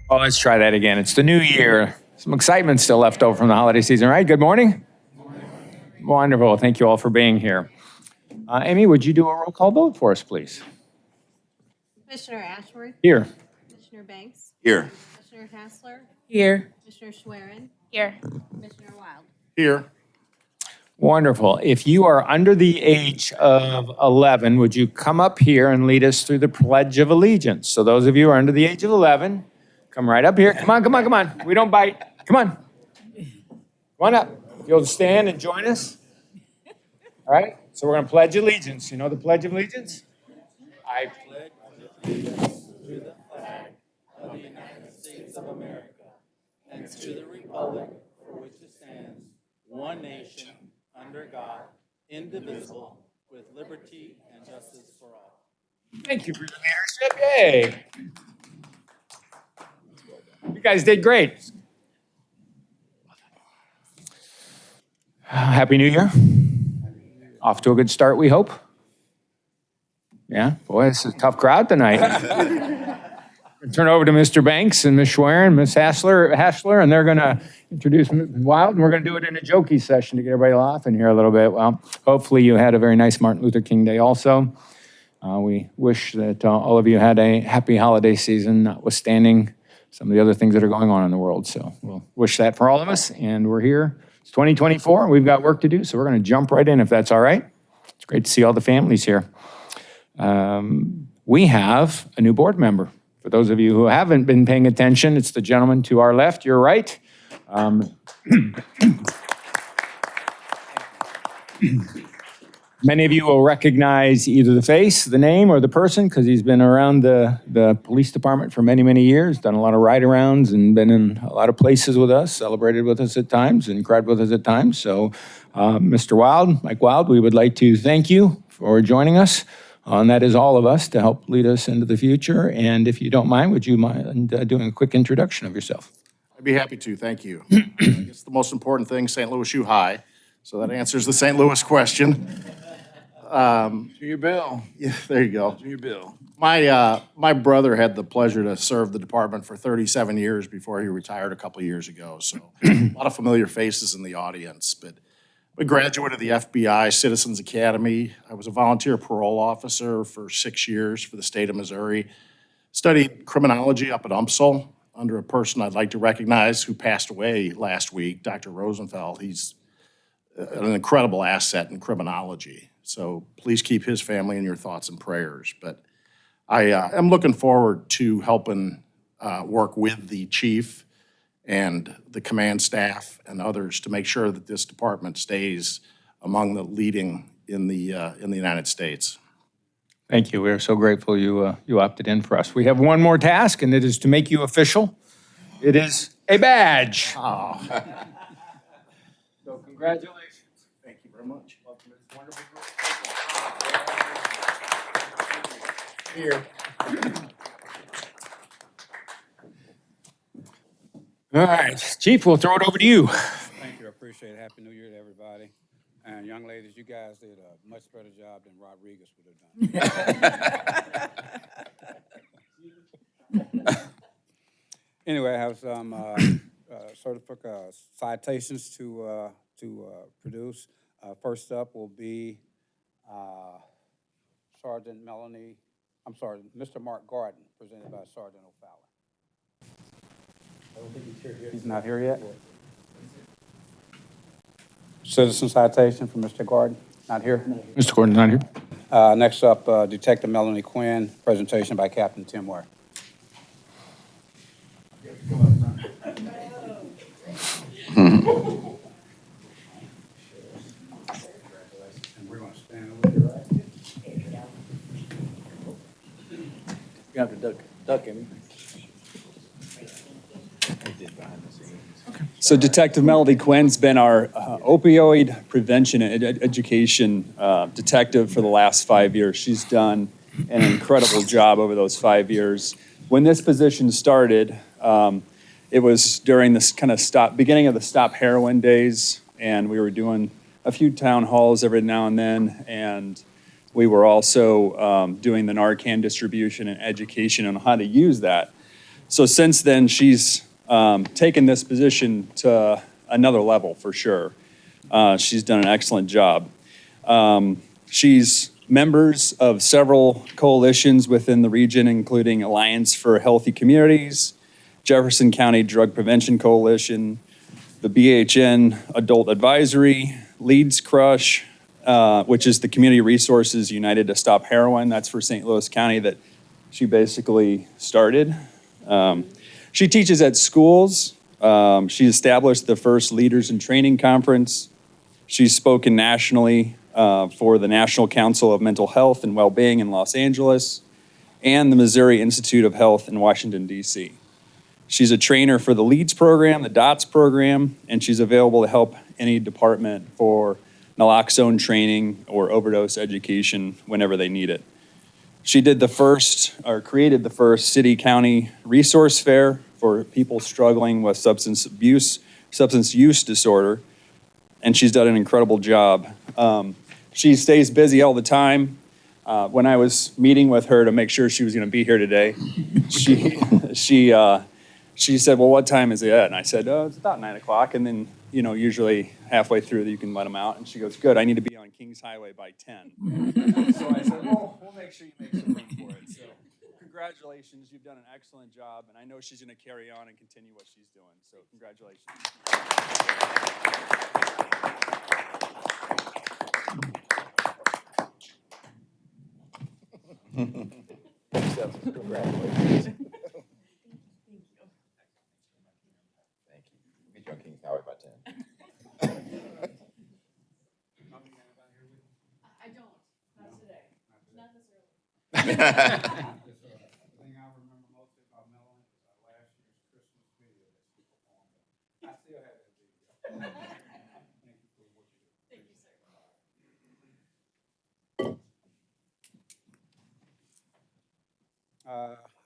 Oh, let's try that again. It's the new year. Some excitement still left over from the holiday season, right? Good morning. Wonderful. Thank you all for being here. Amy, would you do a roll call vote for us, please? Commissioner Ashworth? Here. Commissioner Banks? Here. Commissioner Hassler? Here. Commissioner Schwerin? Here. Commissioner Wild? Here. Wonderful. If you are under the age of 11, would you come up here and lead us through the Pledge of Allegiance? So those of you who are under the age of 11, come right up here. Come on, come on, come on. We don't bite. Come on. Come on up. You'll stand and join us. All right? So we're going to pledge allegiance. You know the Pledge of Allegiance? I pledge allegiance to the flag of the United States of America and to the republic for which it stands, one nation, under God, indivisible, with liberty and justice for all. Thank you for your leadership. Yay. You guys did great. Happy New Year. Off to a good start, we hope. Yeah, boy, this is a tough crowd tonight. Turn over to Mr. Banks and Ms. Schwerin, Ms. Hassler, and they're going to introduce Ms. Wild, and we're going to do it in a jokey session to get everybody laughing here a little bit. Well, hopefully you had a very nice Martin Luther King Day also. We wish that all of you had a happy holiday season, notwithstanding some of the other things that are going on in the world. So we'll wish that for all of us, and we're here. It's 2024, and we've got work to do, so we're going to jump right in if that's all right. It's great to see all the families here. We have a new board member. For those of you who haven't been paying attention, it's the gentleman to our left, your right. Many of you will recognize either the face, the name, or the person, because he's been around the police department for many, many years, done a lot of ride-arounds and been in a lot of places with us, celebrated with us at times, and cried with us at times. So, Mr. Wild, Mike Wild, we would like to thank you for joining us. And that is all of us to help lead us into the future. And if you don't mind, would you mind doing a quick introduction of yourself? I'd be happy to, thank you. I guess the most important thing, St. Louis U High. So that answers the St. Louis question. Junior Bill. Yeah, there you go. Junior Bill. My brother had the pleasure to serve the department for 37 years before he retired a couple of years ago. So a lot of familiar faces in the audience. But a graduate of the FBI Citizens Academy. I was a volunteer parole officer for 6 years for the state of Missouri. Studied criminology up at UMSL under a person I'd like to recognize who passed away last week, Dr. Rosenfeld. He's an incredible asset in criminology. So please keep his family in your thoughts and prayers. But I am looking forward to helping work with the chief and the command staff and others to make sure that this department stays among the leading in the United States. Thank you. We are so grateful you opted in for us. We have one more task, and it is to make you official. It is a badge. Oh. So congratulations. Thank you very much. Welcome to this wonderful group. Here. All right, Chief, we'll throw it over to you. Thank you. I appreciate it. Happy New Year to everybody. And young ladies, you guys did a much better job than Rodriguez would have done. Anyway, I have some certificate citations to produce. First up will be Mr. Mark Garden, presented by Sergeant O'Fallon. I don't think he's here yet. He's not here yet? Citizen citation from Mr. Garden, not here? Mr. Gordon's not here. Next up, Detective Melanie Quinn, presentation by Captain Tim Ware. You have to duck him. So Detective Melody Quinn's been our opioid prevention and education detective for the last 5 years. She's done an incredible job over those 5 years. When this position started, it was during this kind of beginning of the Stop Heroin days, and we were doing a few town halls every now and then, and we were also doing the Narcan distribution and education on how to use that. So since then, she's taken this position to another level for sure. She's done an excellent job. She's members of several coalitions within the region, including Alliance for Healthy Communities, Jefferson County Drug Prevention Coalition, the BHN Adult Advisory, Leeds Crush, which is the Community Resources United to Stop Heroin. That's for St. Louis County that she basically started. She teaches at schools. She established the first Leaders in Training Conference. She's spoken nationally for the National Council of Mental Health and Wellbeing in Los Angeles and the Missouri Institute of Health in Washington, D.C. She's a trainer for the LEADS program, the DOTS program, and she's available to help any department for naloxone training or overdose education whenever they need it. She did created the first city-county resource fair for people struggling with substance use disorder, and she's done an incredible job. She stays busy all the time. When I was meeting with her to make sure she was going to be here today, she said, "Well, what time is it at?" And I said, "Oh, it's about 9 o'clock." And then, usually halfway through you can let them out. And she goes, "Good, I need to be on Kings Highway by 10. So I said, "Well, we'll make sure you make some room for it." So congratulations, you've done an excellent job. And I know she's going to carry on and continue what she's doing. So congratulations. Meet you on Kings Highway by 10. I don't, not today, not this early. The thing I remember mostly about Melanie is last year's Christmas video that she performed. I still have that video. Thank you for what you do. Thank you, sir.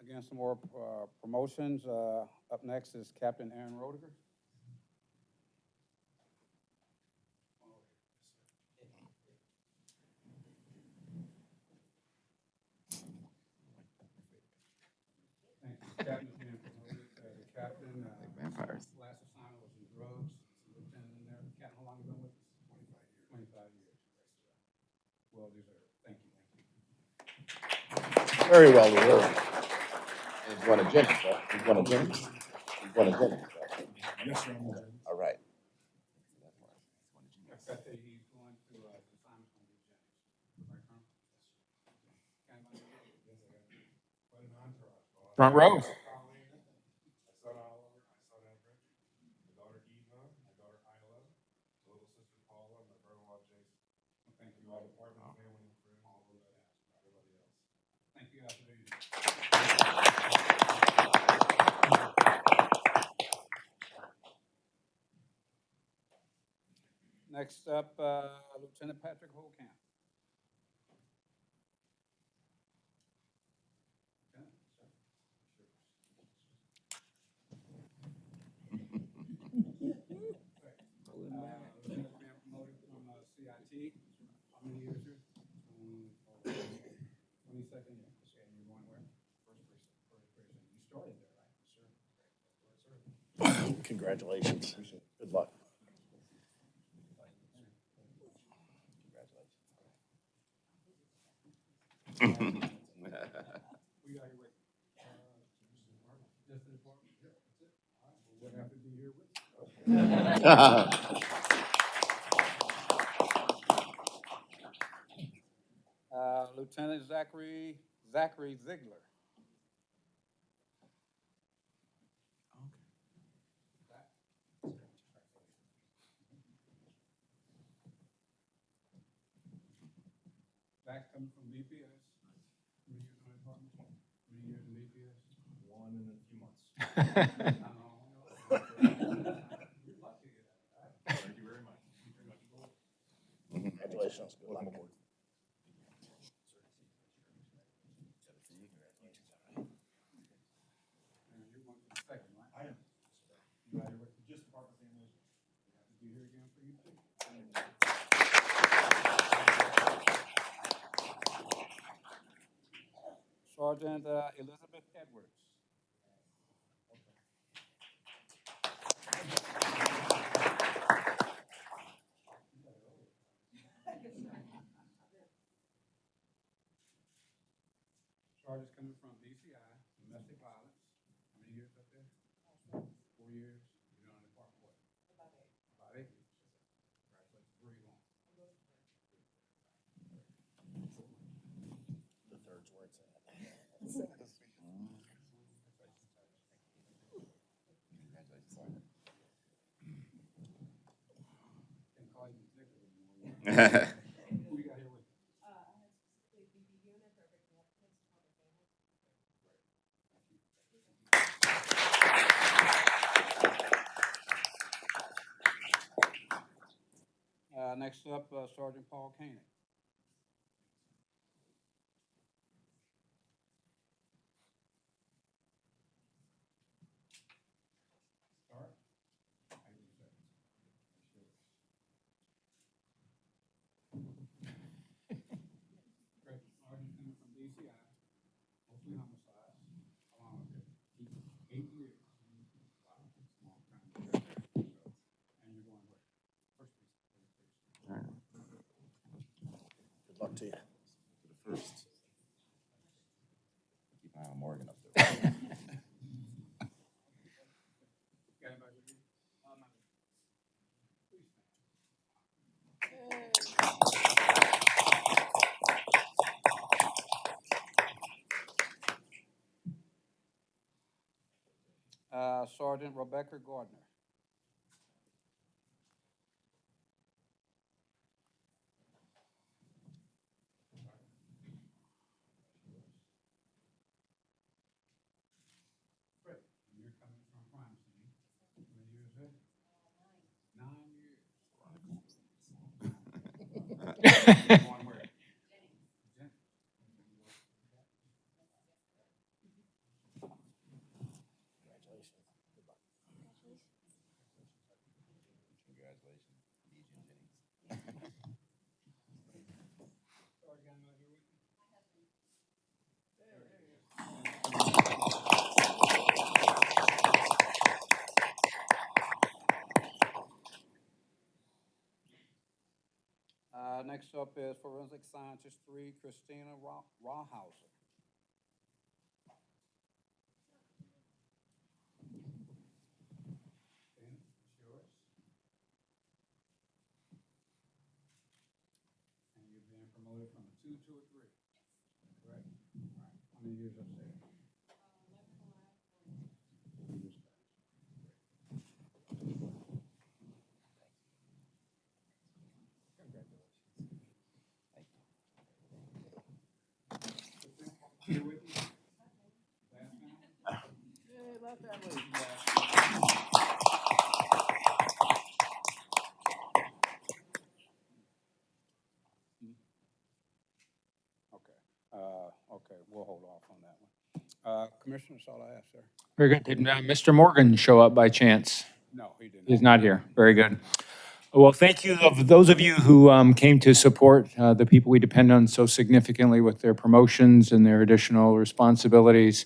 Again, some more promotions. Up next is Captain Aaron Rodiger. Thank you. Captain is being promoted as a captain. Vampires. Last assignment was in drugs. Lieutenant in there. Captain, how long you been with us? 25 years. 25 years. Well deserved. Thank you. Very well deserved. And he's won a Jennings, right? He's won a Jennings? He's won a Jennings, right? Yes, sir. All right. Expect that he's going to, the assignment's going to be Jennings. Right, Colonel? Quite an entourage. Front row. I saw Oliver, I saw that Rich, my daughter Eva, my daughter Isla, my little sister Paula, my brother-in-law Jason. Thank you. All department, family, and friends, all of that, everybody else. Thank you, After Duty. Next up, Lieutenant Patrick Holcamp. Lieutenant's being promoted from CIT. How many years here? 22nd year. And you're going where? First precinct. You started there, right? Yes, sir. Congratulations. Good luck. We got you with. Just the department? Yeah, that's it. All right, well, what happened to you here with? Lieutenant Zachary Ziegler. Zach coming from BPS. How many years in the department? How many years in BPS? 1 and a few months. You're lucky to get that. Thank you very much. Congratulations. Welcome aboard. And you're going to the second, right? I am. You got your Just department family. happy to be here again for you too. Sergeant Elizabeth Edwards. Sergeant's coming from DCI, domestic violence. How many years up there? 4 years. You've been on the department what? About 8 years. Congratulations. Where are you going? The third's where it's at. Can't call you executive anymore. Who you got here with you? I had specifically BB unit for everything up kids from the family. Next up, Sergeant Paul Koenig. Start. Great. Sergeant coming from DCI, mostly homicides, along with it. 8 years. Wow, that's a long time. And you're going where? First precinct. Good luck to you. The first. Keep an eye on Morgan up there. Got anybody with you? Please stand. Sergeant Rebecca Gardner. Great. And you're coming from crime scene. How many years there? 9 years. Going where? Jennings. Congratulations, DJ Jennings. Sorry, got anybody here with you? Next up is Forensic Scientist 3, Christina Rawhauser. Christina, it's yours. And you've been promoted from a 2 to a 3. Correct? All right. How many years up there? Here with you? Last time? Okay, we'll hold off on that one. Commissioner, that's all I have, sir. Very good. Did Mr. Morgan show up by chance? No, he did not. He's not here. Very good. Well, thank you of those of you who came to support the people we depend on so significantly with their promotions and their additional responsibilities.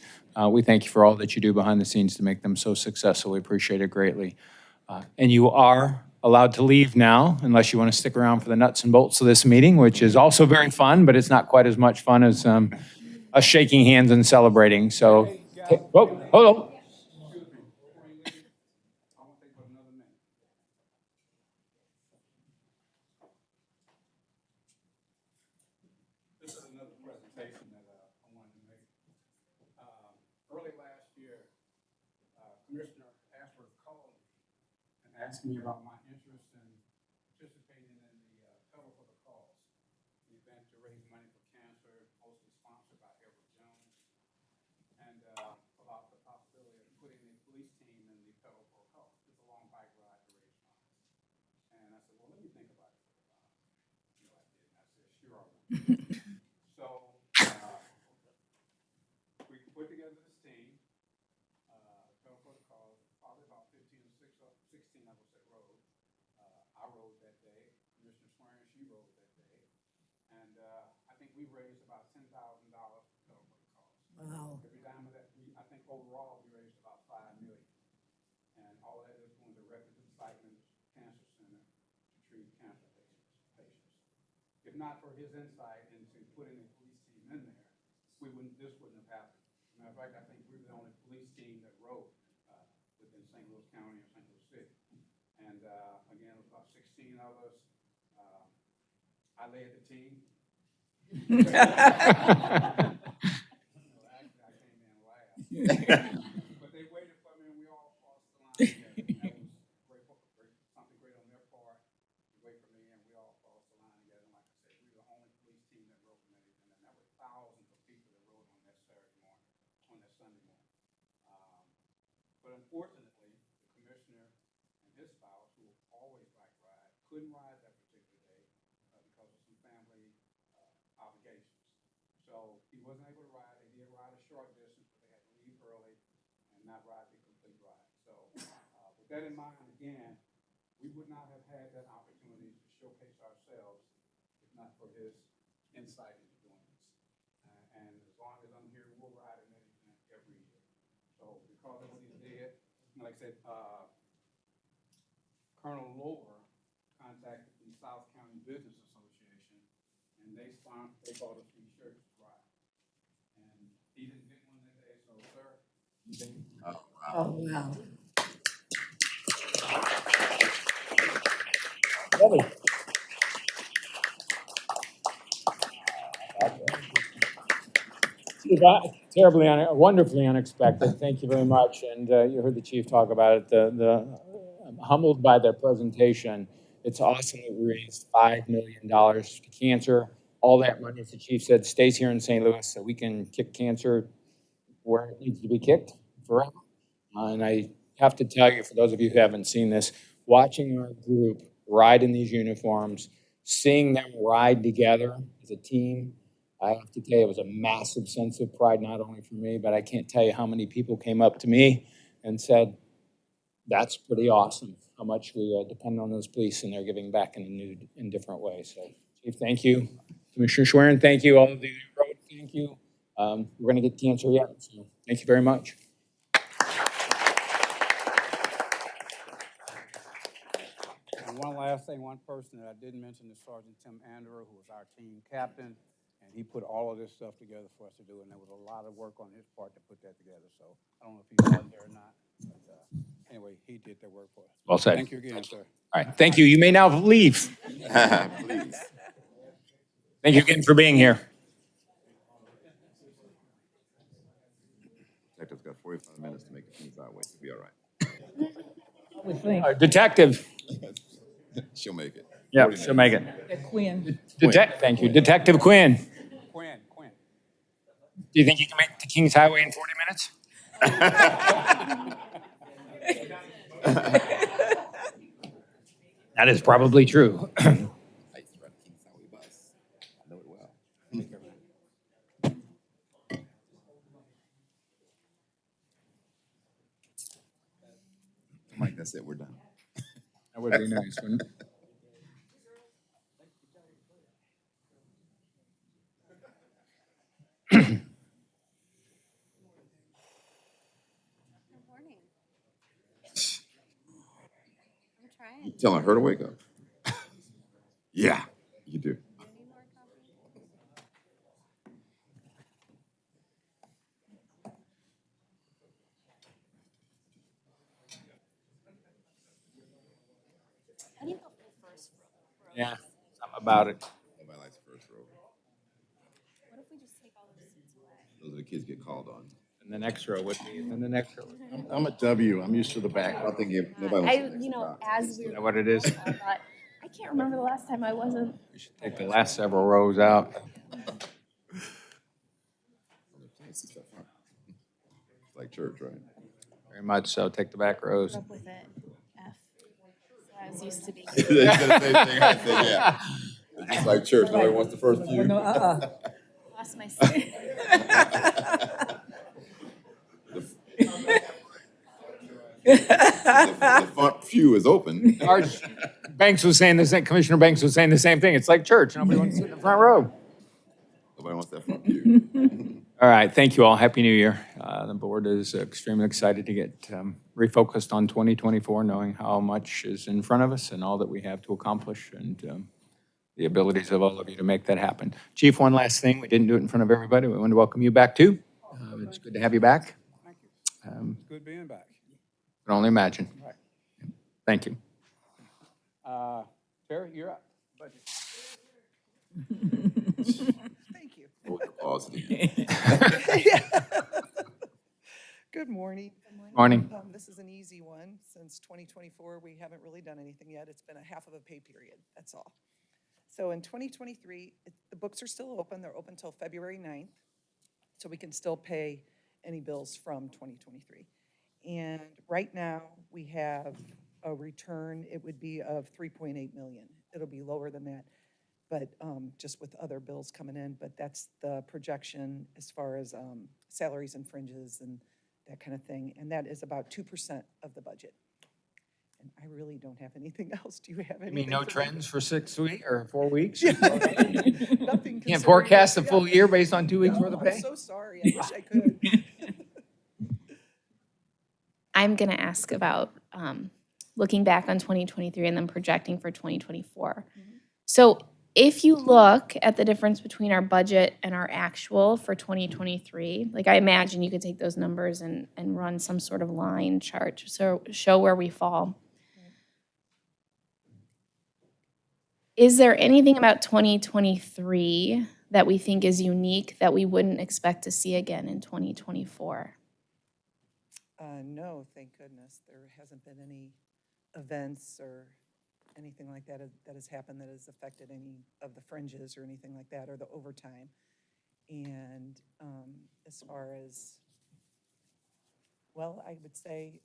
We thank you for all that you do behind the scenes to make them so successful. We appreciate it greatly. And you are allowed to leave now unless you want to stick around for the nuts and bolts of this meeting, which is also very fun, but it's not quite as much fun as us shaking hands and celebrating. So, whoa, hold on. Excuse me, before you leave, I want to take but another minute. This is another presentation that I wanted to make. Early last year, Commissioner Ashworth called me and asked me about my interest in participating in the Pedal for the Cause, an event to raise money for cancer, mostly sponsored by Edward Jones, and about the possibility of putting a police team in the Pedal for a Cause. It's a long bike ride to raise funds. And I said, well, let me think about it for a while. You know, I did. And I said, sure, I will. So we put together this team, Pedal for the Cause, probably about 16 of us that rode. I rode that day. Commissioner Swearing, she rode that day. And I think we raised about $10,000 for Pedal for the Cause. Wow. Every dime of that, I think overall we raised about $5 million. And all that is going directly to the Cycling Cancer Center to treat cancer patients. if not for his insight into putting a police team in there, this wouldn't have happened. Matter of fact, I think we were the only police team that wrote within St. Louis County or St. Louis City. And again, it was about 16 of us. I led the team. Actually, I came in last. But they waited for me and we all crossed the line together. And that was something great on their part. They wait for me and we all crossed the line together. And like I said, we were the only police team that wrote from anything. And that was thousands of people that wrote on that Saturday morning, on that Sunday morning. But unfortunately, the commissioner and his spouse, who always like ride, couldn't ride that particular day because of some family obligations. So he wasn't able to ride. They did ride a short distance, but they had to leave early and not ride the complete ride. So with that in mind, again, we would not have had that opportunity to showcase ourselves if not for his insight into doing this. And as long as I'm here, we'll ride in that event every year. So because of what he did, like I said, Colonel Lower contacted the South County Business Association, and they bought us these shirts to ride. And he didn't get one that day, so sir, you take it. Oh, wow. Steve, terribly, wonderfully unexpected. Thank you very much. And you heard the chief talk about it. I'm humbled by their presentation. It's awesome that we raised $5 million to cancer. All that money, as the chief said, stays here in St. Louis so we can kick cancer where it needs to be kicked forever. And I have to tell you, for those of you who haven't seen this, watching our group ride in these uniforms, seeing them ride together as a team, I have to tell you, it was a massive sense of pride, not only for me, but I can't tell you how many people came up to me and said, that's pretty awesome, how much we depend on those police, and they're giving back in different ways. So, Chief, thank you. Commissioner Schwerin, thank you. All of you who wrote, thank you. We're going to get cancer yet, so thank you very much. And one last thing, one person that I didn't mention is Sergeant Tim Anderer, who was our team captain, and he put all of this stuff together for us to do, and there was a lot of work on his part to put that together. So I don't know if he's out there or not, but anyway, he did that work for us. Well said. Thank you again, sir. All right, thank you. You may now leave. Please. Thank you again for being here. Detective's got 45 minutes to make things that way. It'll be all right. I would think. Detective. She'll make it. Yeah, 40 she'll minutes. make it. Quinn. Thank you. Detective Quinn. Quinn. Do you think you can make it to Kings Highway in 40 minutes? That is probably true. I used to ride the Kings Highway bus. I know it well. Mike, that's it. We're done. That would be nice, wouldn't it? Good morning. I'm trying. You telling her to wake up? Yeah, you do. Do you need more coffee? How do you go for first row? Yeah, something about it. Nobody likes the first row. What if we just take all those seats away? Those are the kids get called on. And the next row would be, and the next row. I'm a W. I'm used to the I back. don't think nobody wants to I, sit you know, next as we Is were. that what it is? I thought, I can't remember the last time I wasn't. We should take the last several rows out. It's like church, right? Very much so. Take the back rows. Up with it. F. So I was used to being. They said the same thing. I said, yeah. It's just like church. Nobody wants the first few. No, Lost my seat. The front pew is open. Banks was saying the same, Commissioner Banks was saying the same thing. It's like church. Nobody wants to sit in the front row. Nobody wants that front pew. All right, thank you all. Happy New Year. The board is extremely excited to get refocused on 2024, knowing how much is in front of us and all that we have to accomplish. And the abilities of all of you to make that happen. Chief, one last thing. We didn't do it in front of everybody. We want to welcome you back too. It's good to have you back. Thank you. It's good being back. Can only imagine. Right. Thank you. Terry, you're up. Budget. Thank you. Pause. Good morning. Morning. This is an easy one. Since 2024, we haven't really done anything yet. It's been a half of a pay period, that's all. So in 2023, the books are still open. They're open till February 9th, so we can still pay any bills from 2023. And right now, we have a return, it would be of 3.8 million. It'll be lower than that, but just with other bills coming in, but that's the projection as far as salaries and fringes and that kind of thing, and that is about 2% of the budget. And I really don't have anything else. Do you have anything? You mean no for me? trends for 6 weeks or 4 weeks? Nothing. Can't concerning forecast it. the full year based on 2 weeks No, worth of pay? I'm so sorry. I wish I could. I'm going to ask about looking back on 2023 and then projecting for 2024. So if you look at the difference between our budget and our actual for 2023, like I imagine you could take those numbers and run some sort of line chart to show where we fall. Is there anything about 2023 that we think is unique that we wouldn't expect to see again in 2024? No, thank goodness. There hasn't been any events or anything like that that has happened that has affected any of the fringes or anything like that, or the overtime. And as far as, well, I would say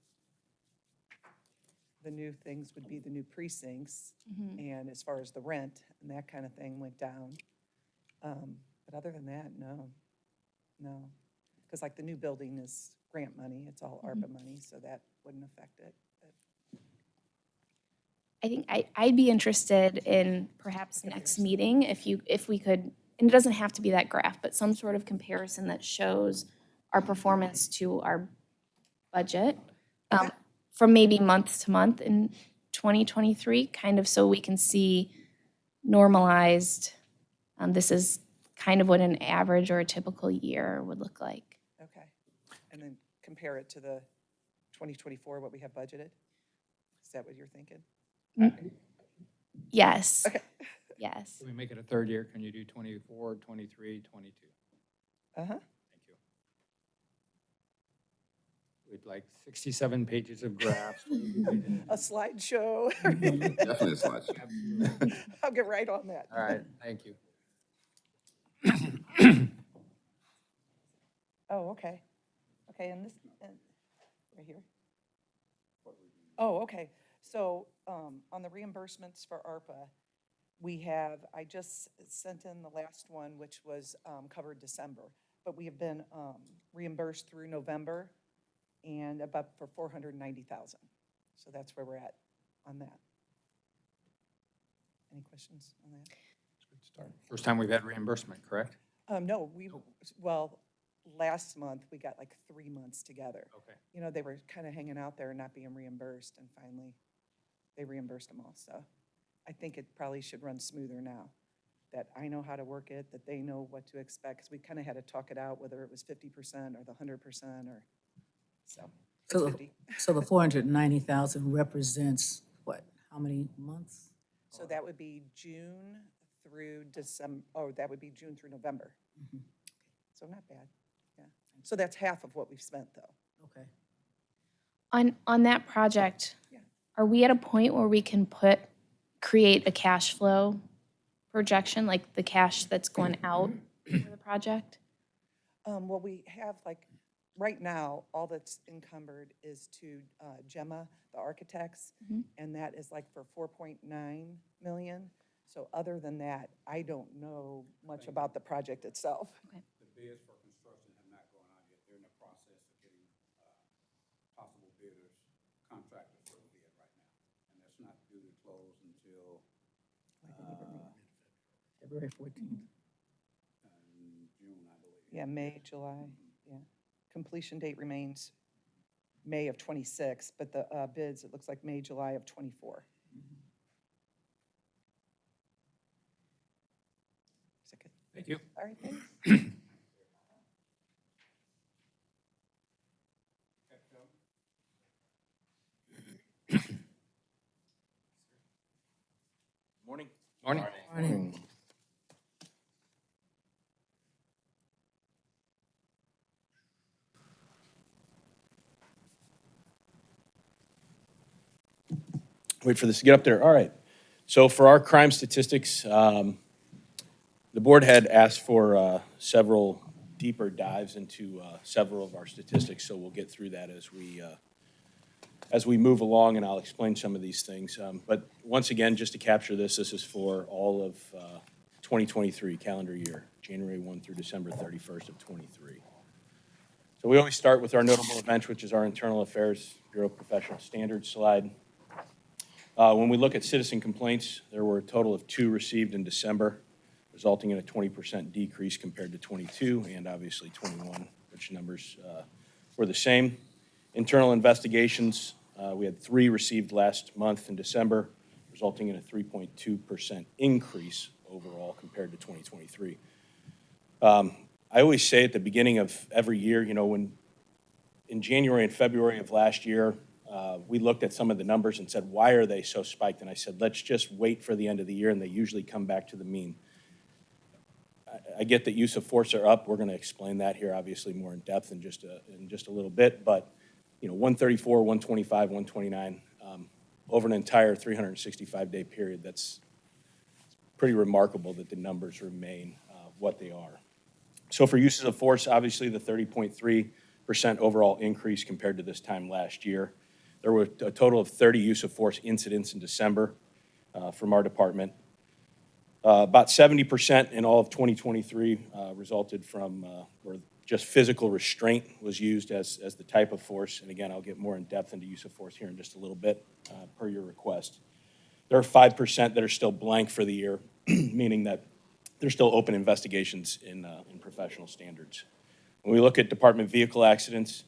the new things would be the new precincts, and as far as the rent and that kind of thing went down. But other than that, no. Because like the new building is grant money, it's all ARPA money, so that wouldn't affect it. But I think I'd be interested in perhaps next meeting if we could, and it doesn't have to be that graph, but some sort of comparison that shows our performance to our budget from maybe month to month in 2023, kind of so we can see normalized, this is kind of what an average or a typical year would look like. okay. And then compare it to the 2024, what we have budgeted? Is that what you're thinking? Yes. Okay. Yes. Can we make it a third year? Can you do 24, 23, 22? Uh-huh. Thank you. We'd like 67 pages of graphs. A slideshow. Definitely a slideshow. I'll get right on that. All right, thank you. Oh, okay. Okay, and this, right here? Oh, okay. So on the reimbursements for ARPA, I just sent in the last one, which was covered December, but we have been reimbursed through November and about for 490,000. So that's where we're at on that. Any questions on that? First time we've had reimbursement, correct? No, well, last month, we got like 3 months together. Okay. You know, they were kind of hanging out there and not being reimbursed, and finally, they reimbursed them all. So I think it probably should run smoother now, that I know how to work it, that they know what to expect, because we kind of had to talk it out, whether it was 50% or the 100% or, so. it's So, 50. so the 490,000 represents what, how many months? So that would be June through December, that would be June through November. So not bad, yeah. So that's half of what we've spent, though. Okay. On that project, Yeah. are we at a point where we can create a cash flow projection, like the cash that's going out for the project? Well, we have like, right now, all that's encumbered is to Gemma, the architects, and that is like for 4.9 million. So other than that, I don't know much about the project itself. The bids for construction have not gone out yet. They're in the process of getting possible bidders, contractors for the bid right now. And that's not due to close until February 14th. June, I believe. Yeah, May, July, yeah. Completion date remains May of '26, but the bids, it looks like May, July of '24. Thank you. All right, thanks. Morning. Morning. Morning. Wait for this to get up there. All right. So for our crime statistics, the board had asked for several deeper dives into several of our statistics, so we'll get through that as we move along, and I'll explain some of these things. But once again, just to capture this is for all of 2023 calendar year, January 1 through December 31st of 23. So we always start with our notable events, which is our Internal Affairs Bureau Professional Standards slide. When we look at citizen complaints, there were a total of 2 received in December, resulting in a 20% decrease compared to 22 and obviously 21, which numbers were the same. Internal investigations, we had 3 received last month in December, resulting in a 3.2% increase overall compared to 2023. I always say at the beginning of every year, you know, when in January and February of last year, we looked at some of the numbers and said, why are they so spiked? And I said, let's just wait for the end of the year, and they usually come back to the mean. I get that use of force are up. We're going to explain that here, obviously, more in depth in just a little bit. But, you know, 134, 125, 129, over an entire 365-day period, that's pretty remarkable that the numbers remain what they are. So for uses of force, obviously, the 30.3% overall increase compared to this time last year. There were a total of 30 use of force incidents in December from our department. About 70% in all of 2023 resulted from, or just physical restraint was used as the type of force. And again, I'll get more in depth into use of force here in just a little bit per your request. There are 5% that are still blank for the year, meaning that there's still open investigations in professional standards. When we look at department vehicle accidents,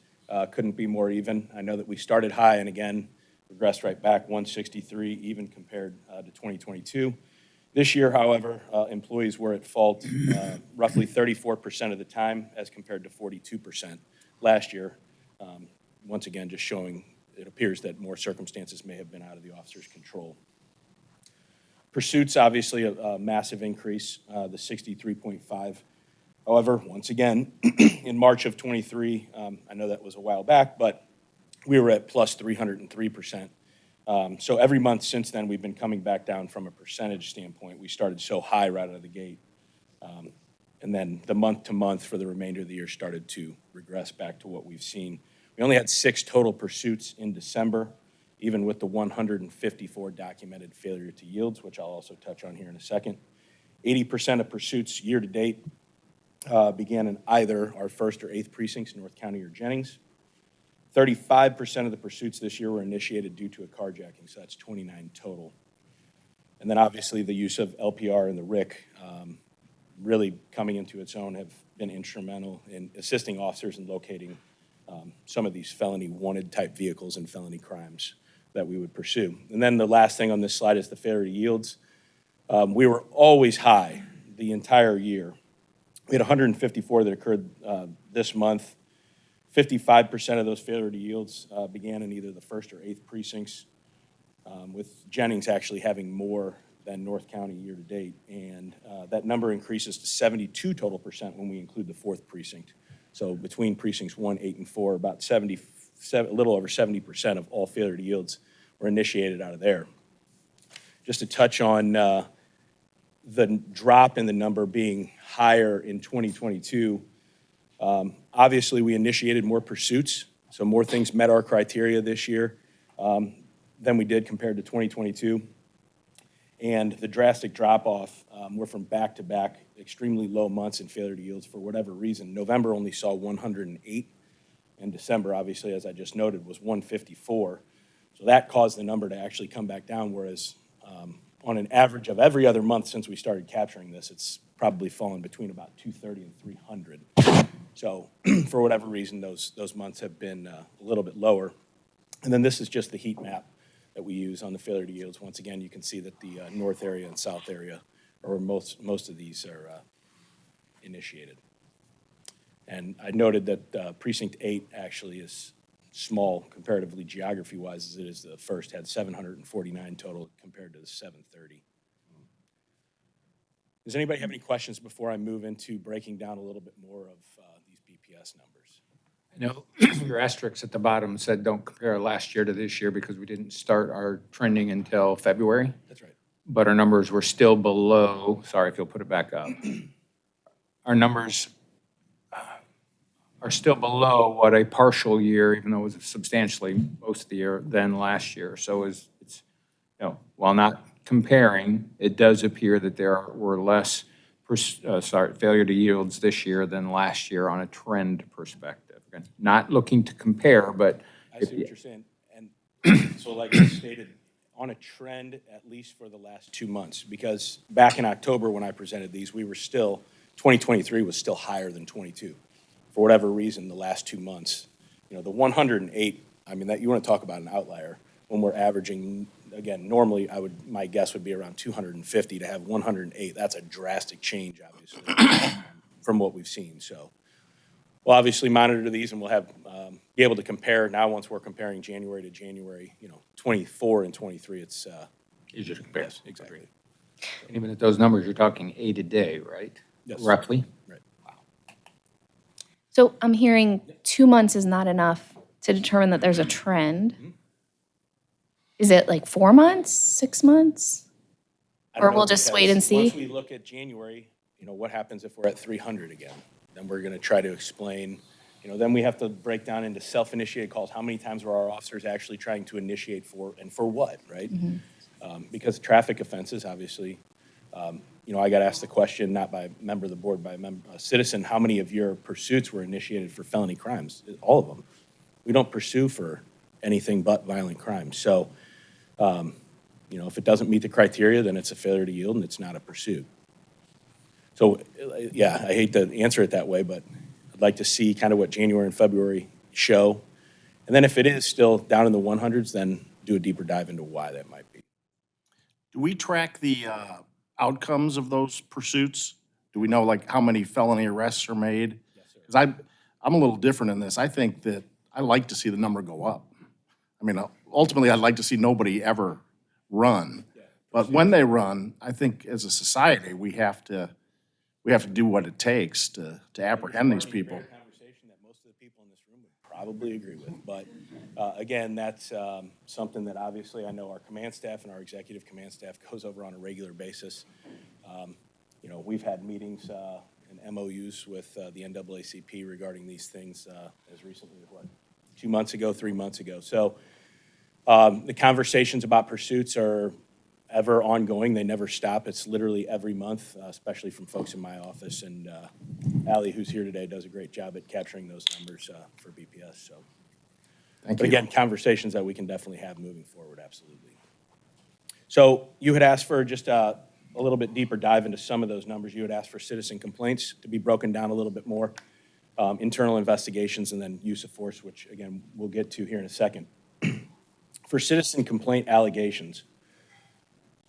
couldn't be more even. I know that we started high and again, regressed right back 163 even compared to 2022. This year, however, employees were at fault roughly 34% of the time as compared to 42% last year. Once again, just showing it appears that more circumstances may have been out of the officer's control. Pursuits, obviously a massive increase, the 63.5. However, once again, in March of 23, I know that was a while back, but we were at plus 303%. So every month since then, we've been coming back down from a percentage standpoint. We started so high right out of the gate. And then the month to month for the remainder of the year started to regress back to what we've seen. We only had 6 total pursuits in December, even with the 154 documented failure to yields, which I'll also touch on here in a second. 80% of pursuits year to date began in either our 1st or 8th precincts, North County or Jennings. 35% of the pursuits this year were initiated due to a carjacking, so that's 29 total. And then obviously the use of LPR and the RIC really coming into its own have been instrumental in assisting officers in locating some of these felony wanted type vehicles and felony crimes that we would pursue. And then the last thing on this slide is the failure to yields. We were always high the entire year. We had 154 that occurred this month. 55% of those failure to yields began in either the 1st or 8th precincts, with Jennings actually having more than North County year to date. And that number increases to 72 total percent when we include the 4th precinct. So between precincts 1, 8, and 4, about a little over 70% of all failure to yields were initiated out of there. Just to touch on the drop in the number being higher in 2022, obviously, we initiated more pursuits, so more things met our criteria this year than we did compared to 2022. And the drastic drop-off were from back-to-back extremely low months in failure to yields for whatever reason. November only saw 108, and December, obviously, as I just noted, was 154. So that caused the number to actually come back down, whereas on an average of every other month since we started capturing this, it's probably fallen between about 230 and 300. So for whatever reason, those months have been a little bit lower. And then this is just the heat map that we use on the failure to yields. Once again, you can see that the north area and south area, or most of these initiated. And I noted that Precinct 8 actually is small comparatively geography-wise as it is the first, had 749 total compared to the 730. Does anybody have any questions before I move into breaking down a little bit more of these BPS numbers? I know your asterisk at the bottom said don't compare last year to this year because we didn't start our trending until February, That's right. but our numbers were still below, sorry if you'll put it back up. Our numbers are still below what a partial year, even though it was substantially most of the year, than last year. So it's, while not comparing, it does appear that there were less failure to yields this year than last year on a trend perspective. Again, not looking to compare, but I see what you're saying. And so like I stated, on a trend, at least for the last 2 months, because back in October when I presented these, we were still, 2023 was still higher than 22. For whatever reason, the last 2 months, the 108, I mean, that you want to talk about an outlier when we're averaging, again, normally my guess would be around 250 to have 108. That's a drastic change, obviously, from what we've seen. So we'll obviously monitor these and we'll have, be able to compare now once we're comparing January to January, 24 and 23, it's. easier to compare. Yes, exactly. And even at those numbers, you're talking 8 a day, right? Yes. Roughly? Right. So I'm hearing 2 months is not enough to determine that there's a trend. Is it like 4 months, 6 months? I don't Or we'll know, just wait because and see? Once we look at January, what happens if we're at 300 again? Then we're going to try to explain, then we have to break down into self-initiated calls. How many times were our officers actually trying to initiate for, and for what, right? Because traffic offenses, obviously, I got asked the question, not by a member of the board, by a citizen, how many of your pursuits were initiated for felony crimes? All of them. We don't pursue for anything but violent crimes. So, if it doesn't meet the criteria, then it's a failure to yield and it's not a pursuit. So, yeah, I hate to answer it that way, but I'd like to see kind of what January and February show. And then if it is still down in the 100s, then do a deeper dive into why that might be. Do we track the outcomes of those pursuits? Do we know like how many felony arrests are made? Yes, sir. Because I'm a little different in this. I think that I like to see the number go up. I mean, ultimately, I'd like to see nobody ever run. Yeah, But when they run, I think as a society, we have to do what it takes to apprehend these people. It's a conversation that most of the people in this room would probably agree with. But again, that's something that obviously I know our command staff and our executive command staff goes over on a regular basis. We've had meetings and MOUs with the NAACP regarding these things as recently as 2 months ago, 3 months ago. So the conversations about pursuits are ever ongoing. They never stop. It's literally every month, especially from folks in my office. And Allie, who's here today, does a great job at capturing those numbers for BPS. So, Thank but you. again, conversations that we can definitely have moving forward, absolutely. So you had asked for just a little bit deeper dive into some of those numbers. You had asked for citizen complaints to be broken down a little bit more, internal investigations, and then use of force, which again, we'll get to here in a second. For citizen complaint allegations,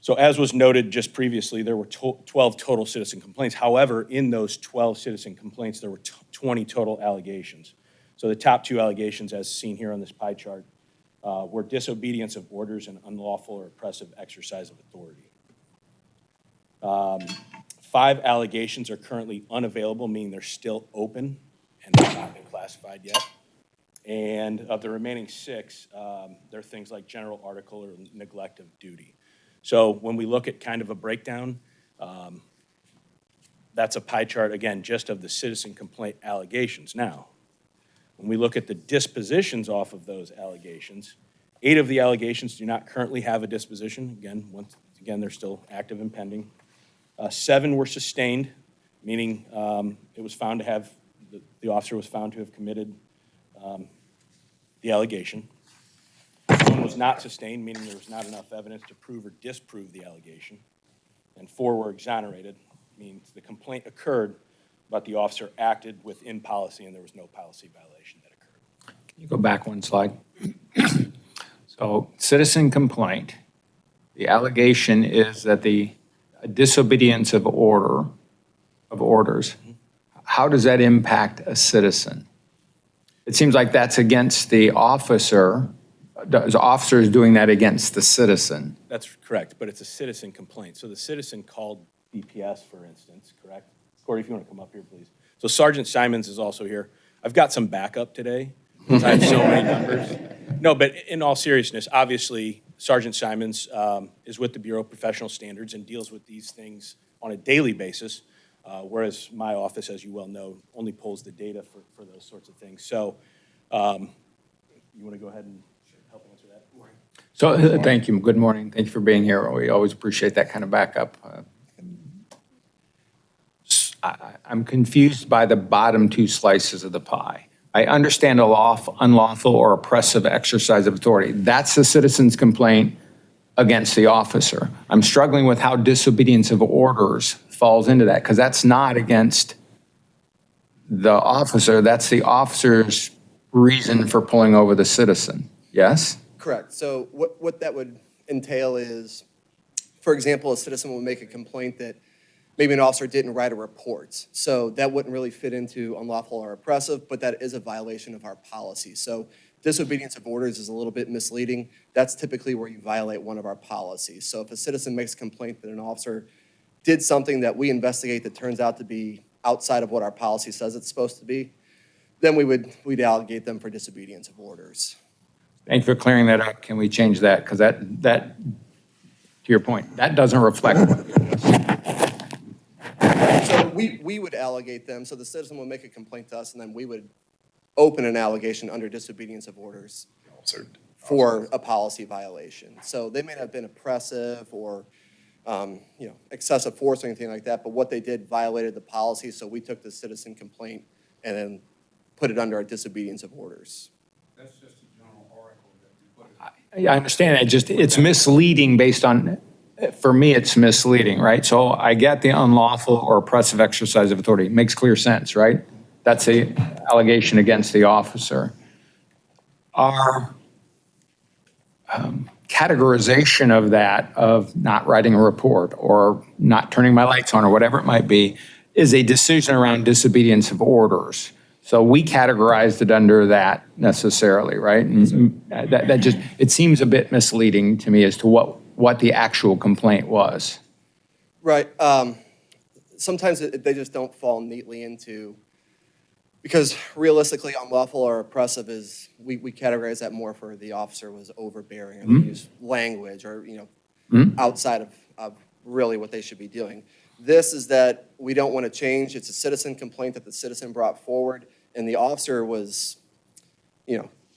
so as was noted just previously, there were 12 total citizen complaints. However, in those 12 citizen complaints, there were 20 total allegations. So the top 2 allegations, as seen here on this pie chart, were disobedience of orders and unlawful or oppressive exercise of authority. 5 allegations are currently unavailable, meaning they're still open and have not been classified yet. And of the remaining 6, they're things like general article or neglect of duty. So when we look at kind of a breakdown, that's a pie chart, again, just of the citizen complaint allegations. Now, when we look at the dispositions off of those allegations, 8 of the allegations do not currently have a disposition. Again, they're still active and pending. 7 were sustained, meaning it was found to have, the officer was found to have committed the allegation. 1 was not sustained, meaning there was not enough evidence to prove or disprove the allegation. And 4 were exonerated, means the complaint occurred, but the officer acted within policy and there was no policy violation that occurred. Can you go back one slide? So citizen complaint, the allegation is that the disobedience of orders how does that impact a citizen? It seems like that's against the officer. The officer is doing that against the citizen. That's correct, but it's a citizen complaint. So the citizen called BPS, for instance, correct? Corey, if you want to come up here, please. So Sergeant Simons is also here. I've got some backup today, because I have so many numbers. No, but in all seriousness, obviously, Sergeant Simons is with the Bureau of Professional Standards and deals with these things on a daily basis, whereas my office, as you well know, only pulls the data for those sorts of things. So you want to go ahead and help answer that? So thank you. Good morning. Thank you for being here. We always appreciate that kind of backup. I'm confused by the bottom two slices of the pie. I understand a unlawful or oppressive exercise of authority. That's the citizen's complaint against the officer. I'm struggling with how disobedience of orders falls into that, because that's not against the officer. That's the officer's reason for pulling over the citizen. Yes? Correct. So what that would entail is, for example, a citizen will make a complaint that maybe an officer didn't write a report. So that wouldn't really fit into unlawful or oppressive, but that is a violation of our policy. So disobedience of orders is a little bit misleading. That's typically where you violate one of our policies. So if a citizen makes a complaint that an officer did something that we investigate that turns out to be outside of what our policy says it's supposed to be, then we'd allocate them for disobedience of orders. Thank you for clearing that up. Can we change that? Because that, to your point, that doesn't reflect what So we would allocate them, so the citizen would make a complaint to us, and then we would open an allegation under disobedience of orders for a policy violation. So they may not have been oppressive or, excessive force or anything like that, but what they did violated the policy, so we took the citizen complaint and then put it under our disobedience of orders. That's just a general article that we put it. I understand it. It's misleading based on, for me, it's misleading, right? So I get the unlawful or oppressive exercise of authority. It makes clear sense, right? That's the allegation against the officer. Our categorization of that, of not writing a report or not turning my lights on or whatever it might be, is a decision around disobedience of orders. So we categorized it under that necessarily, right? And that just, it seems a bit misleading to me as to what the actual complaint was. Right. Sometimes they just don't fall neatly into, because realistically, unlawful or oppressive is, we categorize that more for the officer was overbearing or they use language or, outside of really what they should be doing. This is that we don't want to change. It's a citizen complaint that the citizen brought forward, and the officer was,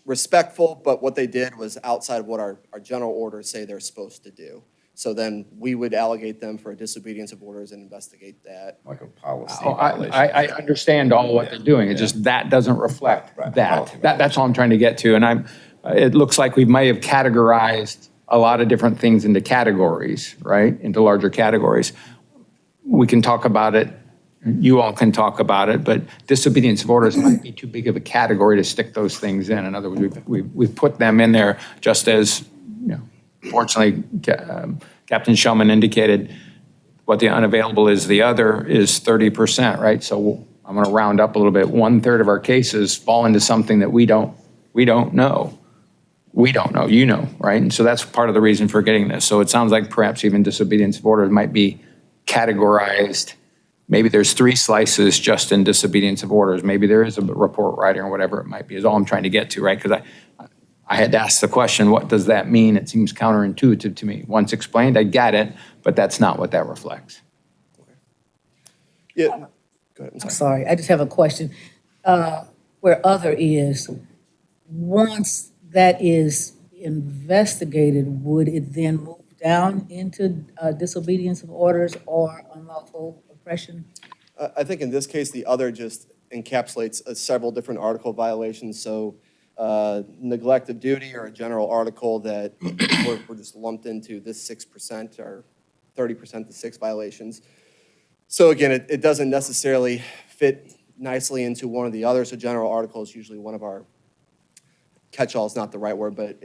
respectful, but what they did was outside of what our general orders say they're supposed to do. So then we would allocate them for a disobedience of orders and investigate that. Like a policy Oh, violation. I understand all what they're doing. It's just that doesn't reflect that. That's all I'm trying to get to. And it looks like we may have categorized a lot of different things into categories, right? Into larger categories. We can talk about it. You all can talk about it, but disobedience of orders might be too big of a category to stick those things in. In other words, we've put them in there just as, fortunately, Captain Shellman indicated what the unavailable is. The other is 30%, right? So I'm going to round up a little bit. 1/3 of our cases fall into something that we don't know. We don't know, right? And so that's part of the reason for getting this. So it sounds like perhaps even disobedience of orders might be categorized. Maybe there's 3 slices just in disobedience of orders. Maybe there is a report writing or whatever it might be, is all I'm trying to get to, right? Because I had to ask the question, what does that mean? It seems counterintuitive to me. Once explained, I get it, but that's not what that reflects. Yeah. Go ahead. I'm sorry, I just have a question. Where other is, once that is investigated, would it then move down into disobedience of orders or unlawful oppression? I think in this case, the other just encapsulates several different article violations. So neglect of duty or a general article that we're just lumped into this 6% or 30% to 6 violations. So again, it doesn't necessarily fit nicely into one or the other. So general article is usually one of our catch-all is not the right word, but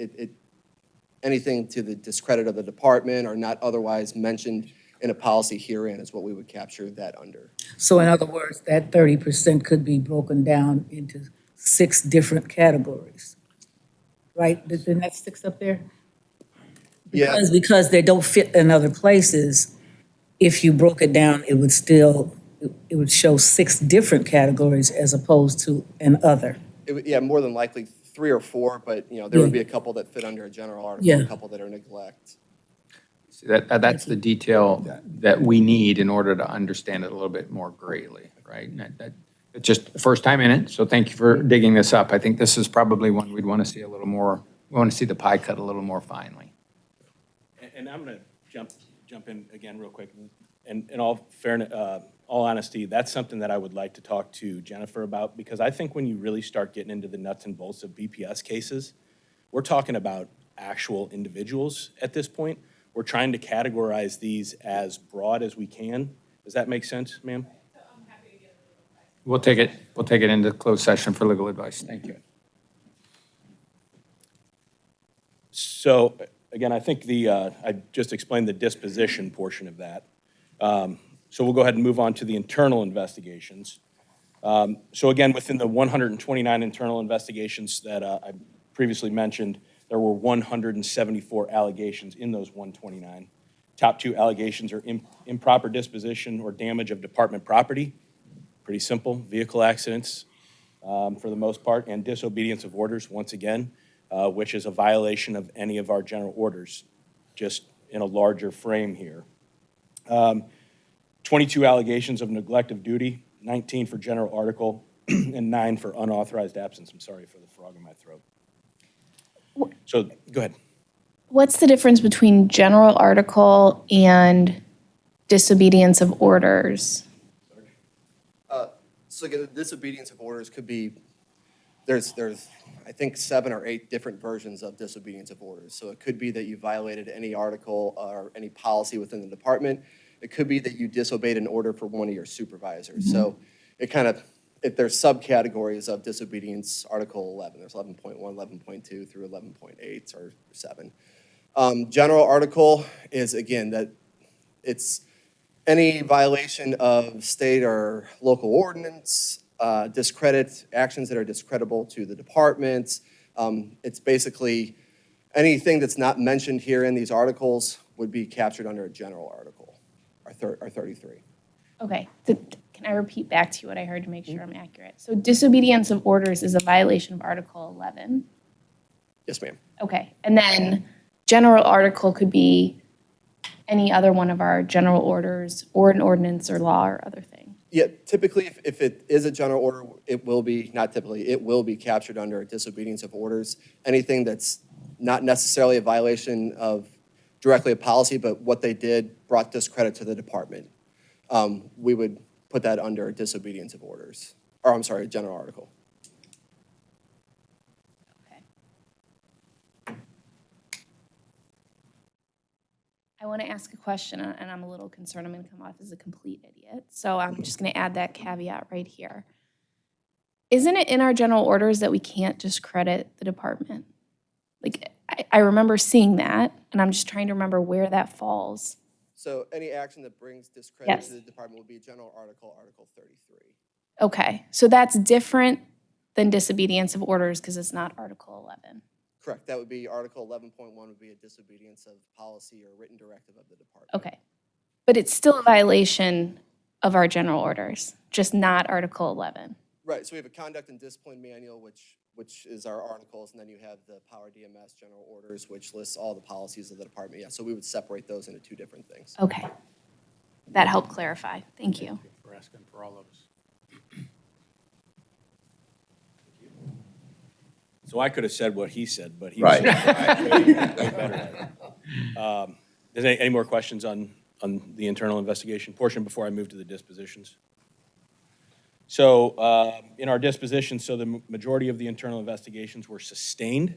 anything to the discredit of the department or not otherwise mentioned in a policy herein is what we would capture that under. So in other words, that 30% could be broken down into 6 different categories, right? Isn't that 6 up there? Yeah. Because they don't fit in other places, if you broke it down, it would still, it would show 6 different categories as opposed to an other. Yeah, more than likely 3 or 4, but, there would be a couple that fit under a general article, a couple that are neglect. See, that's the detail that we need in order to understand it a little bit more greatly, right? And it's just the first time in it, so thank you for digging this up. I think this is probably one we'd want to see a little more, we want to see the pie cut a little more finely. And I'm going to jump in again real quick. And in all fairness, all honesty, that's something that I would like to talk to Jennifer about, because I think when you really start getting into the nuts and bolts of BPS cases, we're talking about actual individuals at this point. We're trying to categorize these as broad as we can. Does that make sense, ma'am? We'll take it into closed session for legal advice. Thank you. So again, I think I just explained the disposition portion of that. So we'll go ahead and move on to the internal investigations. So again, within the 129 internal investigations that I previously mentioned, there were 174 allegations in those 129. Top 2 allegations are improper disposition or damage of department property. Pretty simple, vehicle accidents for the most part, and disobedience of orders, once again, which is a violation of any of our general orders, just in a larger frame here. 22 allegations of neglect of duty, 19 for general article, and 9 for unauthorized absence. I'm sorry for the frog in my throat. So, go ahead. What's the difference between general article and disobedience of orders? So again, the disobedience of orders could be, there's I think 7 or 8 different versions of disobedience of orders. So it could be that you violated any article or any policy within the department. It could be that you disobeyed an order for one of your supervisors. So it kind of, if there's subcategories of disobedience, Article 11, there's 11.1, 11.2 through 11.8 or 7. General article is, again, that it's any violation of state or local ordinance, discredit, actions that are discreditable to the department. It's basically anything that's not mentioned here in these articles would be captured under a general article, our 33. Okay, can I repeat back to you what I heard to make sure I'm accurate? So disobedience of orders is a violation of Article 11? Yes, ma'am. Okay, and then general article could be any other one of our general orders or an ordinance or law or other thing? Yeah, typically, if it is a general order, it will be, not typically, it will be captured under disobedience of orders. Anything that's not necessarily a violation of directly a policy, but what they did brought discredit to the department. We would put that under disobedience of orders, or I'm sorry, general article. Okay. I want to ask a question, and I'm a little concerned I'm going to come off as a complete idiot. So I'm just going to add that caveat right here. Isn't it in our general orders that we can't discredit the department? Like, I remember seeing that, and I'm just trying to remember where that falls. So any action that brings discredit Yes. to the department will be general article, Article 33. Okay, so that's different than disobedience of orders because it's not Article 11. Correct. That would be Article 11.1 would be a disobedience of policy or written directive of the department. Okay, but it's still a violation of our general orders, just not Article 11. Right. So we have a conduct and discipline manual, which is our articles, and then you have the Power DMS general orders, which lists all the policies of the department. Yeah, so we would separate those into 2 different things. Okay, that helped clarify. Thank you. For asking for all of us. So I could have said what he said, but he Right. said way better at it. Is there any more questions on the internal investigation portion before I move to the dispositions? So in our dispositions, so the majority of the internal investigations were sustained,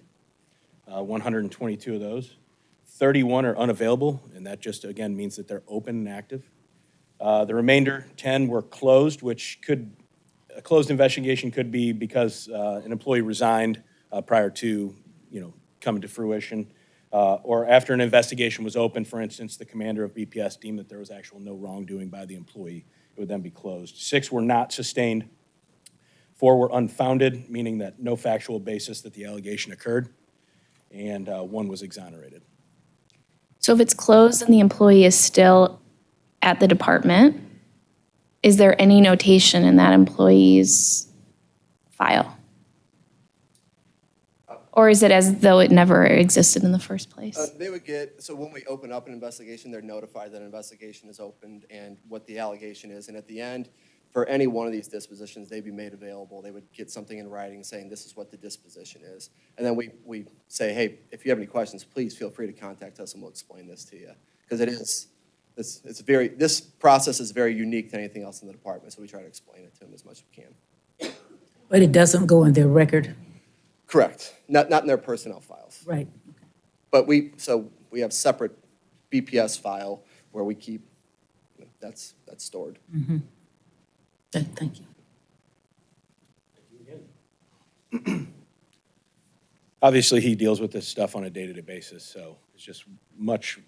122 of those. 31 are unavailable, and that just, again, means that they're open and active. The remainder, 10, were closed, which a closed investigation could be because an employee resigned prior to, coming to fruition. or after an investigation was opened, for instance, the commander of BPS deemed that there was actual no wrongdoing by the employee, it would then be closed. 6 were not sustained. 4 were unfounded, meaning that no factual basis that the allegation occurred, and 1 was exonerated. So if it's closed and the employee is still at the department, is there any notation in that employee's file? Or is it as though it never existed in the first place? They would get, so when we open up an investigation, they're notified that an investigation is opened and what the allegation is. And at the end, for any one of these dispositions, they'd be made available. They would get something in writing saying this is what the disposition is. And then we say, hey, if you have any questions, please feel free to contact us and we'll explain this to you. Because it is, this process is very unique to anything else in the department, so we try to explain it to them as much as we can. But it doesn't go in their record? Correct. Not in their personnel files. Right. But we have separate BPS file where we keep, that's stored. Thank you. Obviously, he deals with this stuff on a day-to-day basis, so it's just much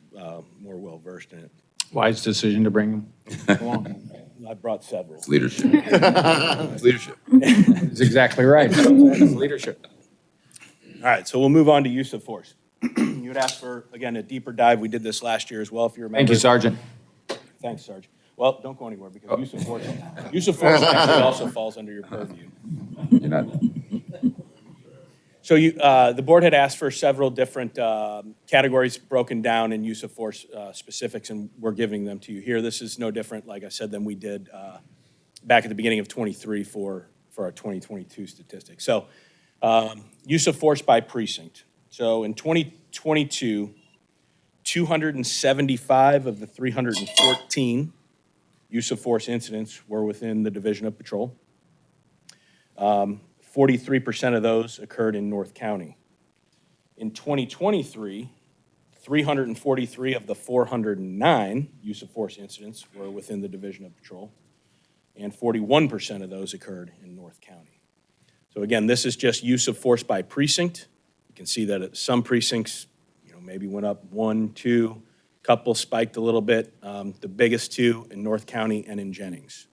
more well-versed in it. Wise decision to bring him along. I brought several. It's leadership. It's leadership. That's exactly right. It's leadership. All right, so we'll move on to use of force. You had asked for, again, a deeper dive. We did this last year as well, if you remember. Thank you, Sergeant. Thanks, Sergeant. Well, don't go anywhere because use of force actually also falls under your purview. You're not. So the board had asked for several different categories broken down in use of force specifics, and we're giving them to you here. This is no different, like I said, than we did back at the beginning of 23 for our 2022 statistics. So use of force by precinct. So in 2022, 275 of the 314 use of force incidents were within the Division of Patrol. 43% of those occurred in North County. In 2023, 343 of the 409 use of force incidents were within the Division of Patrol, and 41% of those occurred in North County. So again, this is just use of force by precinct. You can see that some precincts, maybe went up 1, 2, couple spiked a little bit. The biggest 2 in North County and in Jennings,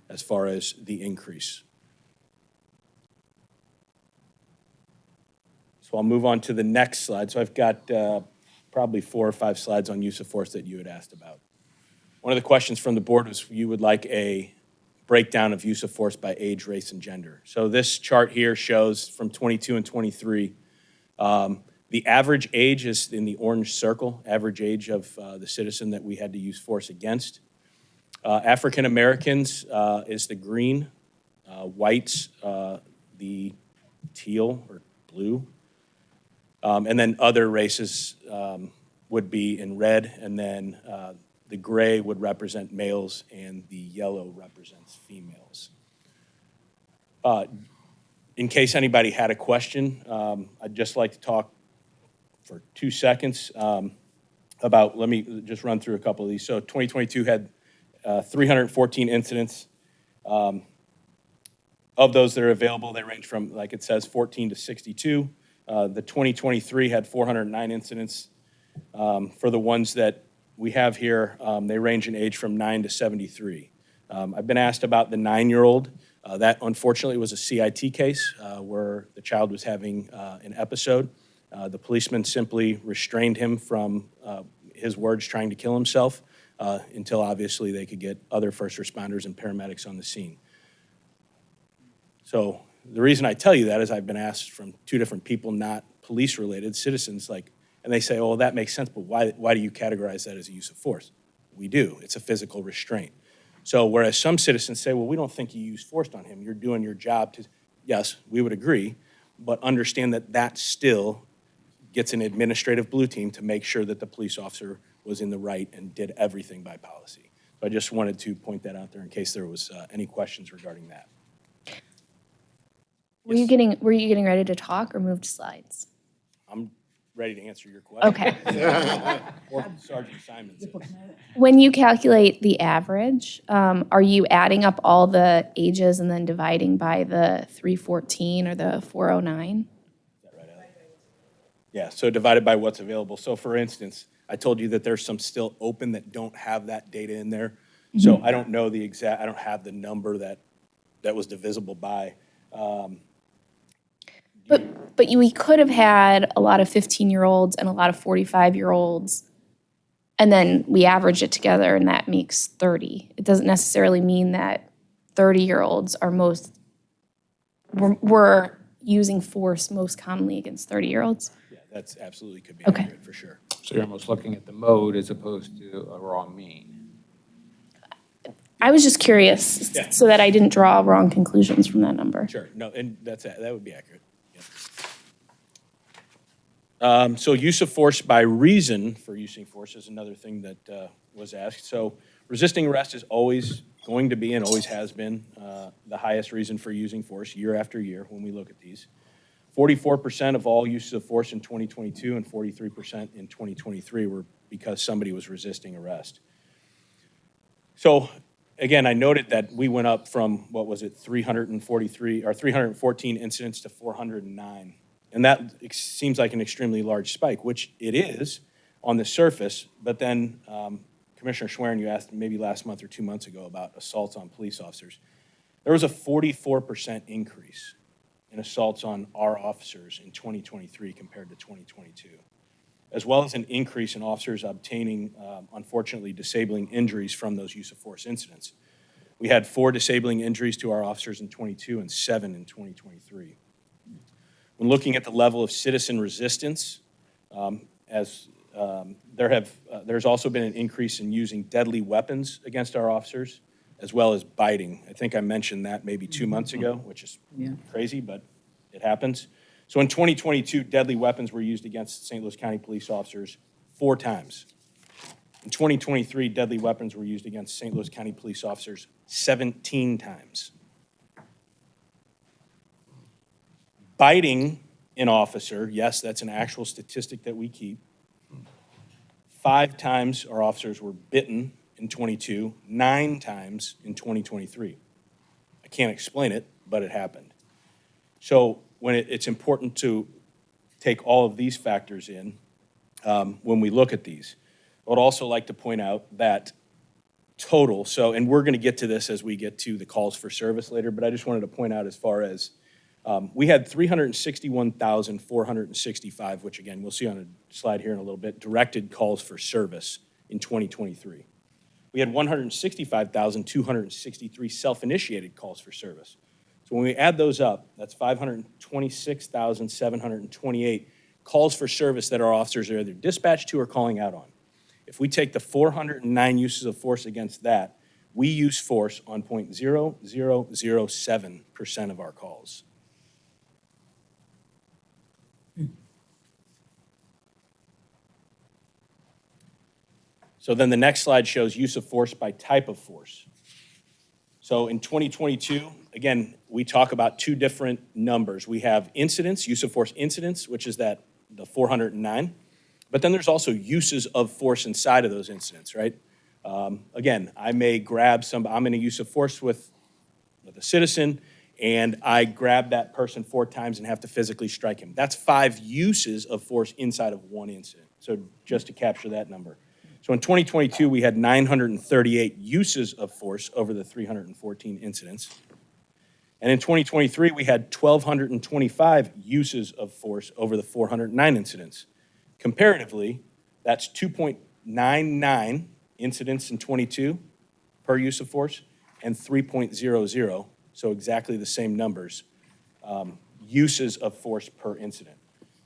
as far as the increase. So I'll move on to the next slide. So I've got probably 4 or 5 slides on use of force that you had asked about. One of the questions from the board was you would like a breakdown of use of force by age, race, and gender. So this chart here shows from 22 and 23, the average age is in the orange circle, average age of the citizen that we had to use force against. African Americans is the green, whites the teal or blue, and then other races would be in red, and then the gray would represent males and the yellow represents females. In case anybody had a question, I'd just like to talk for 2 seconds about, let me just run through a couple of these. So 2022 had 314 incidents. Of those that are available, they range from, like it says, 14 to 62. The 2023 had 409 incidents. For the ones that we have here, they range in age from 9 to 73. I've been asked about the 9-year-old. That unfortunately was a CIT case where the child was having an episode. The policeman simply restrained him from his words trying to kill himself until obviously they could get other first responders and paramedics on the scene. So the reason I tell you that is I've been asked from 2 different people, not police-related, citizens, and they say, oh, well, that makes sense, but why do you categorize that as a use of force? We do. It's a physical restraint. So whereas some citizens say, well, we don't think you used force on him. You're doing your job to, yes, we would agree, but understand that that still gets an administrative blue team to make sure that the police officer was in the right and did everything by policy. So I just wanted to point that out there in case there was any questions regarding that. Were you getting ready to talk or move to slides? I'm ready to answer your question. Okay. Or Sergeant Simons. When you calculate the average, are you adding up all the ages and then dividing by the 314 or the 409? Is that right, Alex? Yeah, so divided by what's available. So for instance, I told you that there's some still open that don't have that data in there. So I don't know the exact, I don't have the number that was divisible by. But we could have had a lot of 15-year-olds and a lot of 45-year-olds, and then we average it together, and that makes 30. It doesn't necessarily mean that 30-year-olds are we're using force most commonly against 30-year-olds. Yeah, that's absolutely could be Okay. accurate for sure. So you're almost looking at the mode as opposed to a raw mean. I was just curious, Yeah. so that I didn't draw wrong conclusions from that number. Sure, no, and that would be accurate. So use of force by reason for using force is another thing that was asked. So resisting arrest is always going to be and always has been the highest reason for using force year after year when we look at these. 44% of all uses of force in 2022 and 43% in 2023 were because somebody was resisting arrest. So again, I noted that we went up from, what was it, 314 incidents to 409. And that seems like an extremely large spike, which it is on the surface. But then Commissioner Schwerin, you asked maybe last month or 2 months ago about assaults on police officers. There was a 44% increase in assaults on our officers in 2023 compared to 2022, as well as an increase in officers obtaining, unfortunately, disabling injuries from those use of force incidents. We had 4 disabling injuries to our officers in 22 and 7 in 2023. When looking at the level of citizen resistance, there's also been an increase in using deadly weapons against our officers, as well as biting. I think I mentioned that maybe 2 months ago, which is crazy, but it happens. So in 2022, deadly weapons were used against St. Louis County police officers 4 times. In 2023, deadly weapons were used against St. Louis County police officers 17 times. Biting an officer, yes, that's an actual statistic that we keep. 5 times our officers were bitten in 22, 9 times in 2023. I can't explain it, but it happened. So when it's important to take all of these factors in when we look at these. I would also like to point out that total, and we're going to get to this as we get to the calls for service later, but I just wanted to point out as far as we had 361,465, which again, we'll see on a slide here in a little bit, directed calls for service in 2023. We had 165,263 self-initiated calls for service. So when we add those up, that's 526,728 calls for service that our officers are either dispatched to or calling out on. If we take the 409 uses of force against that, we use force on 0.0007% of our calls. So then the next slide shows use of force by type of force. So in 2022, again, we talk about 2 different numbers. We have incidents, use of force incidents, which is the 409. But then there's also uses of force inside of those incidents, right? Again, I may grab I'm in a use of force with a citizen, and I grab that person 4 times and have to physically strike him. That's 5 uses of force inside of 1 incident. So just to capture that number. So in 2022, we had 938 uses of force over the 314 incidents. And in 2023, we had 1,225 uses of force over the 409 incidents. Comparatively, that's 2.99 incidents in 22 per use of force and 3.00, so exactly the same numbers, uses of force per incident.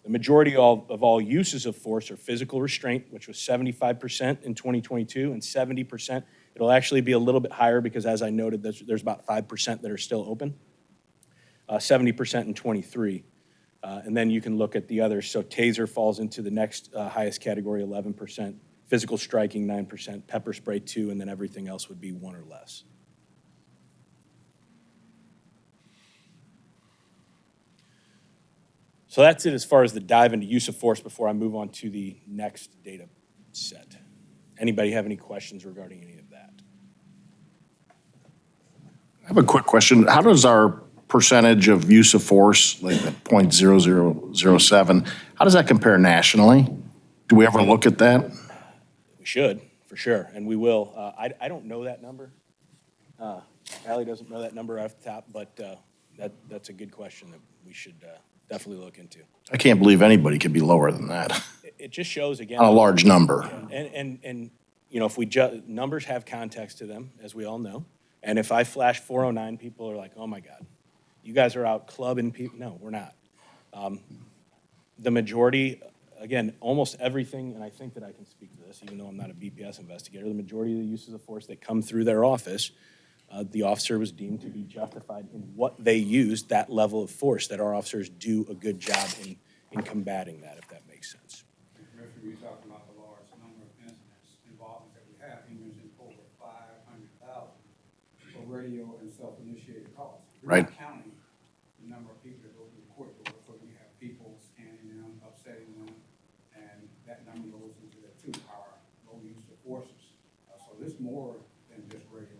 The majority of all uses of force are physical restraint, which was 75% in 2022 and 70%. It'll actually be a little bit higher because, as I noted, there's about 5% that are still open, 70% in 23. And then you can look at the others. So taser falls into the next highest category, 11%, physical striking 9%, pepper spray 2%, and then everything else would be 1 or less. So that's it as far as the dive into use of force before I move on to the next data set. Anybody have any questions regarding any of that? I have a quick question. How does our percentage of use of force, like the .0007, how does that compare nationally? Do we ever look at that? We should, for sure, and we will. I don't know that number. Allie doesn't know that number off the top, but that's a good question that we should definitely look into. I can't believe anybody could be lower than that It just shows, again. on a large number. And you know, if we numbers have context to them, as we all know, and if I flash 409, people are like, oh my God, you guys are out clubbing people. No, we're not. The majority, again, almost everything, and I think that I can speak to this, even though I'm not a BPS investigator, the majority of the uses of force that come through their office, the officer was deemed to be justified in what they used, that level of force, that our officers do a good job in combating that, if that makes sense. Commissioner, you talking about the large number of incidents involvement that we have. He mentioned over 500,000 for radio and self-initiated calls. We're Right. not counting the number of people that go through the court door, so we have people scanning them, upsetting them, and that number goes into that too, our low use of forces. So there's more than just radio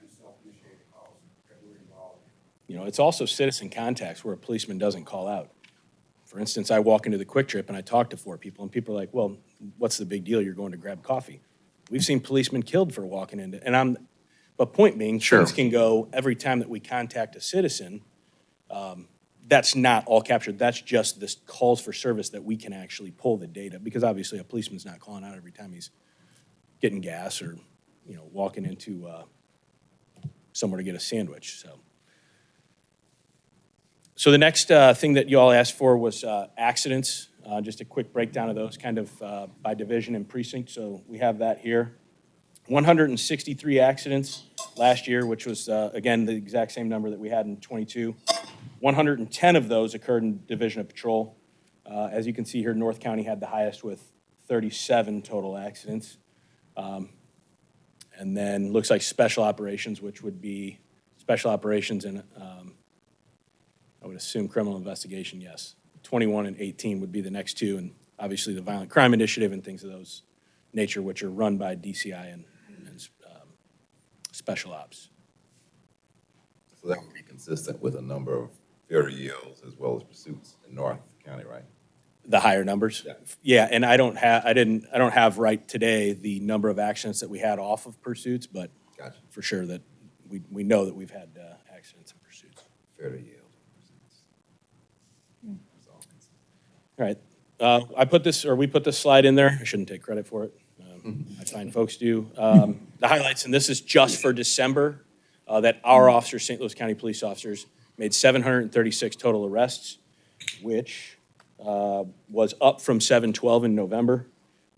and self-initiated calls that we're involved in. You know, it's also citizen contacts where a policeman doesn't call out. For instance, I walk into the Quick Trip and I talk to 4 people, and people are like, well, what's the big deal? You're going to grab coffee. We've seen policemen killed for walking into, but point being, Sure. things can go every time that we contact a citizen. That's not all captured. That's just this calls for service that we can actually pull the data, because obviously a policeman's not calling out every time he's getting gas or, you know, walking into somewhere to get a sandwich, So the next thing that you all asked for was accidents. Just a quick breakdown of those, kind of by division and precinct. So we have that here. 163 accidents last year, which was, again, the exact same number that we had in '22. 110 of those occurred in Division of Patrol. As you can see here, North County had the highest with 37 total accidents. And then looks like Special Operations, which would be Special Operations and I would assume criminal investigation, yes. 21 and 18 would be the next two, and obviously the Violent Crime Initiative and things of those nature, which are run by DCI and Special Ops. So that would be consistent with a number of failure yields as well as pursuits in North County, right? The higher numbers? Yeah. Yeah, and I don't have right today the number of accidents that we had off of pursuits, but Gotcha. for sure that we know that we've had accidents and pursuits. Failure yield. That's all. All right. We put this slide in there. I shouldn't take credit for it. I find folks do. The highlights, and this is just for December, that our officers, St. Louis County police officers, made 736 total arrests, which was up from 712 in November.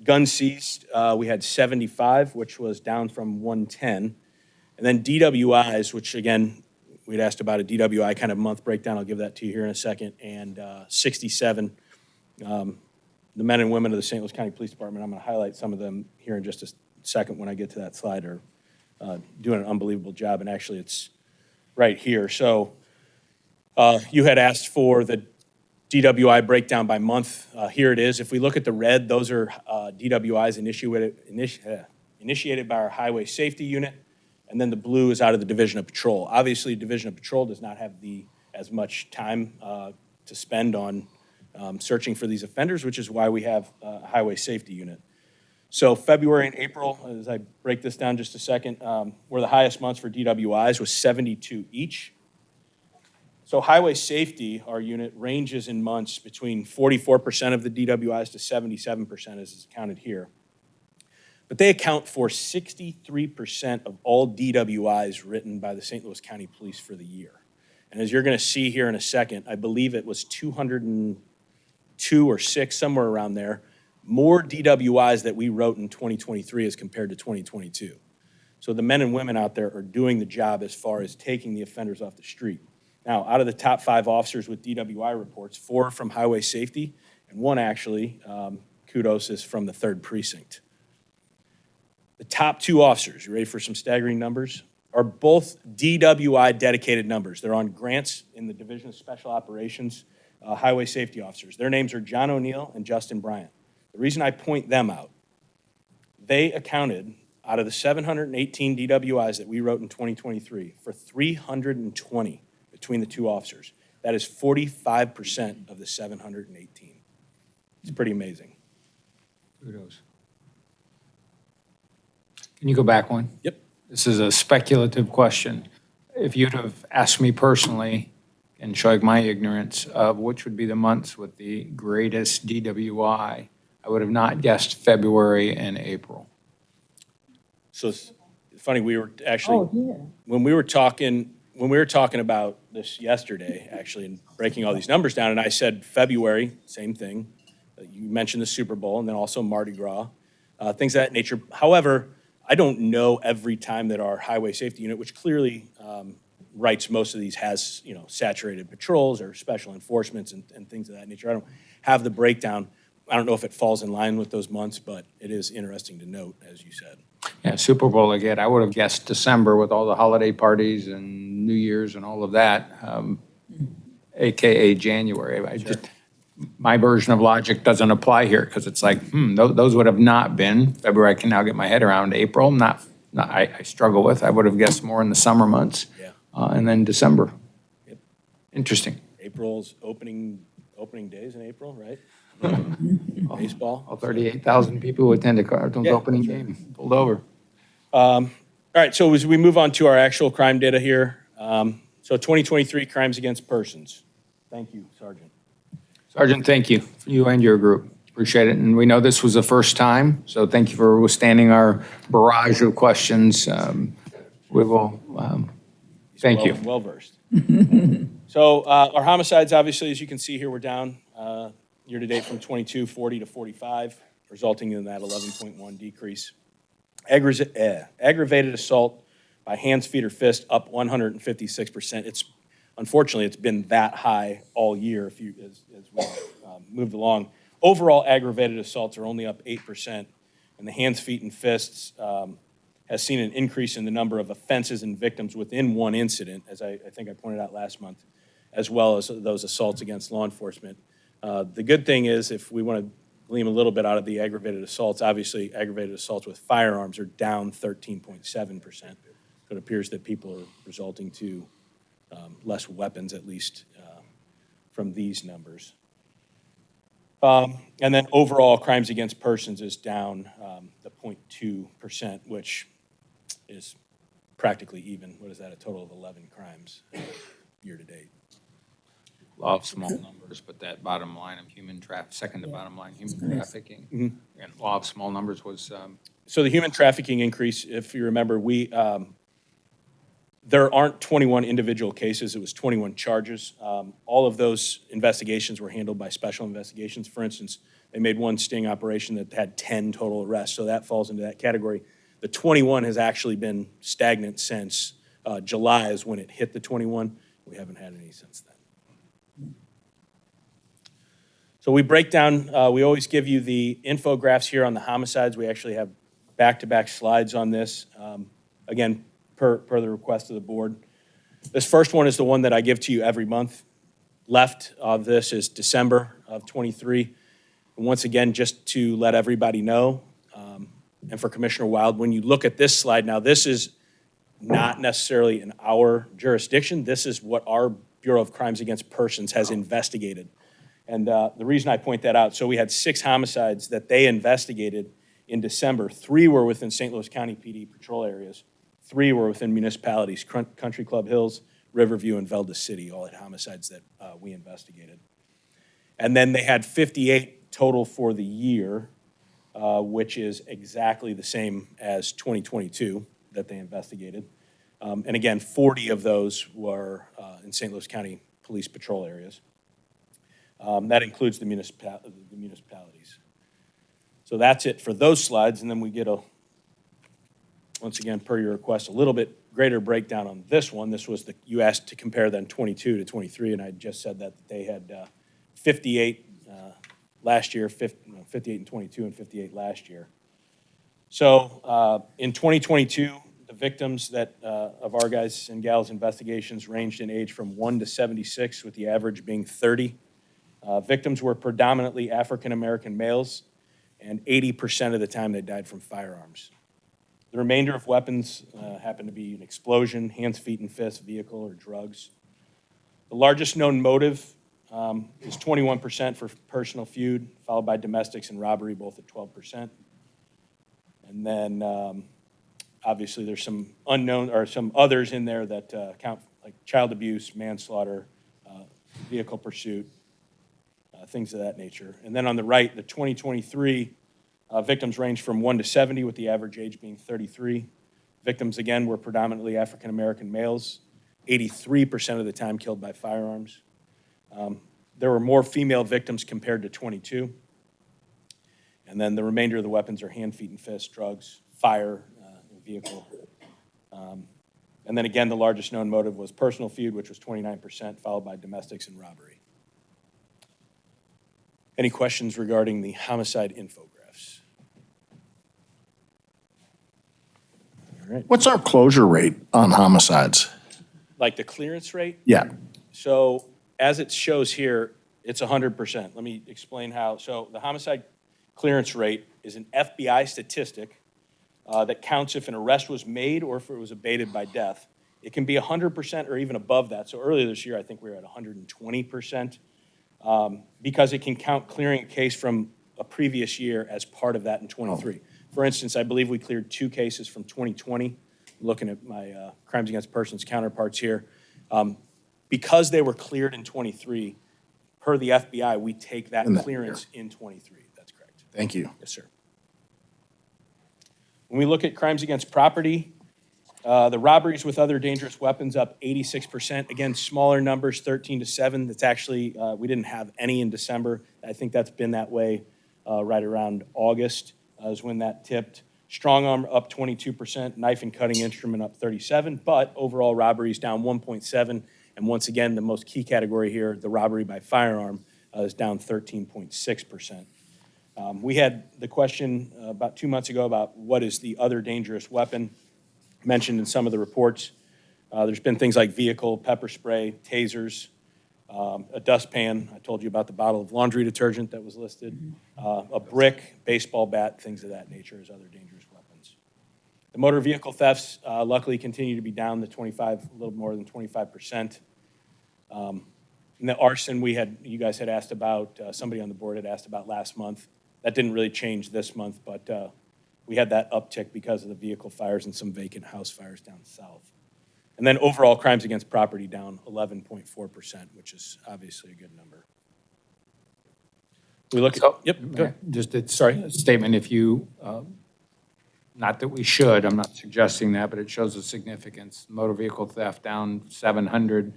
Guns seized, we had 75, which was down from 110. And then DWIs, which again, we'd asked about a DWI kind of month breakdown. I'll give that to you here in a second. And 67. The men and women of the St. Louis County Police Department, I'm going to highlight some of them here in just a second when I get to that slide, are doing an unbelievable job. And actually, it's right here. So you had asked for the DWI breakdown by month. Here it is. If we look at the red, those are DWIs initiated by our Highway Safety Unit. And then the blue is out of the Division of Patrol. Obviously, Division of Patrol does not have as much time to spend on searching for these offenders, which is why we have a Highway Safety Unit. So February and April, as I break this down just a second, were the highest months for DWIs, with 72 each. So Highway Safety, our unit, ranges in months between 44% of the DWIs to 77%, as is counted here. But they account for 63% of all DWIs written by the St. Louis County Police for the year. And as you're going to see here in a second, I believe it was 202 or 6, somewhere around there, more DWIs that we wrote in 2023 as compared to 2022. So the men and women out there are doing the job as far as taking the offenders off the street. Now, out of the top 5 officers with DWI reports, 4 from Highway Safety, and 1 actually, kudos, is from the 3rd Precinct. The top 2 officers, you ready for some staggering numbers, are both DWI dedicated numbers. They're on grants in the Division of Special Operations, Highway Safety officers. Their names are John O'Neill and Justin Bryant. The reason I point them out, they accounted, out of the 718 DWIs that we wrote in 2023, for 320. between the two officers. That is 45% of the 718. It's pretty amazing. Kudos. Can you go back one? Yep. This is a speculative question. If you'd have asked me personally, and showing my ignorance of which would be the months with the greatest DWI, I would have not guessed February and April. So it's funny, we were actually, Oh, yeah. when we were talking about this yesterday, actually, and breaking all these numbers down, and I said February, same thing. You mentioned the Super Bowl, and then also Mardi Gras, things of that nature. However, I don't know every time that our highway safety unit, which clearly writes most of these, has, saturated patrols or special enforcements and things of that nature. I don't have the breakdown. I don't know if it falls in line with those months, but it is interesting to note, as you said. Yeah, Super Bowl again, I would have guessed December with all the holiday parties and New Year's and all of that, AKA January. My version of logic doesn't apply here because it's like, those would have not been. February, I can now get my head around. April, I struggle with. I would have guessed more in the summer months. Yeah. And then December. Yep. Interesting. April's opening days in April, right? Baseball. All 38,000 people who attend a Cardinals opening game pulled over. All right, so as we move on to our actual crime data here, so 2023 crimes against persons. Thank you, Sergeant. Sergeant, thank you, you and your group. Appreciate it. And we know this was the first time, so thank you for withstanding our barrage of questions. We will, thank you. Well-versed. So our homicides, obviously, as you can see here, we're down year-to-date from 2240 to 45, resulting in that 11.1 decrease. Aggravated assault by hands, feet, or fist up 156%. Unfortunately, it's been that high all year as we moved along. Overall, aggravated assaults are only up 8%, and the hands, feet, and fists has seen an increase in the number of offenses and victims within one incident, as I think I pointed out last month, as well as those assaults against law enforcement. The good thing is, if we want to glean a little bit out of the aggravated assaults, obviously aggravated assaults with firearms are down 13.7%. So it appears that people are resulting to less weapons, at least from these numbers. And then overall crimes against persons is down the 0.2%, which is practically even. What is that, a total of 11 crimes year to date? Law of small numbers, but that bottom line of second to bottom line, human trafficking. Mm-hmm. And law of small numbers was. So the human trafficking increase, if you remember, there aren't 21 individual cases, it was 21 charges. All of those investigations were handled by special investigations. For instance, they made one sting operation that had 10 total arrests, so that falls into that category. The 21 has actually been stagnant since July is when it hit the 21. We haven't had any since then. So we break down, we always give you the infographics here on the homicides. We actually have back-to-back slides on this. Again, per the request of the board. This first one is the one that I give to you every month. Left of this is December of 23. And once again, just to let everybody know, and for Commissioner Wild, when you look at this slide, now this is not necessarily in our jurisdiction. This is what our Bureau of Crimes Against Persons has investigated. And the reason I point that out, so we had 6 homicides that they investigated in December. 3 were within St. Louis County PD patrol areas. 3 were within municipalities, Country Club Hills, Riverview, and Velda City, all had homicides that we investigated. And then they had 58 total for the year, which is exactly the same as 2022 that they investigated. And again, 40 of those were in St. Louis County police patrol areas. That includes the municipalities. So that's it for those slides, and then we get once again, per your request, a little bit greater breakdown on this one. This was you asked to compare then 22 to 23, and I just said that they had 58 last year, 58 and 22 and 58 last year. So in 2022, the victims of our guys and gals investigations ranged in age from 1 to 76, with the average being 30. Victims were predominantly African-American males, and 80% of the time they died from firearms. The remainder of weapons happened to be an explosion, hands, feet, and fists, vehicle, or drugs. The largest known motive is 21% for personal feud, followed by domestics and robbery, both at 12%. And then, obviously, there's some unknown, or some others in there that count, like child abuse, manslaughter, vehicle pursuit, things of that nature. And then on the right, the 2023 victims range from 1 to 70, with the average age being 33. Victims, again, were predominantly African-American males, 83% of the time killed by firearms. There were more female victims compared to 22. And then the remainder of the weapons are hand, feet, and fists, drugs, fire, and vehicle. And then again, the largest known motive was personal feud, which was 29%, followed by domestics and robbery. Any questions regarding the homicide infographs? All right. What's our closure rate on homicides? Like the clearance rate? Yeah. So as it shows here, it's 100%. Let me explain how. So the homicide clearance rate is an FBI statistic that counts if an arrest was made or if it was abated by death. It can be 100% or even above that. So earlier this year, I think we were at 120%, because it can count clearing a case from a previous year as part of that in 23. For instance, I believe we cleared 2 cases from 2020. Looking at my crimes against persons counterparts here. Because they were cleared in 23, per the FBI, we take that clearance in 23. That's correct. Thank you. Yes, sir. When we look at crimes against property, the robberies with other dangerous weapons up 86%. Again, smaller numbers, 13 to 7. That's actually, we didn't have any in December. I think that's been that way right around August is when that tipped. Strong arm up 22%, knife and cutting instrument up 37%, but overall robberies down 1.7%. And once again, the most key category here, the robbery by firearm, is down 13.6%. We had the question about 2 months ago about what is the other dangerous weapon mentioned in some of the reports. There's been things like vehicle, pepper spray, tasers, a dustpan. I told you about the bottle of laundry detergent that was listed, a brick, baseball bat, things of that nature as other dangerous weapons. The motor vehicle thefts luckily continue to be down to 25, a little more than 25%. And the arson you guys had asked about, somebody on the board had asked about last month. That didn't really change this month, but we had that uptick because of the vehicle fires and some vacant house fires down south. And then overall crimes against property down 11.4%, which is obviously a good number. We look at, yep, go ahead. Just a statement, if you, not that we should, I'm not suggesting that, but it shows the significance. Motor vehicle theft down 700.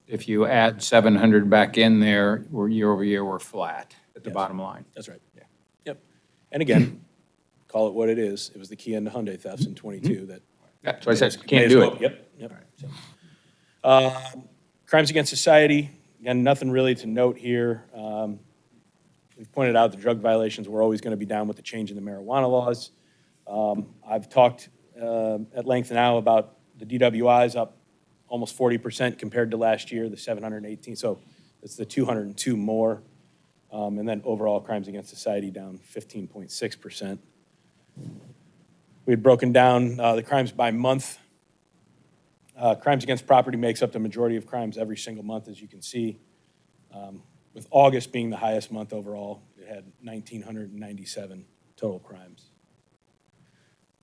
If you add 700 back in there, year over year, we're flat at the bottom line. That's right. Yeah. Yep. And again, call it what it is. It was the key end to Hyundai thefts in 22 that. That's why I said can't do it. Yep. Yep. So, crimes against society, again, nothing really to note here. We've pointed out the drug violations were always going to be down with the change in the marijuana laws. I've talked at length now about the DWIs up almost 40% compared to last year, the 718. So it's the 202 more. And then overall crimes against society down 15.6%. We had broken down the crimes by month. Crimes against property makes up the majority of crimes every single month, as you can see. With August being the highest month overall, it had 1,997 total crimes.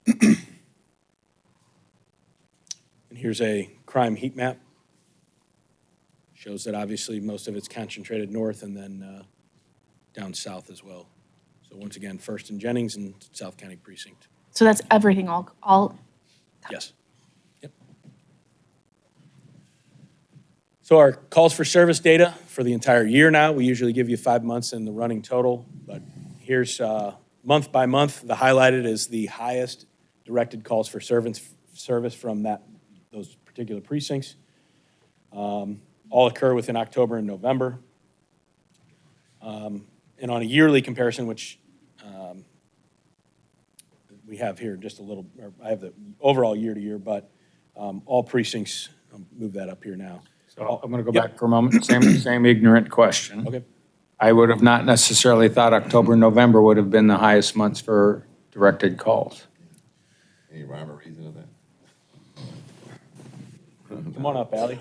And here's a crime heat map. Shows that obviously most of it's concentrated north and then down south as well. So once again, First and Jennings and South County Precinct. So that's everything, all. Yes. Yep. So our calls for service data for the entire year now, we usually give you 5 months in the running total, but here's month by month. The highlighted is the highest directed calls for service from those particular precincts. All occur within October and November. And on a yearly comparison, which we have here just a little, or I have the overall year to year, but all precincts, I'll move that up here now. So I'm going to go back for a moment. Same ignorant question. Okay. I would have not necessarily thought October and November would have been the highest months for directed calls. Any rhyme or reason of that? Come on up, Allie.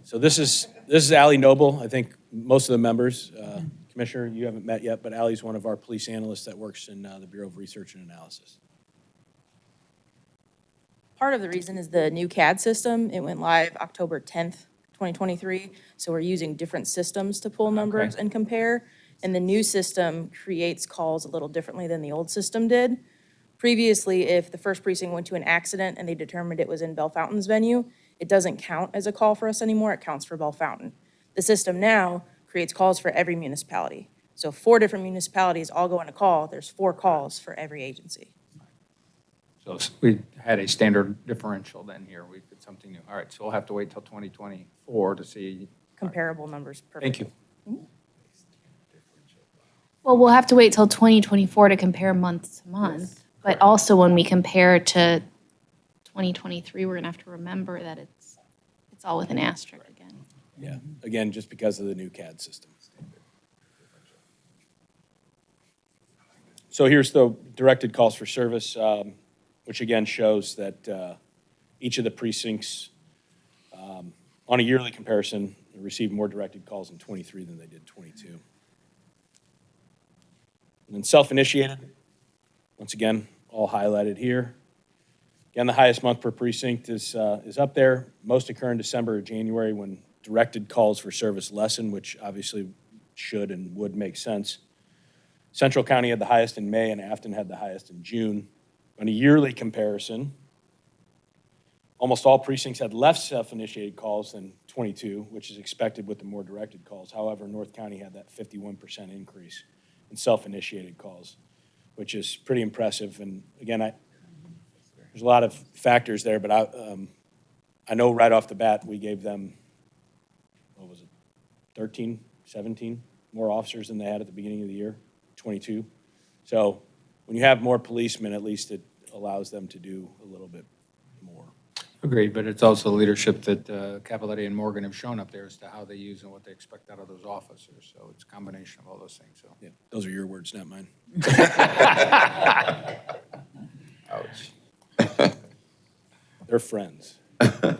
So this is Allie Noble. I think most of the members, Commissioner, you haven't met yet, but Allie's one of our police analysts that works in the Bureau of Research and Analysis. Part of the reason is the new CAD system. It went live October 10th, 2023. So we're using different systems to pull numbers and compare. And the new system creates calls a little differently than the old system did. Previously, if the first precinct went to an accident and they determined it was in Bell Fountain's venue, it doesn't count as a call for us anymore. It counts for Bell Fountain. The system now creates calls for every municipality. So 4 different municipalities all go on a call. There's 4 calls for every agency. So we had a standard differential then here. We did something new. All right, so we'll have to wait till 2024 to see. Comparable numbers. Thank you. Well, we'll have to wait till 2024 to compare month to month. But also when we compare to 2023, we're gonna have to remember that it's all with an asterisk again. Yeah, again, just because of the new CAD system. So here's the directed calls for service, which again shows that each of the precincts, on a yearly comparison, received more directed calls in 23 than they did 22. And then self-initiated, once again, all highlighted here. Again, the highest month per precinct is up there. Most occur in December or January when directed calls for service lessen, which obviously should and would make sense. Central County had the highest in May and Afton had the highest in June. On a yearly comparison, almost all precincts had less self-initiated calls than 22, which is expected with the more directed calls. However, North County had that 51% increase in self-initiated calls, which is pretty impressive. And again, there's a lot of factors there, but I know right off the bat we gave them, what was it, 13, 17 more officers than they had at the beginning of the year, 22. So when you have more policemen, at least it allows them to do a little bit more. Agreed, but it's also leadership that Cavalletti and Morgan have shown up there as to how they use and what they expect out of those officers. So it's a combination of all those things. So Yeah, those are your words, not mine. Ouch. They're friends. All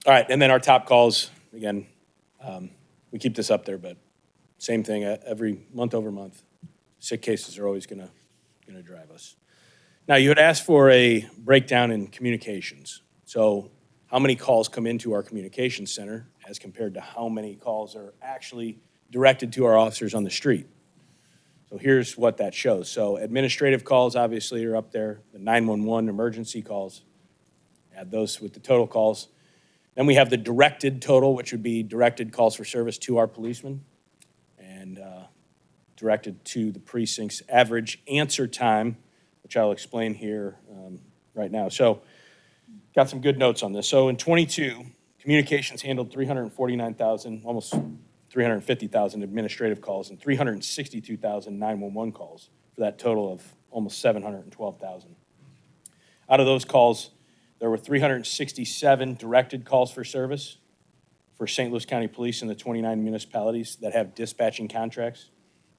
right, and then our top calls, again, we keep this up there, but same thing, every month over month. Sick cases are always gonna drive us. Now, you had asked for a breakdown in communications. So how many calls come into our communications center as compared to how many calls are actually directed to our officers on the street? So here's what that shows. So administrative calls obviously are up there, the 911 emergency calls, add those with the total calls. Then we have the directed total, which would be directed calls for service to our policemen and directed to the precinct's average answer time, which I'll explain here right now. So got some good notes on this. So in 22, communications handled 349,000, almost 350,000 administrative calls and 362,000 911 calls for that total of almost 712,000. Out of those calls, there were 367 directed calls for service for St. Louis County Police in the 29 municipalities that have dispatching contracts.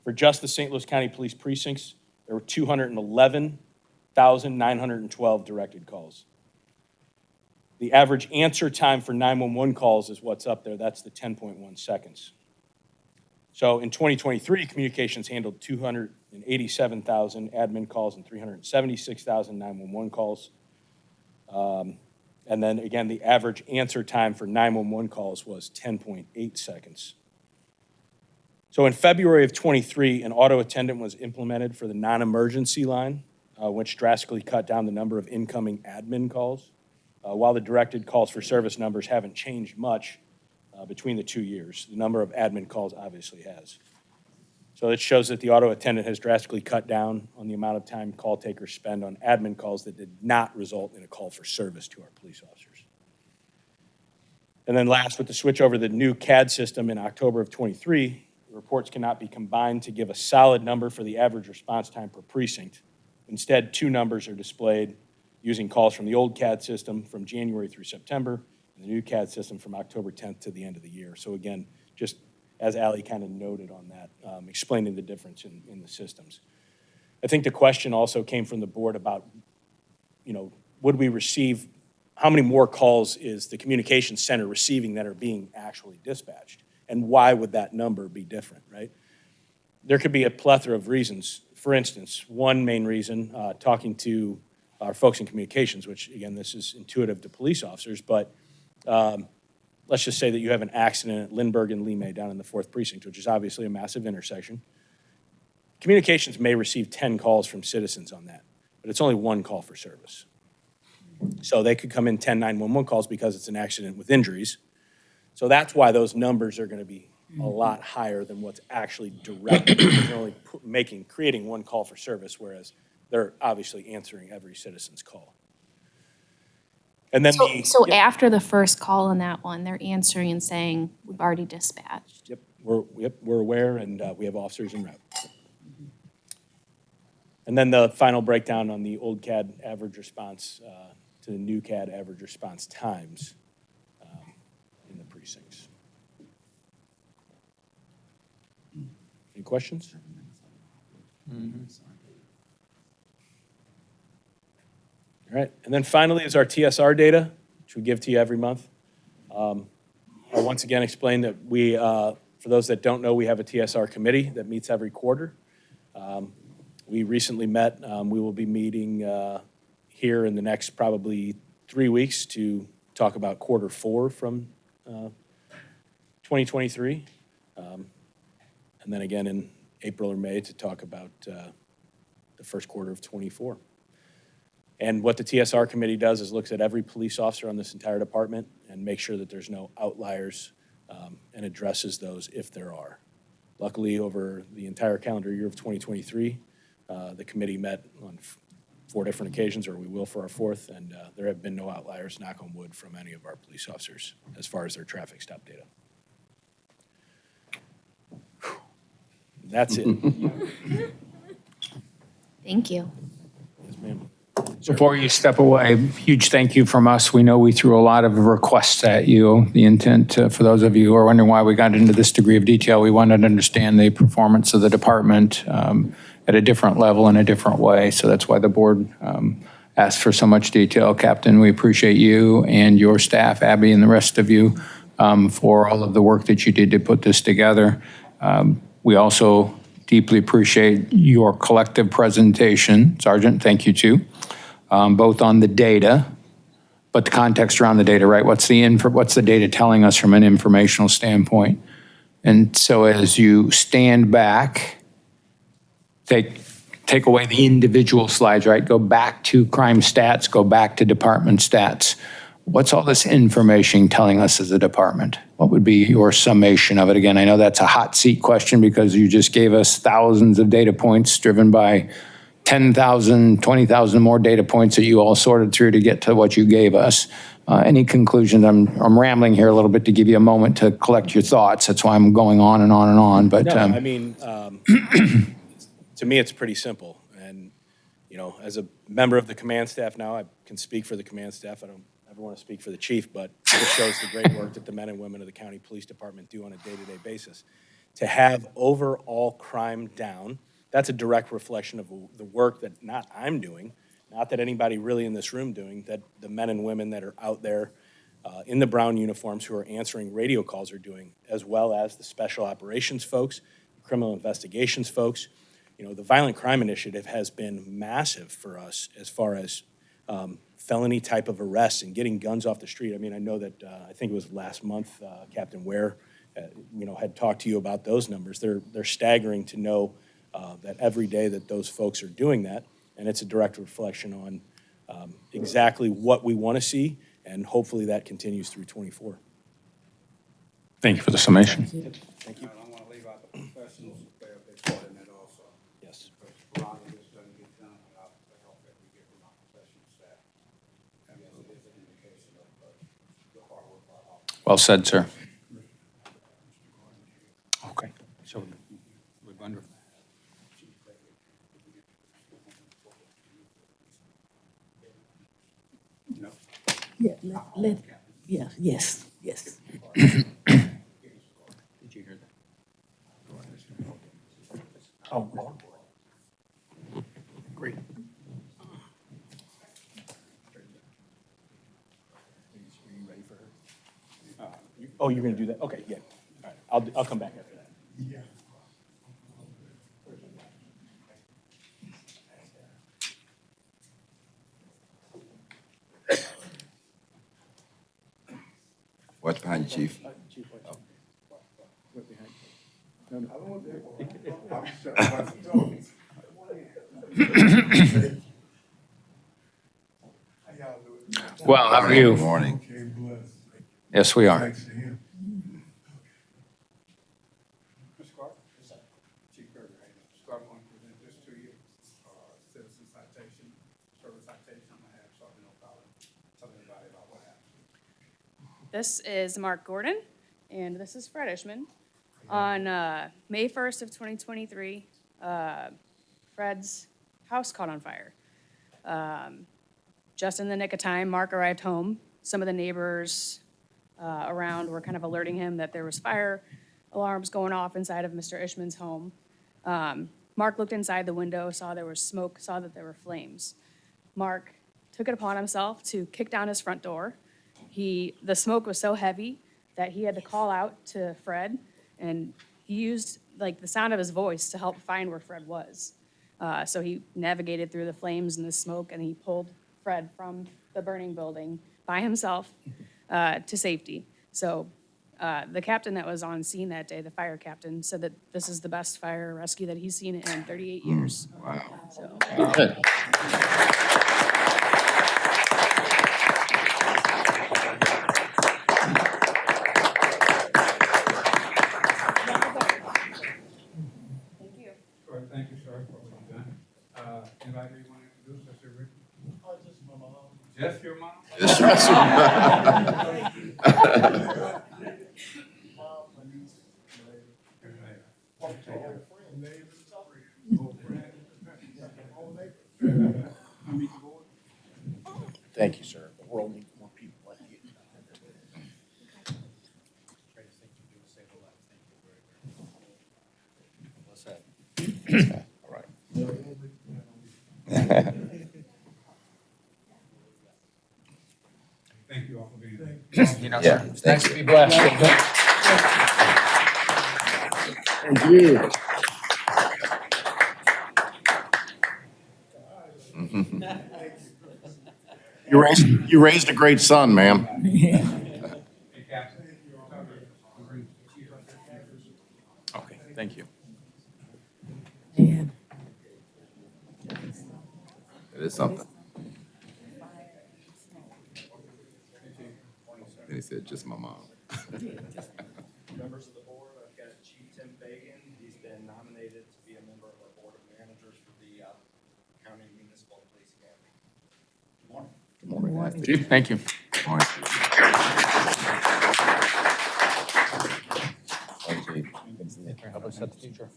For just the St. Louis County Police precincts, there were 211,912 directed calls. The average answer time for 911 calls is what's up there. That's the 10.1 seconds. So in 2023, communications handled 287,000 admin calls and 376,000 911 calls. And then again, the average answer time for 911 calls was 10.8 seconds. So in February of 23, an auto attendant was implemented for the non-emergency line, which drastically cut down the number of incoming admin calls. While the directed calls for service numbers haven't changed much between the 2 years, the number of admin calls obviously has. So it shows that the auto attendant has drastically cut down on the amount of time call takers spend on admin calls that did not result in a call for service to our police officers. And then last, with the switch over the new CAD system in October of 23, reports cannot be combined to give a solid number for the average response time per precinct. Instead, 2 numbers are displayed using calls from the old CAD system from January through September and the new CAD system from October 10th to the end of the year. So again, just as Allie kind of noted on that, explaining the difference in the systems. I think the question also came from the board about, would we receive how many more calls is the communications center receiving that are being actually dispatched? And why would that number be different, right? There could be a plethora of reasons. For instance, one main reason, talking to our folks in communications, which again, this is intuitive to police officers, but let's just say that you have an accident at Lindbergh and Lee May down in the 4th Precinct, which is obviously a massive intersection. Communications may receive 10 calls from citizens on that, but it's only 1 call for service. So they could come in 10 911 calls because it's an accident with injuries. So that's why those numbers are going to be a lot higher than what's actually direct. They're only creating 1 call for service, whereas they're obviously answering every citizen's call. And then So after the first call on that one, they're answering and saying, we've already dispatched. Yep, we're aware, and we have officers en route. And then the final breakdown on the old CAD average response to the new CAD average response times in the precincts. Any questions? All right, and then finally is our TSR data, which we give to you every month. I'll once again explain that we, for those that don't know, we have a TSR committee that meets every quarter. We recently met. We will be meeting here in the next probably 3 weeks to talk about quarter 4 from 2023. And then again in April or May to talk about the first quarter of 24. And what the TSR committee does is looks at every police officer on this entire department and makes sure that there's no outliers and addresses those if there are. Luckily, over the entire calendar year of 2023, the committee met on 4 different occasions, or we will for our 4th, and there have been no outliers, knock on wood, from any of our police officers as far as their traffic stop data. That's it. Thank you. Yes, ma'am. Before you step away, huge thank you from us. We know we threw a lot of requests at you. The intent, for those of you who are wondering why we got into this degree of detail, we wanted to understand the performance of the department at a different level in a different way. So that's why the board asked for so much detail. Captain, we appreciate you and your staff, Abby and the rest of you, for all of the work that you did to put this together. We also deeply appreciate your collective presentation. Sergeant, thank you too. Both on the data, but the context around the data, right? What's the data telling us from an informational standpoint? And so as you stand back, take away the individual slides, right? Go back to crime stats, go back to department stats. What's all this information telling us as a department? What would be your summation of it? Again, I know that's a hot seat question because you just gave us thousands of data points driven by 10,000, 20,000 more data points that you all sorted through to get to what you gave us. Any conclusions? I'm rambling here a little bit to give you a moment to collect your thoughts. That's why I'm going on and on and on. But no, I mean, to me, it's pretty simple. And, you know, as a member of the command staff now, I can speak for the command staff. I don't ever want to speak for the chief, but it shows the great work that the men and women of the county police department do on a day-to-day basis. To have overall crime down, that's a direct reflection of the work that not I'm doing, not that anybody really in this room doing, that the men and women that are out there in the brown uniforms who are answering radio calls are doing, as well as the special operations folks, criminal investigations folks. You know, the Violent Crime Initiative has been massive for us as far as felony type of arrests and getting guns off the street. I mean, I know that I think it was last month, Captain Ware, had talked to you about those numbers. They're staggering to know that every day that those folks are doing that, and it's a direct reflection on exactly what we want to see, and hopefully that continues through 24. thank you for the summation. Thank you. I don't want to leave out the professionals who play a big part in that also. Yes. Because a lot of this doesn't get done without the help that we get from our professional staff. And yes, it is an indication of the hard work of our officers. Well said, sir. Okay. So we're wonderful. Yeah, yes, yes. Did you hear that? Oh, great. Oh, you're gonna do that? Okay, yeah. All right, I'll come back after that. Watch behind you, Chief. Well, how are Good you? morning. Yes, we are. Mr. Clark? Chief Berger, how you doing? So I'm going to present this to you, citizen citation, service citation. I'm gonna have Sergeant O'Connor tell everybody about what happened. This is Mark Gordon, and this is Fred Ishman. On May 1st of 2023, Fred's house caught on fire. Just in the nick of time, Mark arrived home. Some of the neighbors around were kind of alerting him that there was fire alarms going off inside of Mr. Ishman's home. Mark looked inside the window, saw there was smoke, saw that there were flames. Mark took it upon himself to kick down his front door. The smoke was so heavy that he had to call out to Fred, and he used like the sound of his voice to help find where Fred was. So he navigated through the flames and the smoke, and he pulled Fred from the burning building by himself to safety. So the captain that was on scene that day, the fire captain, said that this is the best fire rescue that he's seen in 38 years. Wow. So. All right, thank you, sir, for what you've done. Anybody you want to introduce us here, Rick? Just my mom. Just your mom? Thank you, sir. The world needs more people like you. What's that? All right. Thank you all for being here. You know, Yeah, sir, it's thank nice you. to be blessed. Thank you. You raised a great son, ma'am. Okay, thank you. Man. It is something. And he said, just my mom. Members of the board, I've got Chief Tim Fagan. He's been nominated to be a member of our board of managers for the County Municipal Police Academy. Good morning. Good morning. Chief, thank you. Morning, Chief. Help us set the future.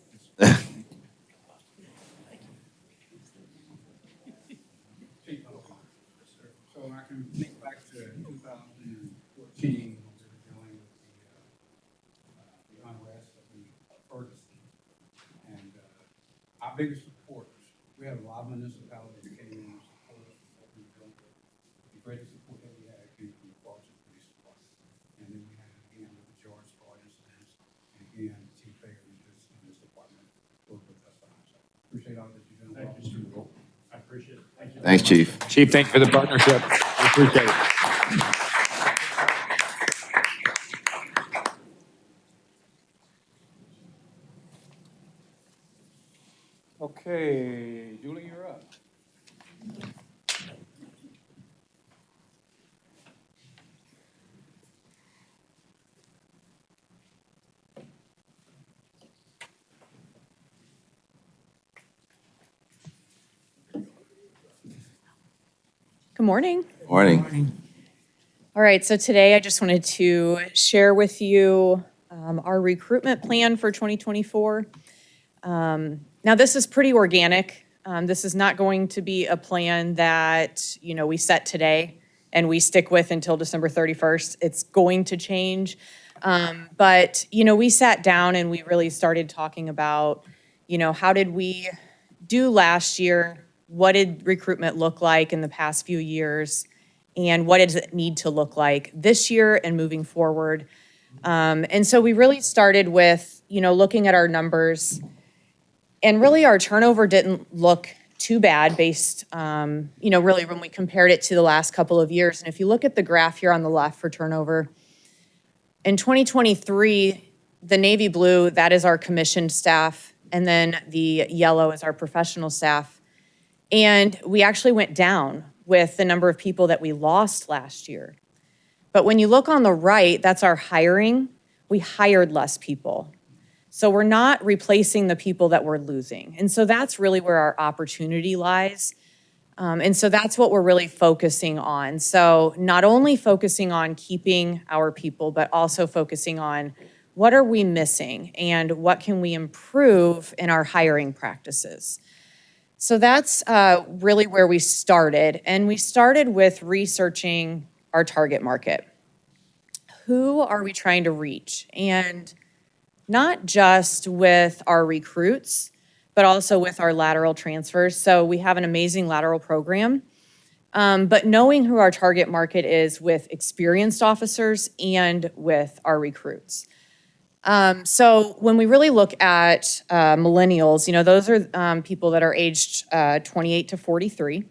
So I can think back to 2014, when we were dealing with the unrest of the Ferguson. And our biggest supporters, we had a lot of municipalities that came in and supported us. The greatest support that we had came from the Forsyth Police Department. And then we had, again, with the George Floyd incidents, and again, Chief Fagan in this department worked with us on. So appreciate all that you're doing. Thank you, Mr. I appreciate it. Thank you. Thanks, Chief. Chief, thank you for the partnership. We appreciate it. Okay, Julie, you're up. Good morning. Morning. All right, so today I just wanted to share with you our recruitment plan for 2024. Now, this is pretty organic. This is not going to be a plan that, we set today and we stick with until December 31st. It's going to change. But, we sat down and we really started talking about, how did we do last year? What did recruitment look like in the past few years? And what does it need to look like this year and moving forward? And so we really started with, looking at our numbers. And really, our turnover didn't look too bad based, really when we compared it to the last couple of years. And if you look at the graph here on the left for turnover, in 2023, the navy blue, that is our commissioned staff, and then the yellow is our professional staff. And we actually went down with the number of people that we lost last year. But when you look on the right, that's our hiring. We hired less people. So we're not replacing the people that we're losing. And so that's really where our opportunity lies. And so that's what we're really focusing on. So not only focusing on keeping our people, but also focusing on what are we missing and what can we improve in our hiring practices. So that's really where we started. And we started with researching our target market. Who are we trying to reach? And not just with our recruits, but also with our lateral transfers. So we have an amazing lateral program, but knowing who our target market is with experienced officers and with our recruits. So when we really look at millennials, those are people that are aged 28 to 43.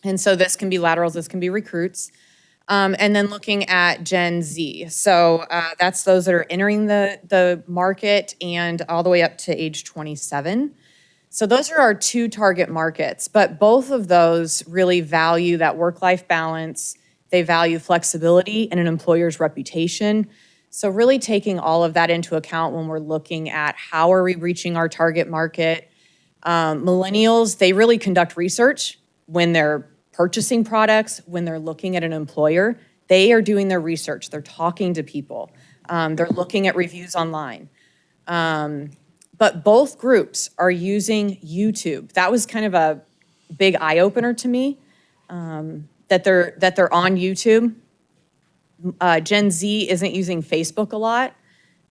And so this can be laterals, this can be recruits. And then looking at Gen Z. So that's those that are entering the market and all the way up to age 27. So those are our two target markets, but both of those really value that work-life balance. They value flexibility and an employer's reputation. So really taking all of that into account when we're looking at how are we reaching our target market. Millennials, they really conduct research when they're purchasing products, when they're looking at an employer. They are doing their research. They're talking to people. They're looking at reviews online. But both groups are using YouTube. That was kind of a big eye-opener to me, that they're on YouTube. Gen Z isn't using Facebook a lot.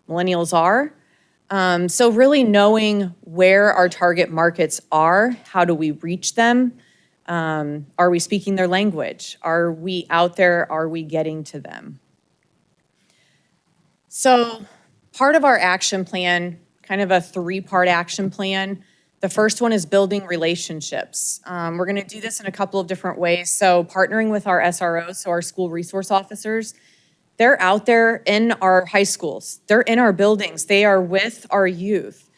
Millennials are. So really knowing where our target markets are, how do we reach them? Are we speaking their language? Are we out there? Are we getting to them? So part of our action plan, kind of a 3-part action plan. The first one is building relationships. We're gonna do this in a couple of different ways. So partnering with our SROs, so our school resource officers, they're out there in our high schools. They're in our buildings. They are with our youth.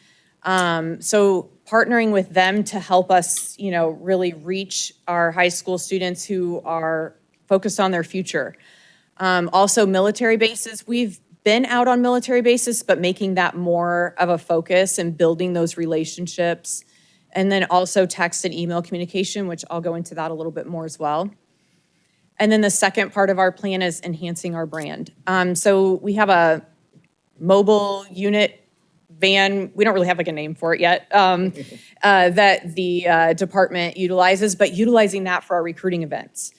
So partnering with them to help us, really reach our high school students who are focused on their future. Also military bases. We've been out on military bases, but making that more of a focus and building those relationships. And then also text and email communication, which I'll go into that a little bit more as well. And then the second part of our plan is enhancing our brand. So we have a mobile unit van, we don't really have like a name for it yet, that the department utilizes, but utilizing that for our recruiting events.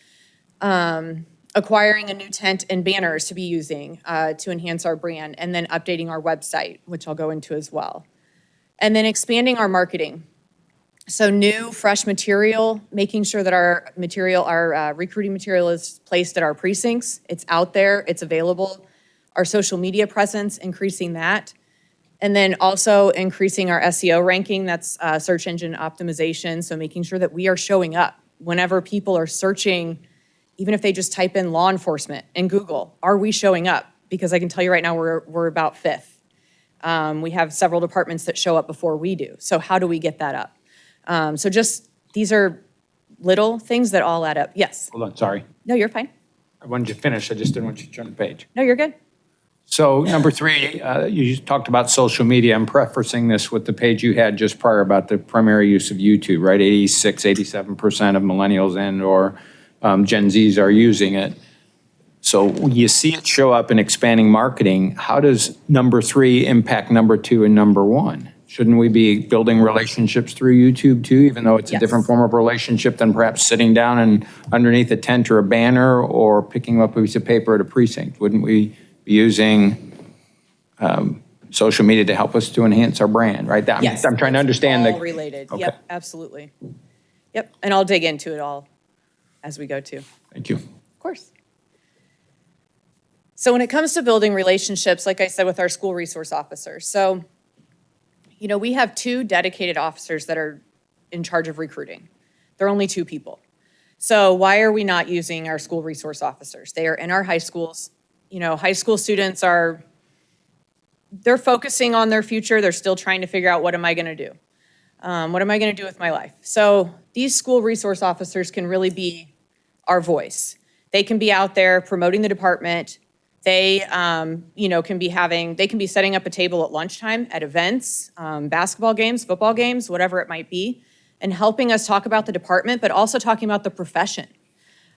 Acquiring a new tent and banners to be using to enhance our brand, and then updating our website, which I'll go into as well. And then expanding our marketing. So new, fresh material, making sure that our recruiting material is placed at our precincts. It's out there, it's available. Our social media presence, increasing that. And then also increasing our SEO ranking, that's search engine optimization. So making sure that we are showing up whenever people are searching, even if they just type in law enforcement in Google, are we showing up? Because I can tell you right now, we're about 5th. We have several departments that show up before we do. So how do we get that up? So just, these are little things that all add up. Yes? Hold on, sorry. No, you're fine. I wanted you to finish. I just didn't want you to turn the page. No, you're good. So number 3, you talked about social media. I'm prefacing this with the page you had just prior about the primary use of YouTube, right? 87% of millennials and or Gen Zs are using it. So you see it show up in expanding marketing. How does number 3 impact number 2 and number 1? Shouldn't we be building relationships through YouTube too, even though it's a different form of relationship than perhaps sitting down and underneath a tent or a banner or picking up a piece of paper at a precinct? Wouldn't we be using social media to help us to enhance our brand, right? Yes. I'm trying to understand all related. Okay. Yep, absolutely. Yep, and I'll dig into it all as we go too. Thank you. Of course. So when it comes to building relationships, like I said, with our school resource officers, so, we have 2 dedicated officers that are in charge of recruiting. They're only 2 people. So why are we not using our school resource officers? They are in our high schools. High school students they're focusing on their future. They're still trying to figure out, what am I gonna do? What am I gonna do with my life? So these school resource officers can really be our voice. They can be out there promoting the department. They, can be setting up a table at lunchtime, at events, basketball games, football games, whatever it might be, and helping us talk about the department, but also talking about the profession,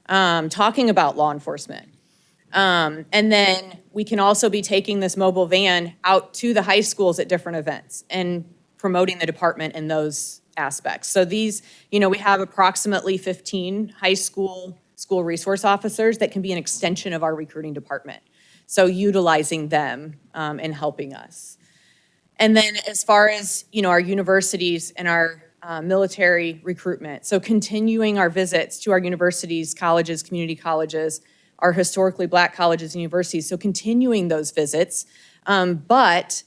talking about law enforcement. And then we can also be taking this mobile van out to the high schools at different events and promoting the department in those aspects. So these, we have approximately 15 high school resource officers that can be an extension of our recruiting department. So utilizing them and helping us. And then as far as, our universities and our military recruitment, so continuing our visits to our universities, colleges, community colleges, our historically Black colleges and universities, so continuing those visits. But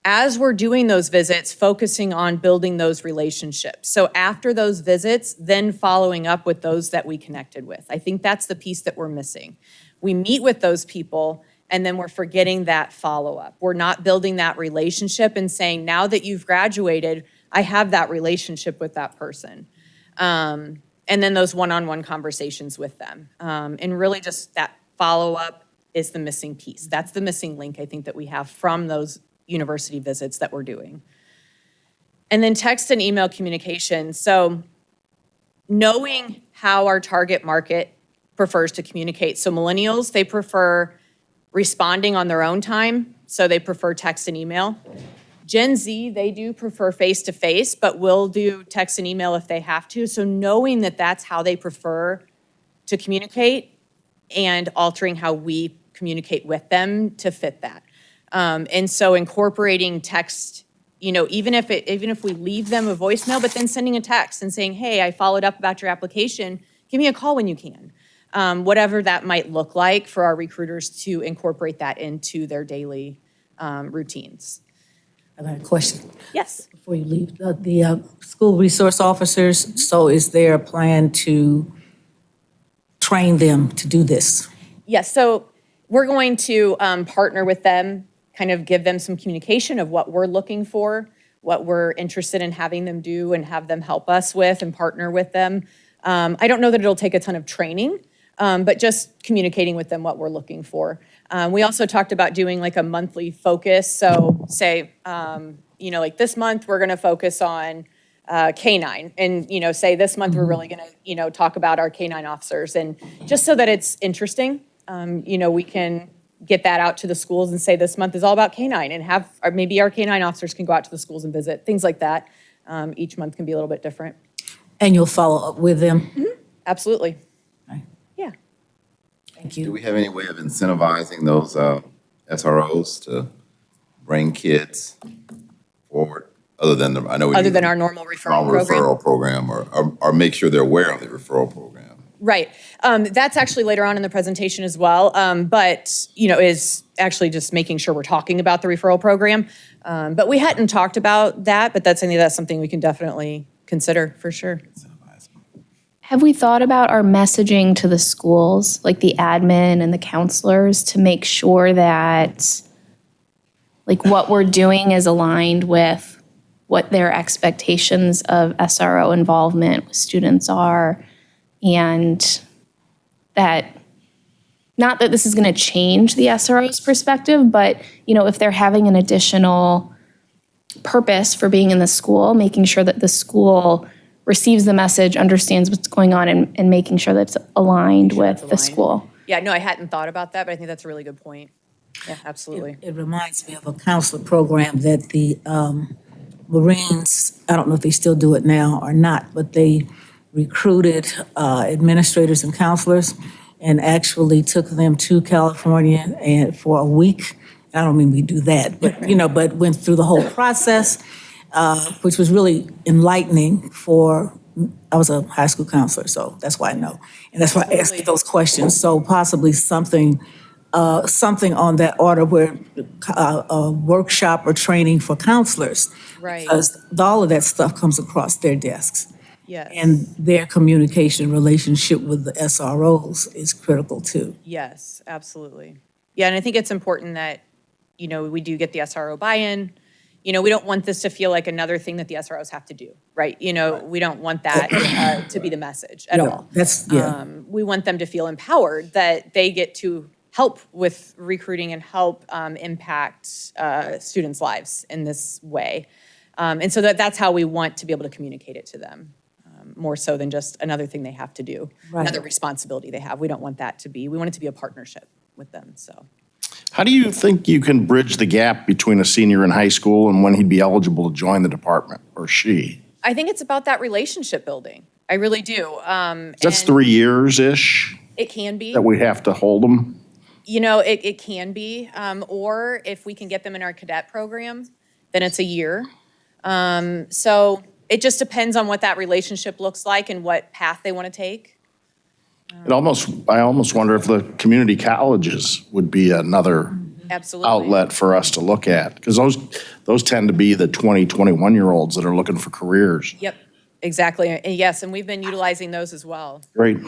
as we're doing those visits, focusing on building those relationships. So after those visits, then following up with those that we connected with. I think that's the piece that we're missing. We meet with those people, and then we're forgetting that follow-up. We're not building that relationship and saying, now that you've graduated, I have that relationship with that person. And then those one-on-one conversations with them. And really just that follow-up is the missing piece. That's the missing link, I think, that we have from those university visits that we're doing. And then text and email communication. So knowing how our target market prefers to communicate. So millennials, they prefer responding on their own time, so they prefer text and email. Gen Z, they do prefer face-to-face, but will do text and email if they have to. So knowing that that's how they prefer to communicate and altering how we communicate with them to fit that. And so incorporating text, even if we leave them a voicemail, but then sending a text and saying, hey, I followed up about your application, give me a call when you can. Whatever that might look like for our recruiters to incorporate that into their daily routines. I got a question. Yes. Before you leave, the school resource officers, so is there a plan to train them to do this? Yes, so we're going to partner with them, kind of give them some communication of what we're looking for, what we're interested in having them do and have them help us with and partner with them. I don't know that it'll take a ton of training, but just communicating with them what we're looking for. We also talked about doing like a monthly focus. So say, like this month, we're gonna focus on K-9. And, say this month, we're really gonna, talk about our K-9 officers. And just so that it's interesting, we can get that out to the schools and say this month is all about K-9 and or maybe our K-9 officers can go out to the schools and visit, things like that. Each month can be a little bit different. And you'll follow up with them? Mm-hmm. Absolutely. Yeah. Thank you. Do we have any way of incentivizing those SROs to bring kids forward, other than our normal referral program, or make sure they're aware of the referral program? Right. That's actually later on in the presentation as well, but, is actually just making sure we're talking about the referral program. But we hadn't talked about that, but that's something we can definitely consider for sure. Have we thought about our messaging to the schools, like the admin and the counselors, to make sure that like what we're doing is aligned with what their expectations of SRO involvement with students are, and that, not that this is going to change the SRO's perspective, but, if they're having an additional purpose for being in the school, making sure that the school receives the message, understands what's going on, and making sure that it's aligned with the school. Yeah, no, I hadn't thought about that, but I think that's a really good point. Yeah, absolutely. It reminds me of a counselor program that the Marines, I don't know if they still do it now or not, but they recruited administrators and counselors and actually took them to California and for a week. I don't mean we do that, but, but went through the whole process, which was really enlightening I was a high school counselor, so that's why I know. And that's why I asked those questions. So possibly something something on that order where a workshop or training for counselors. Right. Because all of that stuff comes across their desks. Yes. And their communication relationship with the SROs is critical too. Yes, absolutely. Yeah, and I think it's important that, we do get the SRO buy-in. We don't want this to feel like another thing that the SROs have to do, right? We don't want that to be the message at all. We want them to feel empowered that they get to help with recruiting and help impact students' lives in this way. And so that's how we want to be able to communicate it to them, more so than just another thing they have to do, another responsibility they have. We don't want that to be, we want it to be a partnership with them, so. How do you think you can bridge the gap between a senior in high school and when he'd be eligible to join the department, or she? I think it's about that relationship building. I really do. That's and 3 years-ish It can be. that we have to hold them? It can be. Or if we can get them in our cadet program, then it's a year. So it just depends on what that relationship looks like and what path they want to take. I almost wonder if the community colleges would be another Absolutely. outlet for us to look at. Because those tend to be the 20, 21-year-olds that are looking for careers. Yep, exactly. And yes, and we've been utilizing those as well. Great.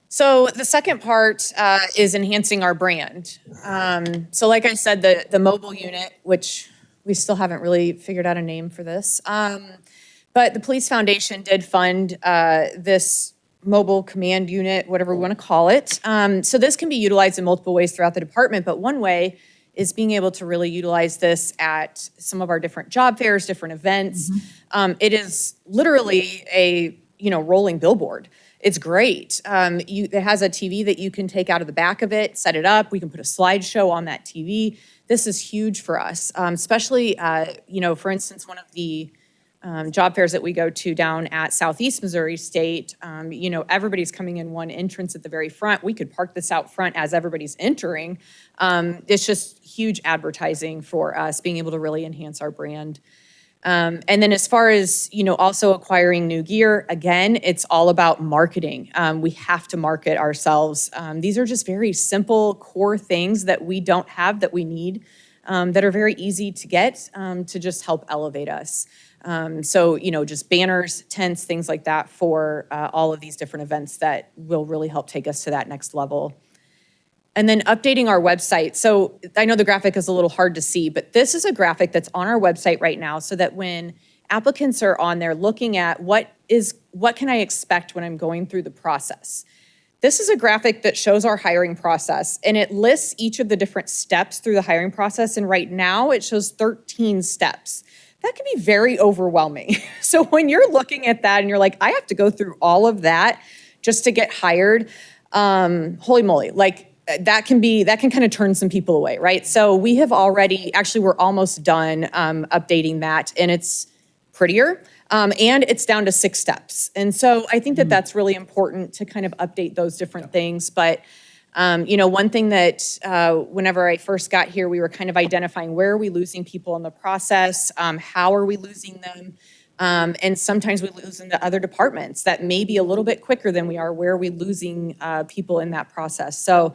So the second part is enhancing our brand. So like I said, the mobile unit, which we still haven't really figured out a name for this, but the Police Foundation did fund this mobile command unit, whatever we want to call it. So this can be utilized in multiple ways throughout the department, but one way is being able to really utilize this at some of our different job fairs, different events. It is literally a rolling billboard. It's great. It has a TV that you can take out of the back of it, set it up. We can put a slideshow on that TV. This is huge for us, especially, for instance, one of the job fairs that we go to down at Southeast Missouri State, everybody's coming in one entrance at the very front. We could park this out front as everybody's entering. It's just huge advertising for us, being able to really enhance our brand. And then as far as, also acquiring new gear, again, it's all about marketing. We have to market ourselves. These are just very simple core things that we don't have that we need, that are very easy to get, to just help elevate us. So, just banners, tents, things like that for all of these different events that will really help take us to that next level. And then updating our website. So I know the graphic is a little hard to see, but this is a graphic that's on our website right now so that when applicants are on there looking at what can I expect when I'm going through the process. This is a graphic that shows our hiring process, and it lists each of the different steps through the hiring process. And right now it shows 13 steps. That can be very overwhelming. So when you're looking at that and you're like, I have to go through all of that just to get hired, holy moly, that can kind of turn some people away, right? So we have we're almost done updating that, and it's prettier, and it's down to 6 steps. And so I think that that's really important to kind of update those different things. But one thing that whenever I first got here, we were kind of identifying where are we losing people in the process, how are we losing them, and sometimes we lose into other departments that may be a little bit quicker than we are. Where are we losing people in that process? So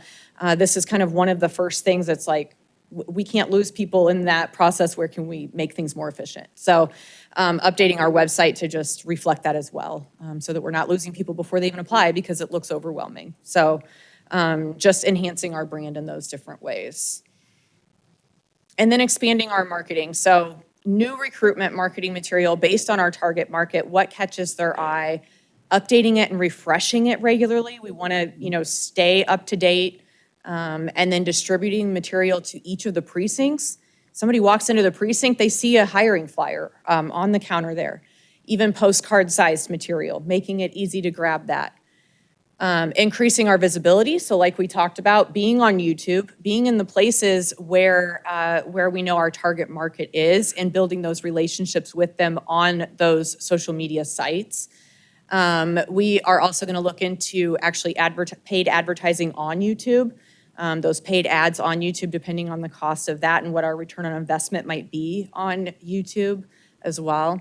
this is kind of one of the first things that's like, we can't lose people in that process. Where can we make things more efficient? So updating our website to just reflect that as well, so that we're not losing people before they even apply because it looks overwhelming. So just enhancing our brand in those different ways. And then expanding our marketing. So new recruitment marketing material based on our target market, what catches their eye, updating it and refreshing it regularly. We want to, stay up to date, and then distributing material to each of the precincts. Somebody walks into the precinct, they see a hiring flyer on the counter there. Even postcard-sized material, making it easy to grab that. Increasing our visibility, so like we talked about, being on YouTube, being in the places where we know our target market is, and building those relationships with them on those social media sites. We are also going to look into actually paid advertising on YouTube, those paid ads on YouTube, depending on the cost of that and what our return on investment might be on YouTube as well.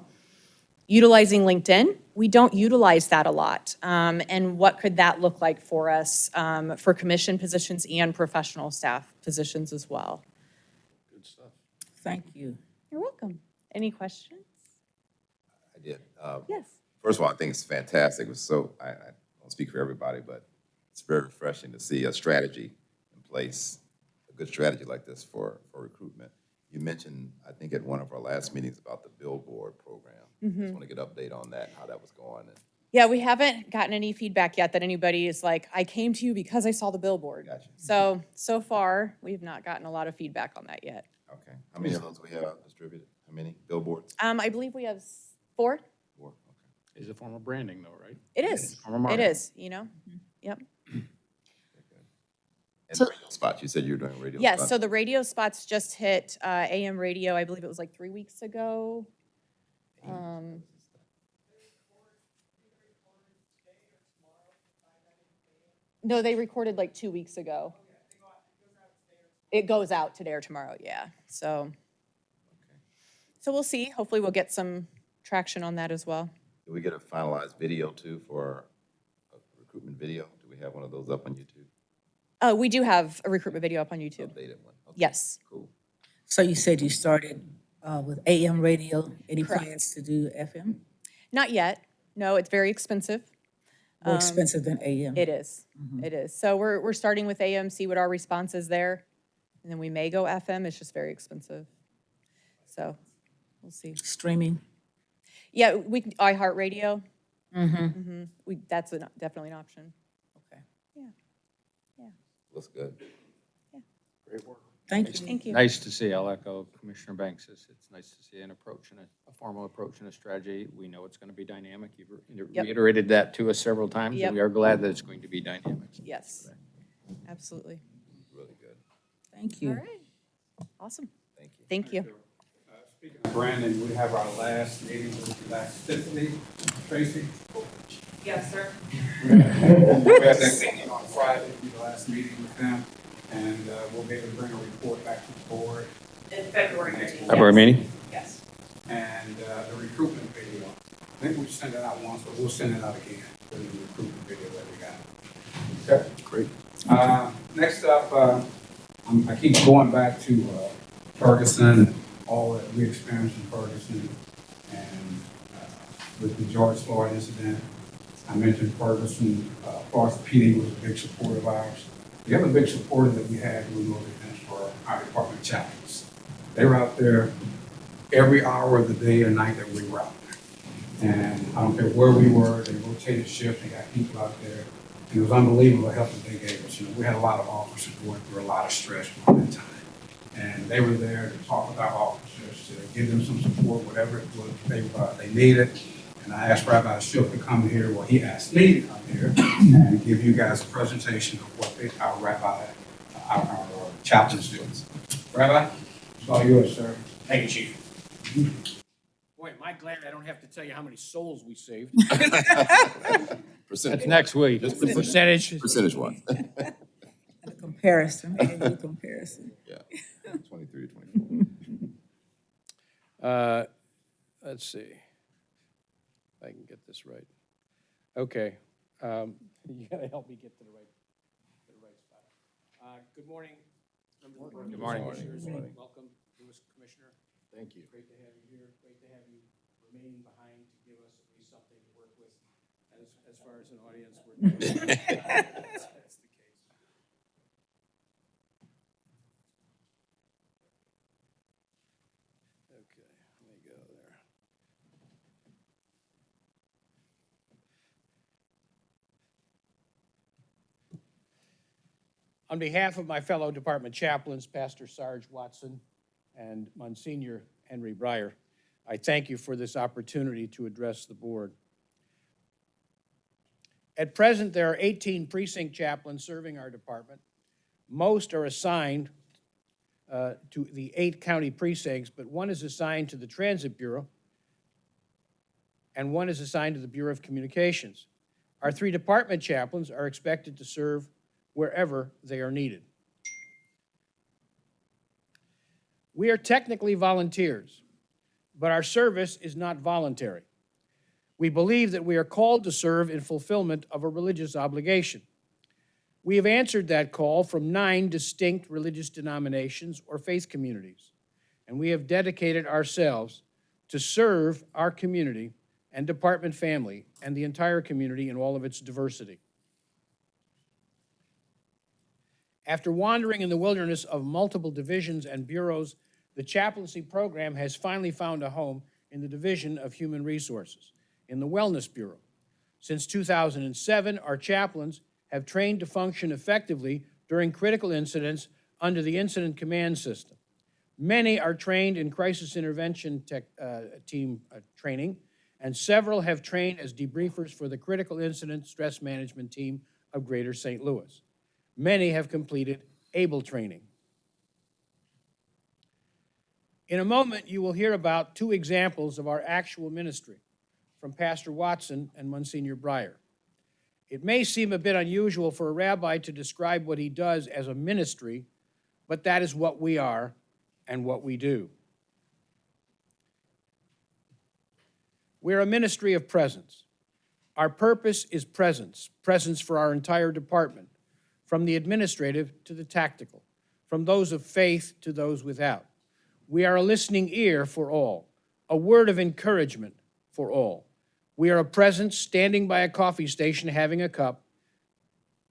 Utilizing LinkedIn, we don't utilize that a lot. And what could that look like for us for commission positions and professional staff positions as well? Good stuff. Thank you. You're welcome. Any questions? I did. Yes. First of all, I think it's fantastic. It was so, I don't speak for everybody, but it's very refreshing to see a strategy in place, a good strategy like this for recruitment. You mentioned, I think at one of our last meetings about the billboard program. Just want to get an update on that, how that was going. Yeah, we haven't gotten any feedback yet that anybody is like, I came to you because I saw the billboard. Gotcha. So far, we've not gotten a lot of feedback on that yet. Okay. How many of those we have distributed? How many billboards? I believe we have 4. 4. Okay. Is a form of branding though, right? It is. Form of It marketing. is, Yep. And So- the radio spots, you said you were doing radio Yes, spots? so the radio spots just hit AM radio, I believe it was like 3 weeks ago. No, they recorded like 2 weeks ago. It goes out today or tomorrow, yeah, so. So we'll see, hopefully we'll get some traction on that as well. Did we get a finalized video too for a recruitment video? Do we have one of those up on YouTube? We do have a recruitment video up on YouTube. Updated one? Okay, Yes. cool. So you said you started with AM radio. Any Correct. plans to do FM? Not yet, no, it's very expensive. More expensive than AM? It is. It is. So we're starting with AM, see what our response is there. And then we may go FM. It's just very expensive. So we'll see. Streaming? Yeah, we can, iHeartRadio. That's definitely an option. Okay. Looks good. Great work. Thank you. Thank you. Nice to see. I'll echo Commissioner Banks. It's nice to see an approach and a formal approach and a strategy. We know it's going to be dynamic. You've Yep. reiterated that to us several times, Yep. and we are glad that it's going to be dynamic. Yes, absolutely. Really good. Thank All you. right. Awesome. Thank you. Thank you. Speaking of branding, we have our last meeting with last Tiffany, Tracy. Yes, sir. We had that meeting on Friday, the last meeting with them, and we'll be able to bring a report back to the board. In February meeting. February meeting? Yes. And the recruitment video, I think we've sent it out once, but we'll send it out again, for the recruitment video that we got. Okay? Great. Next up, I keep going back to Ferguson and all that we experienced in Ferguson and with the George Floyd incident. I mentioned Ferguson, Forsyth PD was a big supporter of ours. The other big supporter that we had who was most events for our department chaplains. They were out there every hour of the day and night that we were out there. And I don't care where we were, they rotated shifts, they got people out there. And it was unbelievable the help that they gave us. You know, we had a lot of officers going through a lot of stress during that time. And they were there to talk with our officers, to give them some support, whatever it was they needed. And I asked Rabbi Shook to come here, well, he asked me to come here and give you guys a presentation of what our chaplains do. Rabbi, it's all yours, sir. Thank you, Chief. Boy, am I glad I don't have to tell you how many souls we saved. Percentage. That's next week. Just The percentage. Percentage one. A comparison, a comparison. Yeah. 23 to 24. Let's see. If I can get this right. Okay. You gotta help me get to the right spot. Good morning. members of the Board of Good morning. Commissioners. Good morning. Welcome, newest Commissioner. Thank you. Great to have you here. Great to have you remaining behind to give us at least something to work with. As far as an audience, that's the case. Okay, let me go there. On behalf of my fellow department chaplains, Pastor Sarge Watson and Monsignor Henry Breyer, I thank you for this opportunity to address the board. At present, there are 18 precinct chaplains serving our department. Most are assigned to the 8 county precincts, but one is assigned to the Transit Bureau, and one is assigned to the Bureau of Communications. Our 3 department chaplains are expected to serve wherever they are needed. We are technically volunteers, but our service is not voluntary. We believe that we are called to serve in fulfillment of a religious obligation. We have answered that call from 9 distinct religious denominations or faith communities, and we have dedicated ourselves to serve our community and department family and the entire community in all of its diversity. After wandering in the wilderness of multiple divisions and bureaus, the chaplaincy program has finally found a home in the Division of Human Resources, in the Wellness Bureau. Since 2007, our chaplains have trained to function effectively during critical incidents under the Incident Command System. Many are trained in crisis intervention team training, and several have trained as debriefers for the Critical Incident Stress Management Team of Greater St. Louis. Many have completed ABLE training. In a moment, you will hear about 2 examples of our actual ministry from Pastor Watson and Monsignor Breyer. It may seem a bit unusual for a rabbi to describe what he does as a ministry, but that is what we are and what we do. We're a ministry of presence. Our purpose is presence, presence for our entire department, from the administrative to the tactical, from those of faith to those without. We are a listening ear for all, a word of encouragement for all. We are a presence standing by a coffee station having a cup,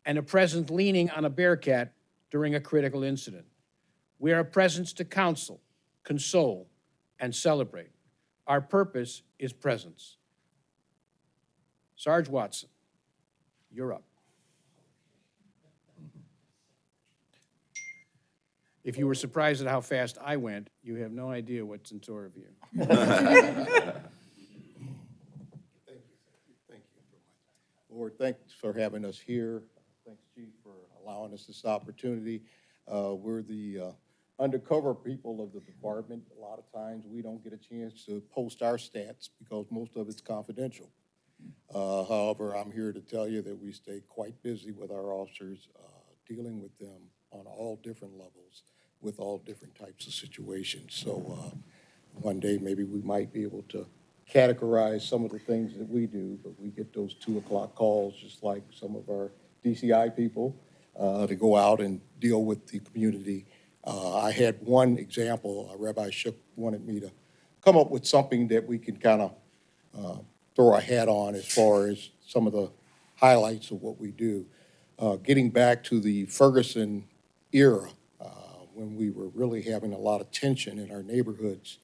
and a presence leaning on a bearcat during a critical incident. We are a presence to counsel, console, and celebrate. Our purpose is presence. Sarge Watson, you're up. If you were surprised at how fast I went, you have no idea what's in store of you. Lord, thanks for having us here. Thanks, Chief, for allowing us this opportunity. We're the undercover people of the department. A lot of times we don't get a chance to post our stats because most of it's confidential. However, I'm here to tell you that we stay quite busy with our officers, dealing with them on all different levels with all different types of situations. So one day maybe we might be able to categorize some of the things that we do, but we get those 2 o'clock calls just like some of our DCI people to go out and deal with the community. I had one example, Rabbi Shook wanted me to come up with something that we can kind of throw our hat on as far as some of the highlights of what we do. Getting back to the Ferguson era, when we were really having a lot of tension in our neighborhoods,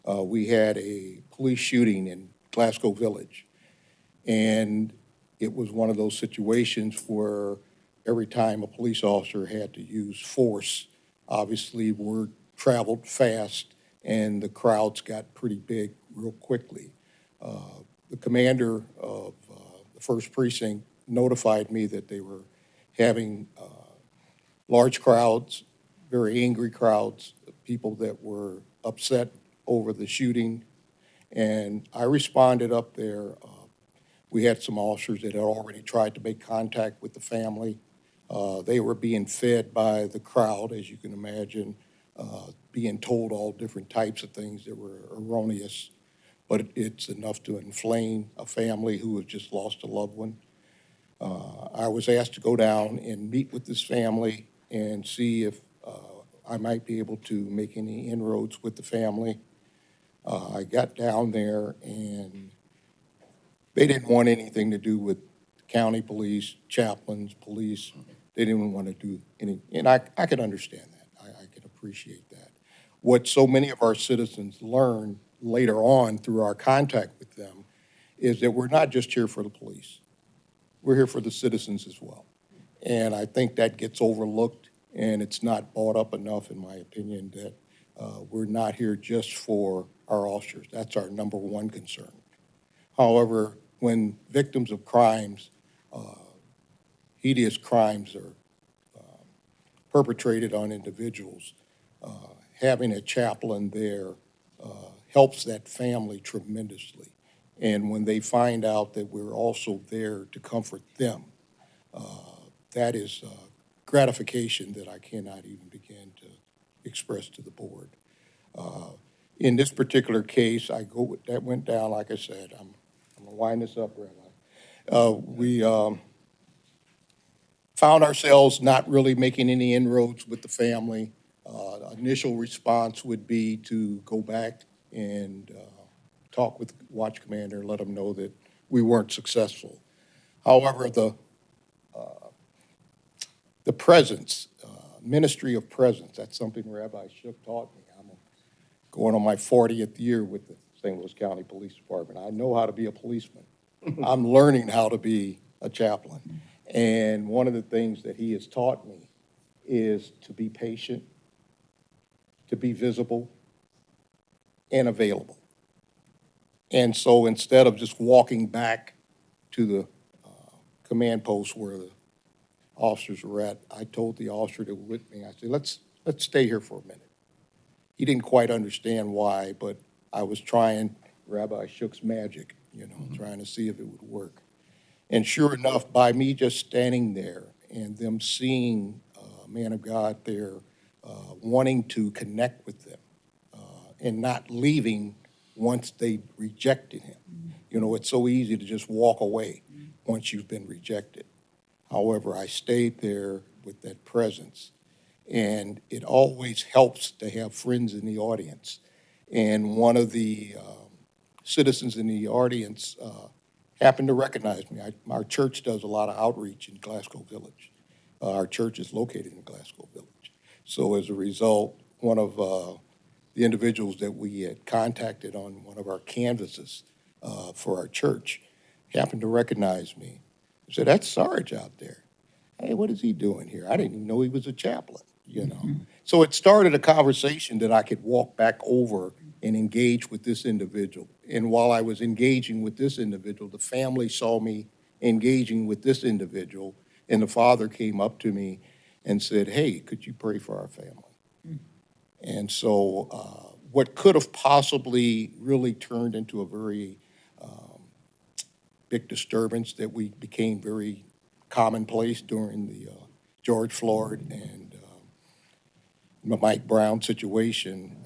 we had a police shooting in Glasgow Village. And it was one of those situations where every time a police officer had to use force, obviously word traveled fast and the crowds got pretty big real quickly. The commander of the 1st Precinct notified me that they were having large crowds, very angry crowds, people that were upset over the shooting. And I responded up there. We had some officers that had already tried to make contact with the family. They were being fed by the crowd, as you can imagine, being told all different types of things that were erroneous, but it's enough to inflame a family who had just lost a loved one. I was asked to go down and meet with this family and see if I might be able to make any inroads with the family. I got down there and they didn't want anything to do with county police, chaplains, police. They didn't want to do any, and I can understand that. I can appreciate that. What so many of our citizens learn later on through our contact with them is that we're not just here for the police. We're here for the citizens as well. And I think that gets overlooked and it's not brought up enough, in my opinion, that we're not here just for our officers. That's our number one concern. However, when victims of crimes, hideous crimes are perpetrated on individuals, having a chaplain there helps that family tremendously. And when they find out that we're also there to comfort them, that is gratification that I cannot even begin to express to the board. In this particular case, that went down, like I said, I'm gonna wind this up, Rabbi. We found ourselves not really making any inroads with the family. Initial response would be to go back and talk with the watch commander, let him know that we weren't successful. However, the presence, ministry of presence, that's something Rabbi Shook taught me. I'm going on my 40th year with the St. Louis County Police Department. I know how to be a policeman. I'm learning how to be a chaplain. And one of the things that he has taught me is to be patient, to be visible, and available. And so instead of just walking back to the command post where the officers were at, I told the officer that was with me, I said, let's stay here for a minute. He didn't quite understand why, but I was trying Rabbi Shook's magic, trying to see if it would work. And sure enough, by me just standing there and them seeing a man of God there, wanting to connect with them and not leaving once they rejected him. It's so easy to just walk away once you've been rejected. However, I stayed there with that presence. And it always helps to have friends in the audience. And one of the citizens in the audience happened to recognize me. Our church does a lot of outreach in Glasgow Village. Our church is located in Glasgow Village. So as a result, one of the individuals that we had contacted on one of our canvases for our church happened to recognize me. He said, "That's Sarge out there. Hey, what is he doing here? I didn't even know he was a chaplain." So it started a conversation that I could walk back over and engage with this individual. And while I was engaging with this individual, the family saw me engaging with this individual, and the father came up to me and said, "Hey, could you pray for our family?" And so what could have possibly really turned into a very big disturbance that we became very commonplace during the George Floyd and Mike Brown situation.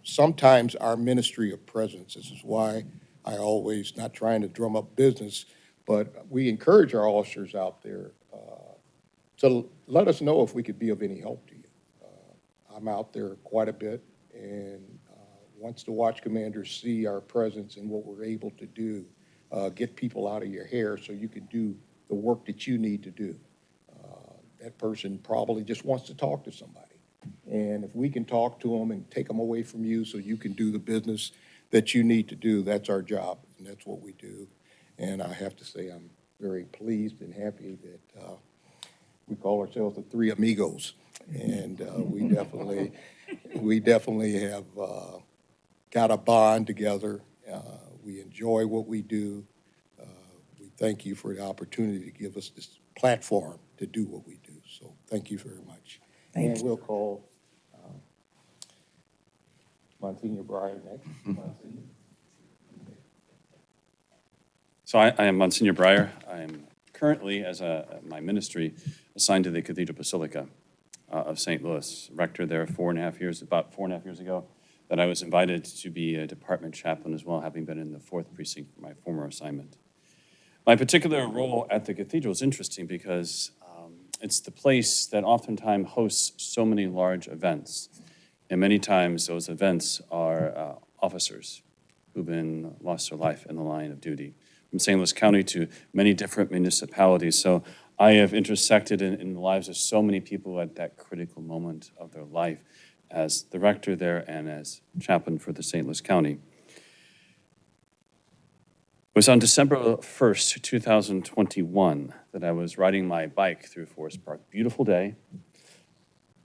Sometimes our ministry of presence, this is why I always, not trying to drum up business, but we encourage our officers out there to let us know if we could be of any help to you. I'm out there quite a bit, and once the watch commanders see our presence and what we're able to do, get people out of your hair so you can do the work that you need to do. That person probably just wants to talk to somebody. And if we can talk to them and take them away from you so you can do the business that you need to do, that's our job, and that's what we do. And I have to say I'm very pleased and happy that we call ourselves the Three Amigos. And we definitely have got a bond together. We enjoy what we do. We thank you for the opportunity to give us this platform to do what we do. So thank you very much. And we'll call Monsignor Breyer next. Monsignor. So I am Monsignor Breyer. I am currently, as my ministry, assigned to the Cathedral Basilica of St. Louis, rector there about 4.5 years ago, that I was invited to be a department chaplain as well, having been in the 4th precinct for my former assignment. My particular role at the cathedral is interesting because it's the place that oftentimes hosts so many large events. And many times those events are officers who've been lost their life in the line of duty, from St. Louis County to many different municipalities. So I have intersected in the lives of so many people at that critical moment of their life as the rector there and as chaplain for the St. Louis County. It was on December 1st, 2021, that I was riding my bike through Forest Park. Beautiful day.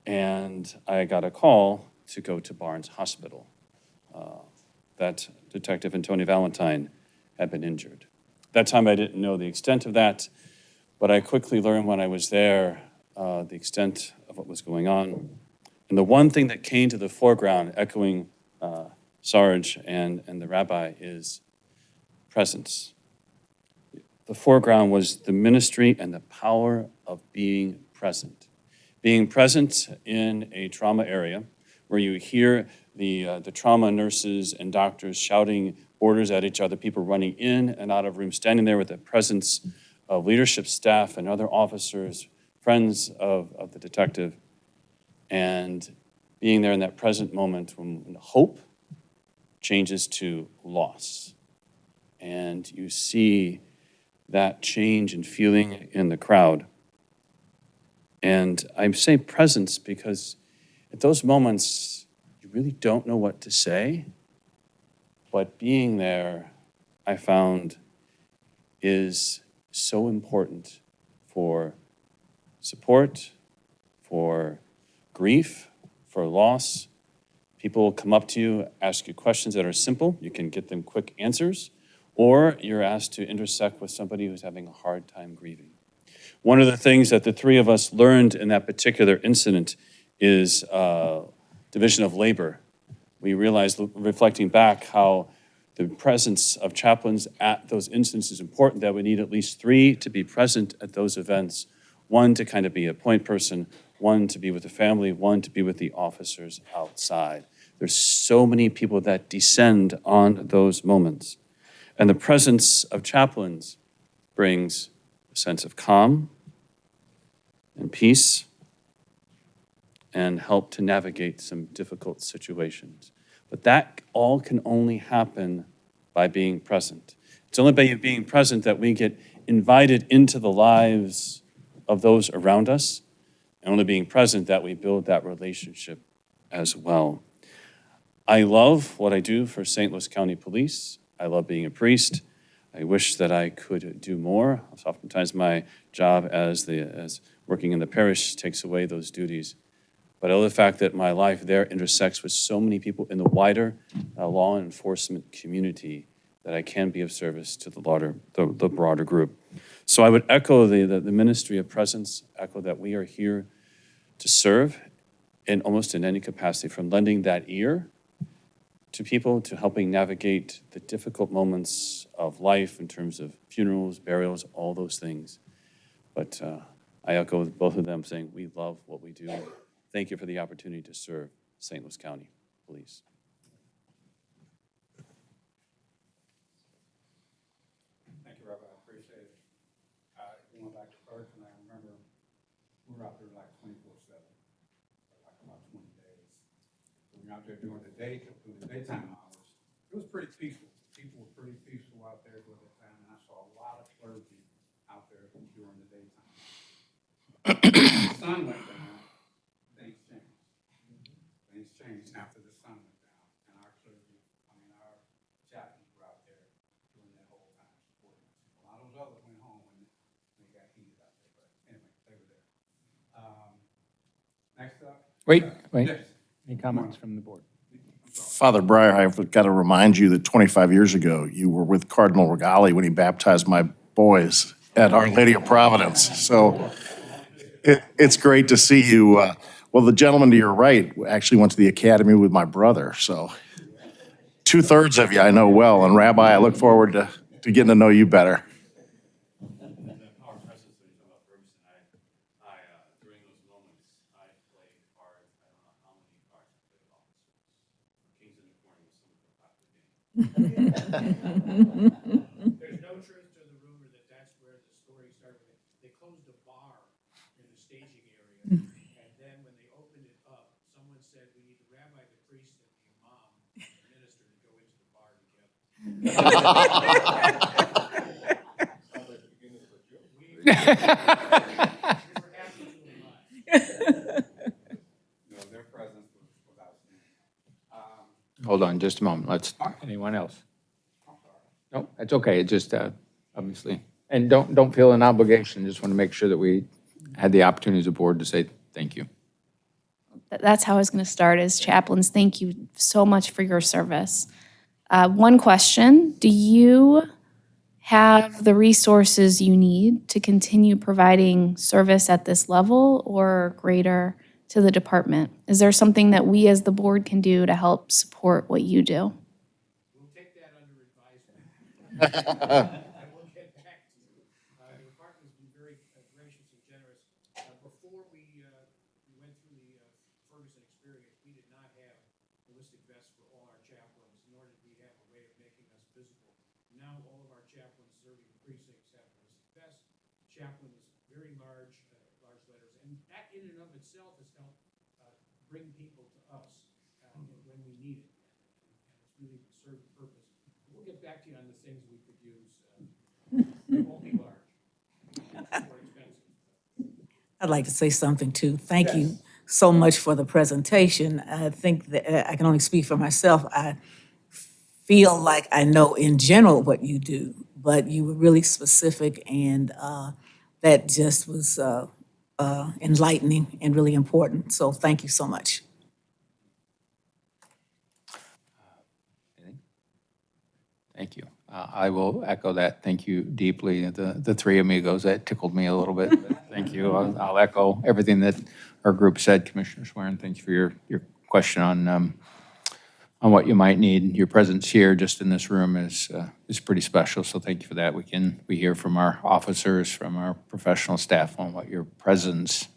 And I got a call to go to Barnes Hospital. That Detective Antonio Valentine had been injured. At that time, I didn't know the extent of that, but I quickly learned when I was there the extent of what was going on. And the one thing that came to the foreground, echoing Sarge and the rabbi, is presence. The foreground was the ministry and the power of being present. Being present in a trauma area where you hear the trauma nurses and doctors shouting orders at each other, people running in and out of rooms, standing there with the presence of leadership staff and other officers, friends of the detective, and being there in that present moment when hope changes to loss. And you see that change in feeling in the crowd. And I say presence because at those moments, you really don't know what to say, but being there, I found, is so important for support, for grief, for loss. People come up to you, ask you questions that are simple. You can get them quick answers, or you're asked to intersect with somebody who's having a hard time grieving. One of the things that the three of us learned in that particular incident is division of labor. We realized, reflecting back, how the presence of chaplains at those instances is important, that we need at least 3 to be present at those events. 1 to kind of be a point person, 1 to be with the family, 1 to be with the officers outside. There's so many people that descend on those moments. And the presence of chaplains brings a sense of calm and peace and help to navigate some difficult situations. But that all can only happen by being present. It's only by being present that we get invited into the lives of those around us, and only being present that we build that relationship as well. I love what I do for St. Louis County Police. I love being a priest. I wish that I could do more. Oftentimes my job as working in the parish takes away those duties. But I love the fact that my life there intersects with so many people in the wider law enforcement community that I can be of service to the broader group. So I would echo the ministry of presence, echo that we are here to serve in almost in any capacity, from lending that ear to people, to helping navigate the difficult moments of life in terms of funerals, burials, all those things. But I echo both of them saying we love what we do. Thank you for the opportunity to serve St. Louis County Police. Thank you, Rabbi. I appreciate it. Going back to first, and I remember we were out there like 24/7, like about 20 days. We were out there during the daytime hours. It was pretty peaceful. People were pretty peaceful out there during the time, and I saw a lot of clergy out there during the daytime. The sun went down, things changed. Things changed after the sun went down, and our clergy, our chaplains were out there during that whole time supporting us. A lot of those others went home when they got heated out there, but anyway, they were there. Next up. Wait. Yes. Any comments from the board? Father Breyer, I've got to remind you that 25 years ago, you were with Cardinal Regali when he baptized my boys at Our Lady of Providence. So it's great to see you. Well, the gentleman to your right actually went to the academy with my brother. So 2/3 of you I know well. And Rabbi, I look forward to getting to know you better. During those moments, I played cards. I don't know how many cards I played with officers. Kings in the Corner was some of the popular games. There's no truth to the rumor that that's where the story started. They closed a bar in the staging area, and then when they opened it up, someone said, "We need the rabbi, the priest, and the imam, the minister, to go into the bar together." No, their presence was outstanding. Hold on just a moment. Anyone else? No, that's okay. It just, obviously. And don't feel an obligation. Just want to make sure that we had the opportunity as a board to say thank you. That's how I was going to start as chaplains. Thank you so much for your service. One question, do you have the resources you need to continue providing service at this level or greater to the department? Is there something that we as the board can do to help support what you do? We'll take that under advisement. And we'll get back to you. The department's been very gracious and generous. Before we went through the Ferguson experience, we did not best for all our chaplains, nor did we have a way of making us visible. Now all of our chaplains serving precincts have this best chaplains, very large letters, and that in and of itself has helped bring people to us when we need it, and it's really served the purpose. We'll get back to you on the things we could use. It won't be large. It's more expensive. I'd like to say something too. Thank you so much for the presentation. I think that I can only speak for myself. I feel like I know in general what you do, but you were really specific, and that just was enlightening and really important. So thank you so much. Thank you. I will echo that. Thank you deeply. The three amigos, that tickled me a little bit. But thank you. I'll echo everything that our group said. Commissioner Swearingen, thanks for your question on what you might need. Your presence here, just in this room, is pretty special. So thank you for that. We hear from our officers, from our professional staff, on what your presence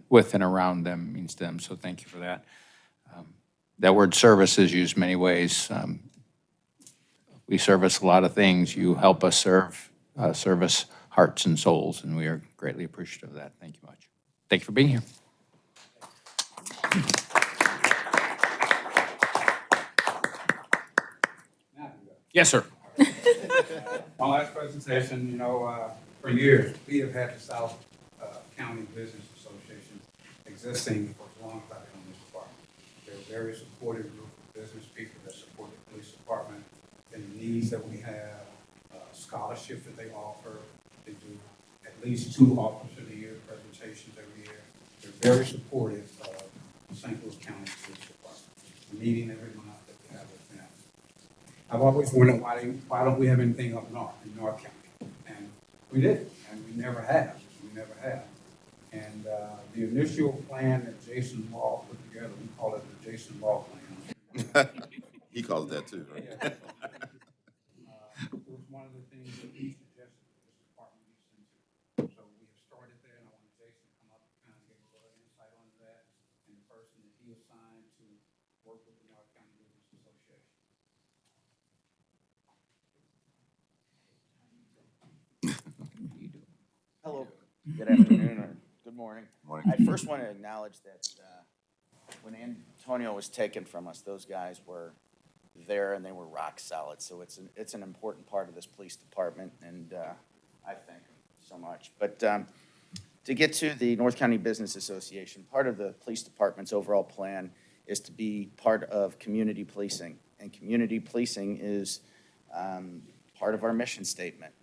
with and around them means to them. So thank you for that. That word service is used many ways. We service a lot of things. You help us service hearts and souls, and we are greatly appreciative of that. Thank you much. Thank you for being here. Yes, sir. My last presentation, for years, we have had the South County Business Association existing for a long time in this department. They're a very supportive group of business people that support the police department and the needs that we have, scholarships that they offer. They do at least 2 Officer of the Year presentations every year. They're very supportive of the St. Louis County Police Department. We're meeting every month that we have with them. I've always wondered why don't we have anything up north, in North County? And we didn't, and we never have. And the initial plan that Jason Law put together, we call it the Jason Law plan. He calls it that too, right? It was one of the things that he suggested that this department needs into. So we have started there, and I want Jason to come up and kind of give a little insight on that, and the person that he assigned to work with the North County Business Association. Hello, good afternoon, or good morning. Morning. I first want to acknowledge that when Antonio was taken from us, those guys were there and they were rock solid. So it's an important part of this police department, and I thank them so much. But to get to the North County Business Association, part of the police department's overall plan is to be part of community policing. And community policing is part of our mission statement.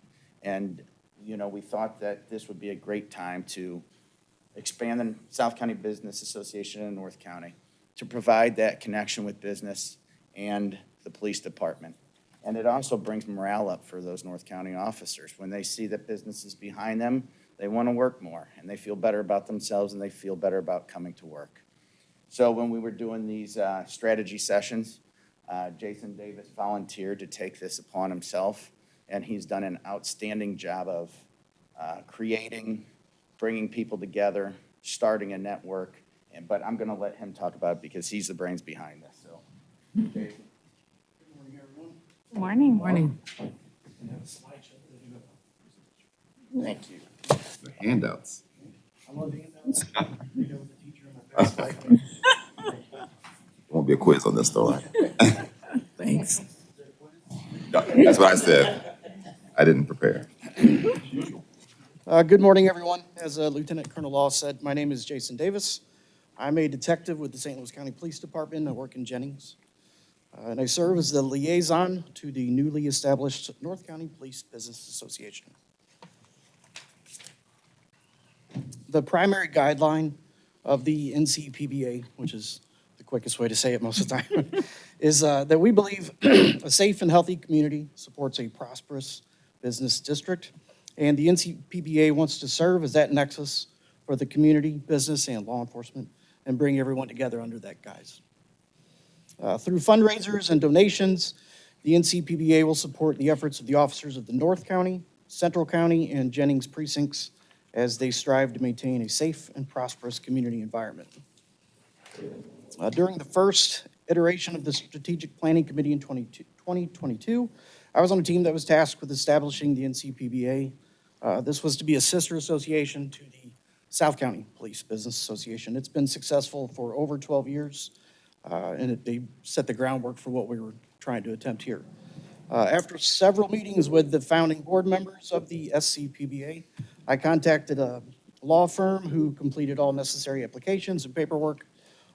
And we thought that this would be a great time to expand the South County Business Association in North County to provide that connection with business and the police department. And it also brings morale up for those North County officers. When they see that business is behind them, they want to work more, and they feel better about themselves, and they feel better about coming to work. So when we were doing these strategy sessions, Jason Davis volunteered to take this upon himself, and he's done an outstanding job of creating, bringing people together, starting a network. But I'm going to let him talk about it because he's the brains behind this. So, Jason. Good morning, everyone. Good morning. Morning. Thank you. The handouts. I love the handouts. Read over the teacher on my best. Won't be a quiz on this though, right? Thanks. That's what I said. I didn't prepare. Good morning, everyone. As Lieutenant Colonel Law said, my name is Jason Davis. I'm a detective with the St. Louis County Police Department. I work in Jennings. And I serve as the liaison to the newly established North County Police Business Association. The primary guideline of the NCPBA, which is the quickest way to say it most of the time, is that we believe a safe and healthy community supports a prosperous business district. And the NCPBA wants to serve as that nexus for the community, business, and law enforcement, and bring everyone together under that guise. Through fundraisers and donations, the NCPBA will support the efforts of the officers of the North County, Central County, and Jennings precincts as they strive to maintain a safe and prosperous community environment. During the first iteration of the Strategic Planning Committee in 2022, I was on a team that was tasked with establishing the NCPBA. This was to be a sister association to the South County Police Business Association. It's been successful for over 12 years, and they set the groundwork for what we were trying to attempt here. After several meetings with the founding board members of the SCPBA, I contacted a law firm who completed all necessary applications and paperwork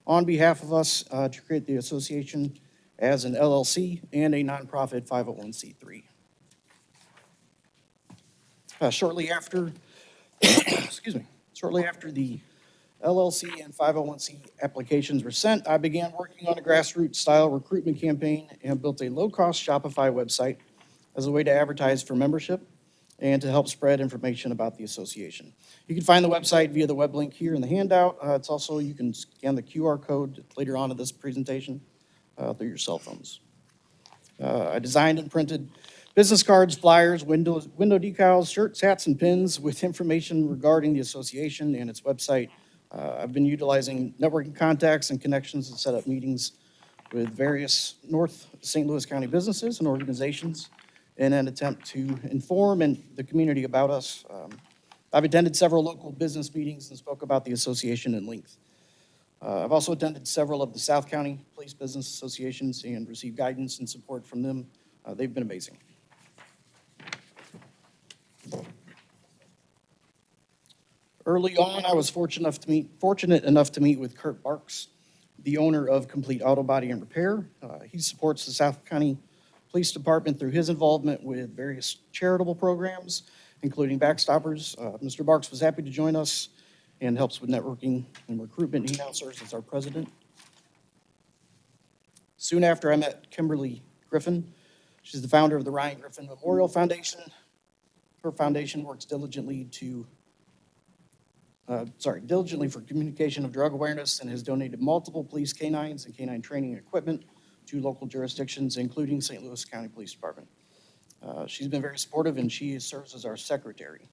on behalf of us to create the association as an LLC and a nonprofit 501c3. Shortly after, excuse me, shortly after the LLC and 501c applications were sent, I began working on a grassroots-style recruitment campaign and built a low-cost Shopify website as a way to advertise for membership and to help spread information about the association. You can find the website via the web link here in the handout. It's also, you can scan the QR code later on in this presentation through your cell phones. I designed and printed business cards, flyers, window decals, shirts, hats, and pins with information regarding the association and its website. I've been utilizing networking contacts and connections to set up meetings with various North St. Louis County businesses and organizations in an attempt to inform the community about us. I've attended several local business meetings and spoke about the association in length. I've also attended several of the South County Police Business Associations and received guidance and support from them. They've been amazing. Early on, I was fortunate enough to meet with Kurt Barks, the owner of Complete Auto Body and Repair. He supports the South County Police Department through his involvement with various charitable programs, including Backstoppers. Mr. Barks was happy to join us and helps with networking and recruitment. He now serves as our president. Soon after, I met Kimberly Griffin. She's the founder of the Ryan Griffin Memorial Foundation. Her foundation works diligently for communication of drug awareness and has donated multiple police canines and canine training equipment to local jurisdictions, including St. Louis County Police Department. She's been very supportive, and she serves as our secretary.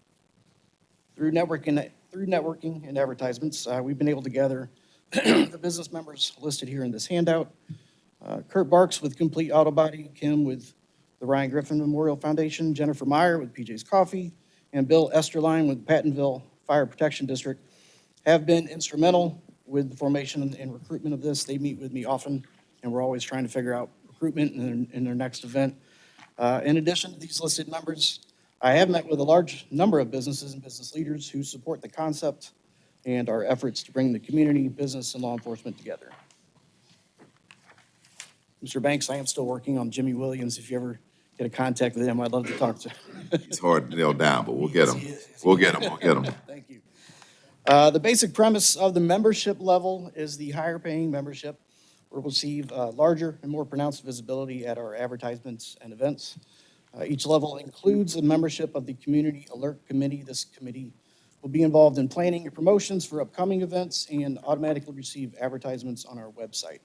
Through networking and advertisements, we've been able to gather the business members listed here in this handout. Kurt Barks with Complete Auto Body, Kim with the Ryan Griffin Memorial Foundation, Jennifer Meyer with PJ's Coffee, and Bill Esterline with Pattonville Fire Protection District have been instrumental with the formation and recruitment of this. They meet with me often, and we're always trying to figure out recruitment in their next event. In addition to these listed members, I have met with a large number of businesses and business leaders who support the concept and our efforts to bring the community, business, and law enforcement together. Mr. Banks, I am still working on Jimmy Williams. If you ever get a contact with him, I'd love to talk to him. He's hard to nail down, but we'll get him. We'll get him. Thank you. The basic premise of the membership level is the higher paying membership will receive larger and more pronounced visibility at our advertisements and events. Each level includes a membership of the Community Alert Committee. This committee will be involved in planning and promotions for upcoming events and automatically receive advertisements on our website.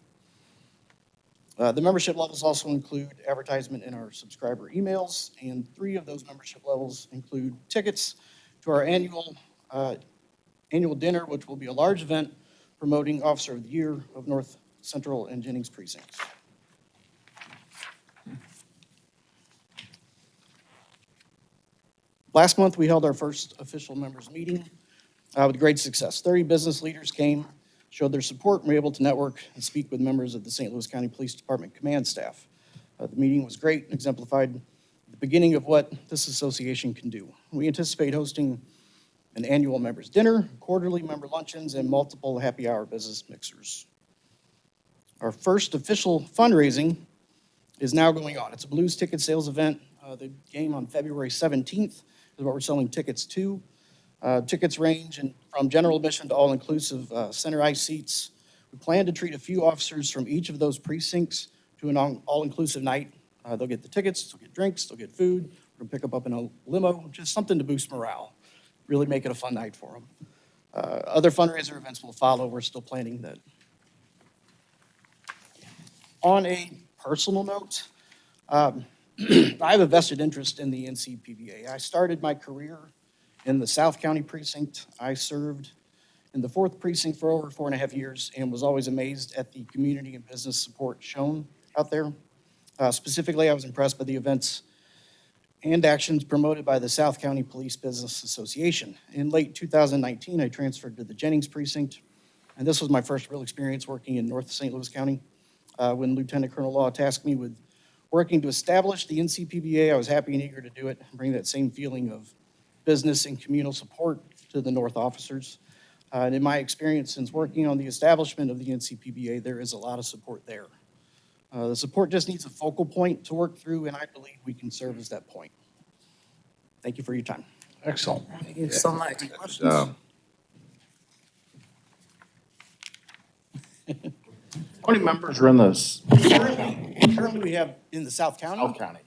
The membership levels also include advertisement in our subscriber emails, and 3 of those membership levels include tickets to our annual dinner, which will be a large event promoting Officer of the Year of North Central and Jennings precincts. Last month, we held our first official members meeting with great success. 30 business leaders came, showed their support, and were able to network and speak with members of the St. Louis County Police Department command staff. The meeting was great and exemplified the beginning of what this association can do. We anticipate hosting an annual members dinner, quarterly member luncheons, and multiple happy hour business mixers. Our first official fundraising is now going on. It's a blues ticket sales event. The game on February 17th is what we're selling tickets to. Tickets range from general admission to all-inclusive center ice seats. We plan to treat a few officers from each of those precincts to an all-inclusive night. They'll get the tickets, they'll get drinks, they'll get food. We're gonna pick them up in a limo, just something to boost morale. Really make it a fun night for them. Other fundraiser events will follow. We're still planning that. On a personal note, I have a vested interest in the NCPBA. I started my career in the South County precinct. I served in the 4th precinct for over 4.5 years and was always amazed at the community and business support shown out there. Specifically, I was impressed by the events and actions promoted by the South County Police Business Association. In late 2019, I transferred to the Jennings precinct, and this was my first real experience working in North St. Louis County. When Lieutenant Colonel Law tasked me with working to establish the NCPBA, I was happy and eager to do it and bring that same feeling of business and communal support to the North officers. And in my experience since working on the establishment of the NCPBA, there is a lot of support there. The support just needs a focal point to work through, and I believe we can serve as that point. Thank you for your time. Excellent. Thank you so much. Um, How many members are in this? Currently, we have in the South County. South County.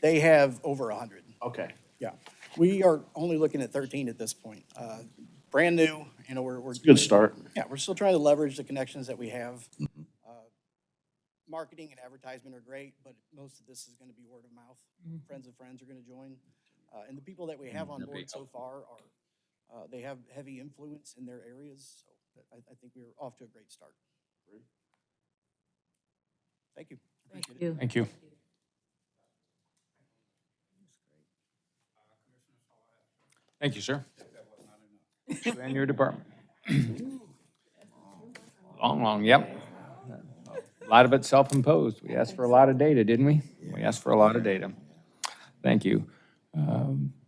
They have over 100. Okay. Yeah. We are only looking at 13 at this point. Brand new, we're. Good start. Yeah, we're still trying to leverage the connections that we have. Marketing and advertisement are great, but most of this is going to be word of mouth. Friends of friends are going to join. And the people that we have on board so far are, they have heavy influence in their areas. So I think we're off to a great start. Thank you. Thank Appreciate it. you. Thank you. Thank you, sir. You and your department. Long, yep. A lot of it self-imposed. We asked for a lot of data, didn't we? We asked for a lot of data. Thank you.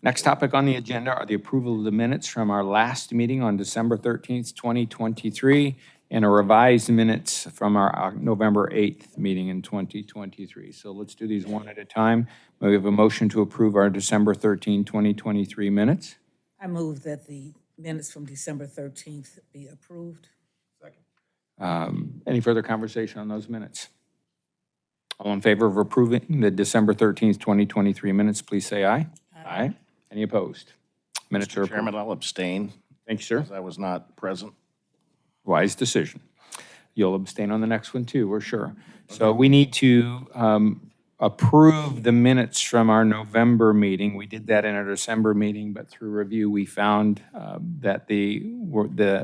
Next topic on the agenda are the approval of the minutes from our last meeting on December 13th, 2023, and a revised minutes from our November 8th meeting in 2023. So let's do these one at a time. May we have a motion to approve our December 13, 2023 minutes? I move that the minutes from December 13th be approved. Any further conversation on those minutes? All in favor of approving the December 13th, 2023 minutes, please say aye. Aye. Any opposed? Minutes are Mr. Chairman, approved. I'll abstain. Thank you, sir. Because I was not present. Wise decision. You'll abstain on the next one too, we're sure. So we need to approve the minutes from our November meeting. We did that in our December meeting, but through review, we found that the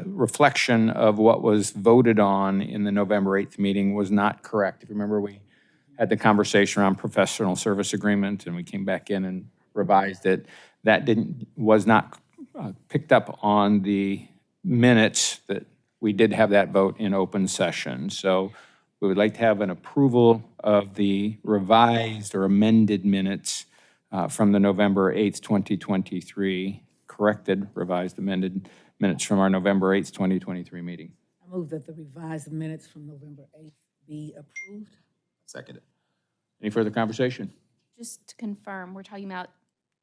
reflection of what was voted on in the November 8th meeting was not correct. If you remember, we had the conversation around professional service agreement, and we came back in and revised it. That was not picked up on the minutes that we did have that vote in open session. So we would like to have an approval of the revised or amended minutes from the November 8th, 2023, corrected, revised, amended minutes from our November 8th, 2023 meeting. I move that the revised minutes from November 8th be approved. Second it. Any further conversation? Just to confirm, we're talking about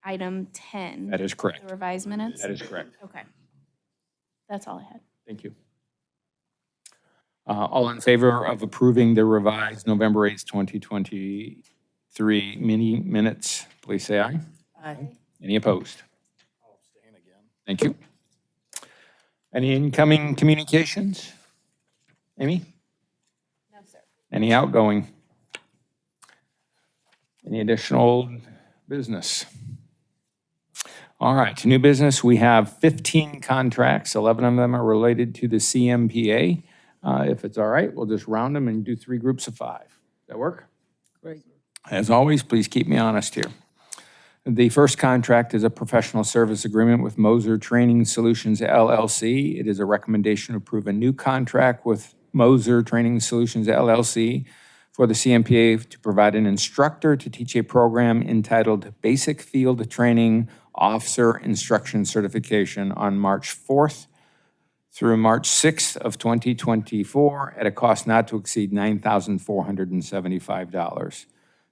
item 10. That is correct. The revised minutes? That is correct. Okay. That's all I had. Thank you. All in favor of approving the revised November 8th, 2023 minutes, please say aye. Aye. Any opposed? I'll abstain again. Thank you. Any incoming communications? Amy? No, sir. Any outgoing? Any additional business? All right, new business, we have 15 contracts. 11 of them are related to the CMPA. If it's all right, we'll just round them and do 3 groups of 5. Does that work? Great. As always, please keep me honest here. The first contract is a professional service agreement with Moser Training Solutions, LLC. It is a recommendation to approve a new contract with Moser Training Solutions, LLC for the CMPA to provide an instructor to teach a program entitled Basic Field Training Officer Instruction Certification on March 4th through March 6th of 2024 at a cost not to exceed $9,475.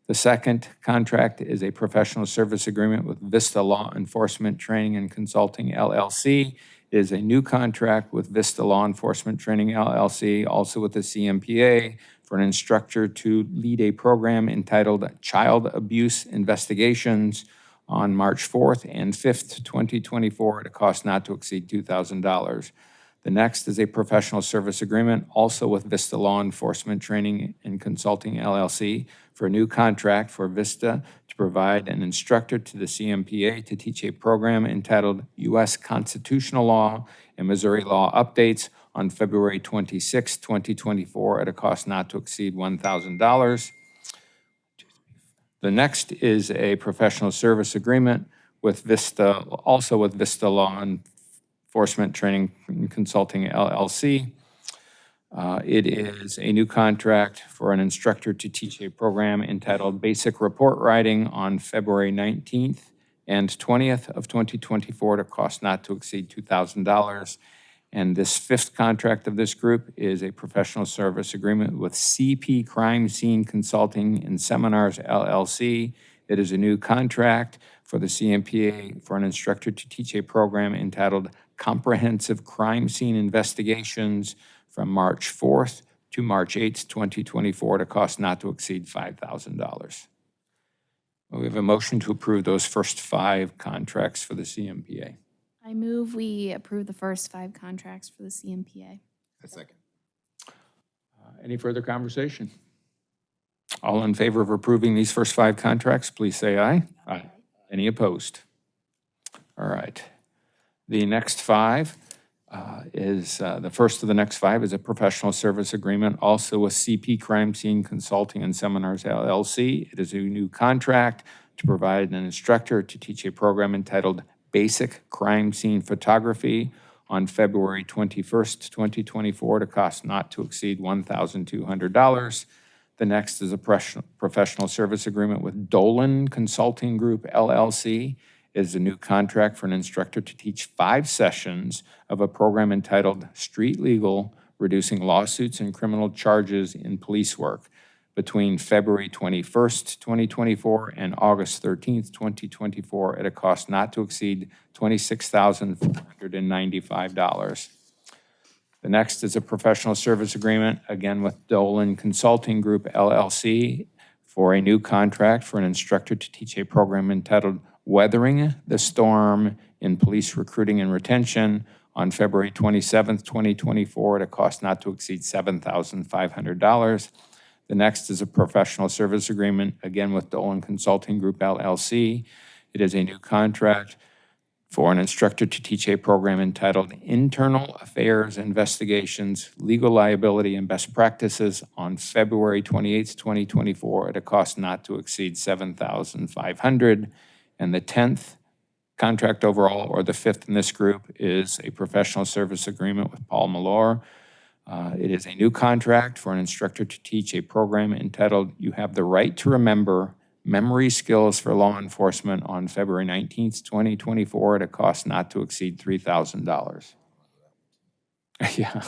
The second contract is a professional service agreement with Vista Law Enforcement Training and Consulting, LLC. It is a new contract with Vista Law Enforcement Training, LLC, also with the CMPA, for an instructor to lead a program entitled Child Abuse Investigations on March 4th and 5th, 2024 at a cost not to exceed $2,000. The next is a professional service agreement, also with Vista Law Enforcement Training and Consulting, LLC, for a new contract for Vista to provide an instructor to the CMPA to teach a program entitled U.S. Constitutional Law and Missouri law updates on February 26, 2024, at a cost not to exceed $1,000. The next is a professional service agreement with Vista, also with Vista Law Enforcement Training and Consulting LLC. It is a new contract for an instructor to teach a program entitled Basic Report Writing on February 19th and 20th of 2024 at a cost not to exceed $2,000. And this fifth contract of this group is a professional service agreement with CP Crime Scene Consulting and Seminars LLC. It is a new contract for the CMPA for an instructor to teach a program entitled Comprehensive Crime Scene Investigations from March 4th to March 8th, 2024 at a cost not to exceed $5,000. We have a motion to approve those first 5 contracts for the CMPA. I move we approve the first 5 contracts for the CMPA. A second. Any further conversation? All in favor of approving these first 5 contracts, please say aye. Aye. Any opposed? All right. The next 5 the first of the next 5 is a professional service agreement, also with CP Crime Scene Consulting and Seminars LLC. It is a new contract to provide an instructor to teach a program entitled Basic Crime Scene Photography on February 21st, 2024 at a cost not to exceed $1,200. The next is a professional service agreement with Dolan Consulting Group LLC. It is a new contract for an instructor to teach 5 sessions of a program entitled Street Legal, Reducing Lawsuits and Criminal Charges in Police Work between February 21st, 2024 and August 13th, 2024 at a cost not to exceed $26,495. The next is a professional service agreement, again with Dolan Consulting Group LLC, for a new contract for an instructor to teach a program entitled Weathering the Storm in Police Recruiting and Retention on February 27th, 2024 at a cost not to exceed $7,500. The next is a professional service agreement, again with Dolan Consulting Group LLC. It is a new contract for an instructor to teach a program entitled Internal Affairs Investigations, Legal Liability and Best Practices on February 28th, 2024 at a cost not to exceed $7,500. And the 10th contract overall, or the 5th in this group, is a professional service agreement with Paul Malore. It is a new contract for an instructor to teach a program entitled You Have the Right to Remember Memory Skills for Law Enforcement on February 19th, 2024 at a cost not to exceed $3,000. Yeah.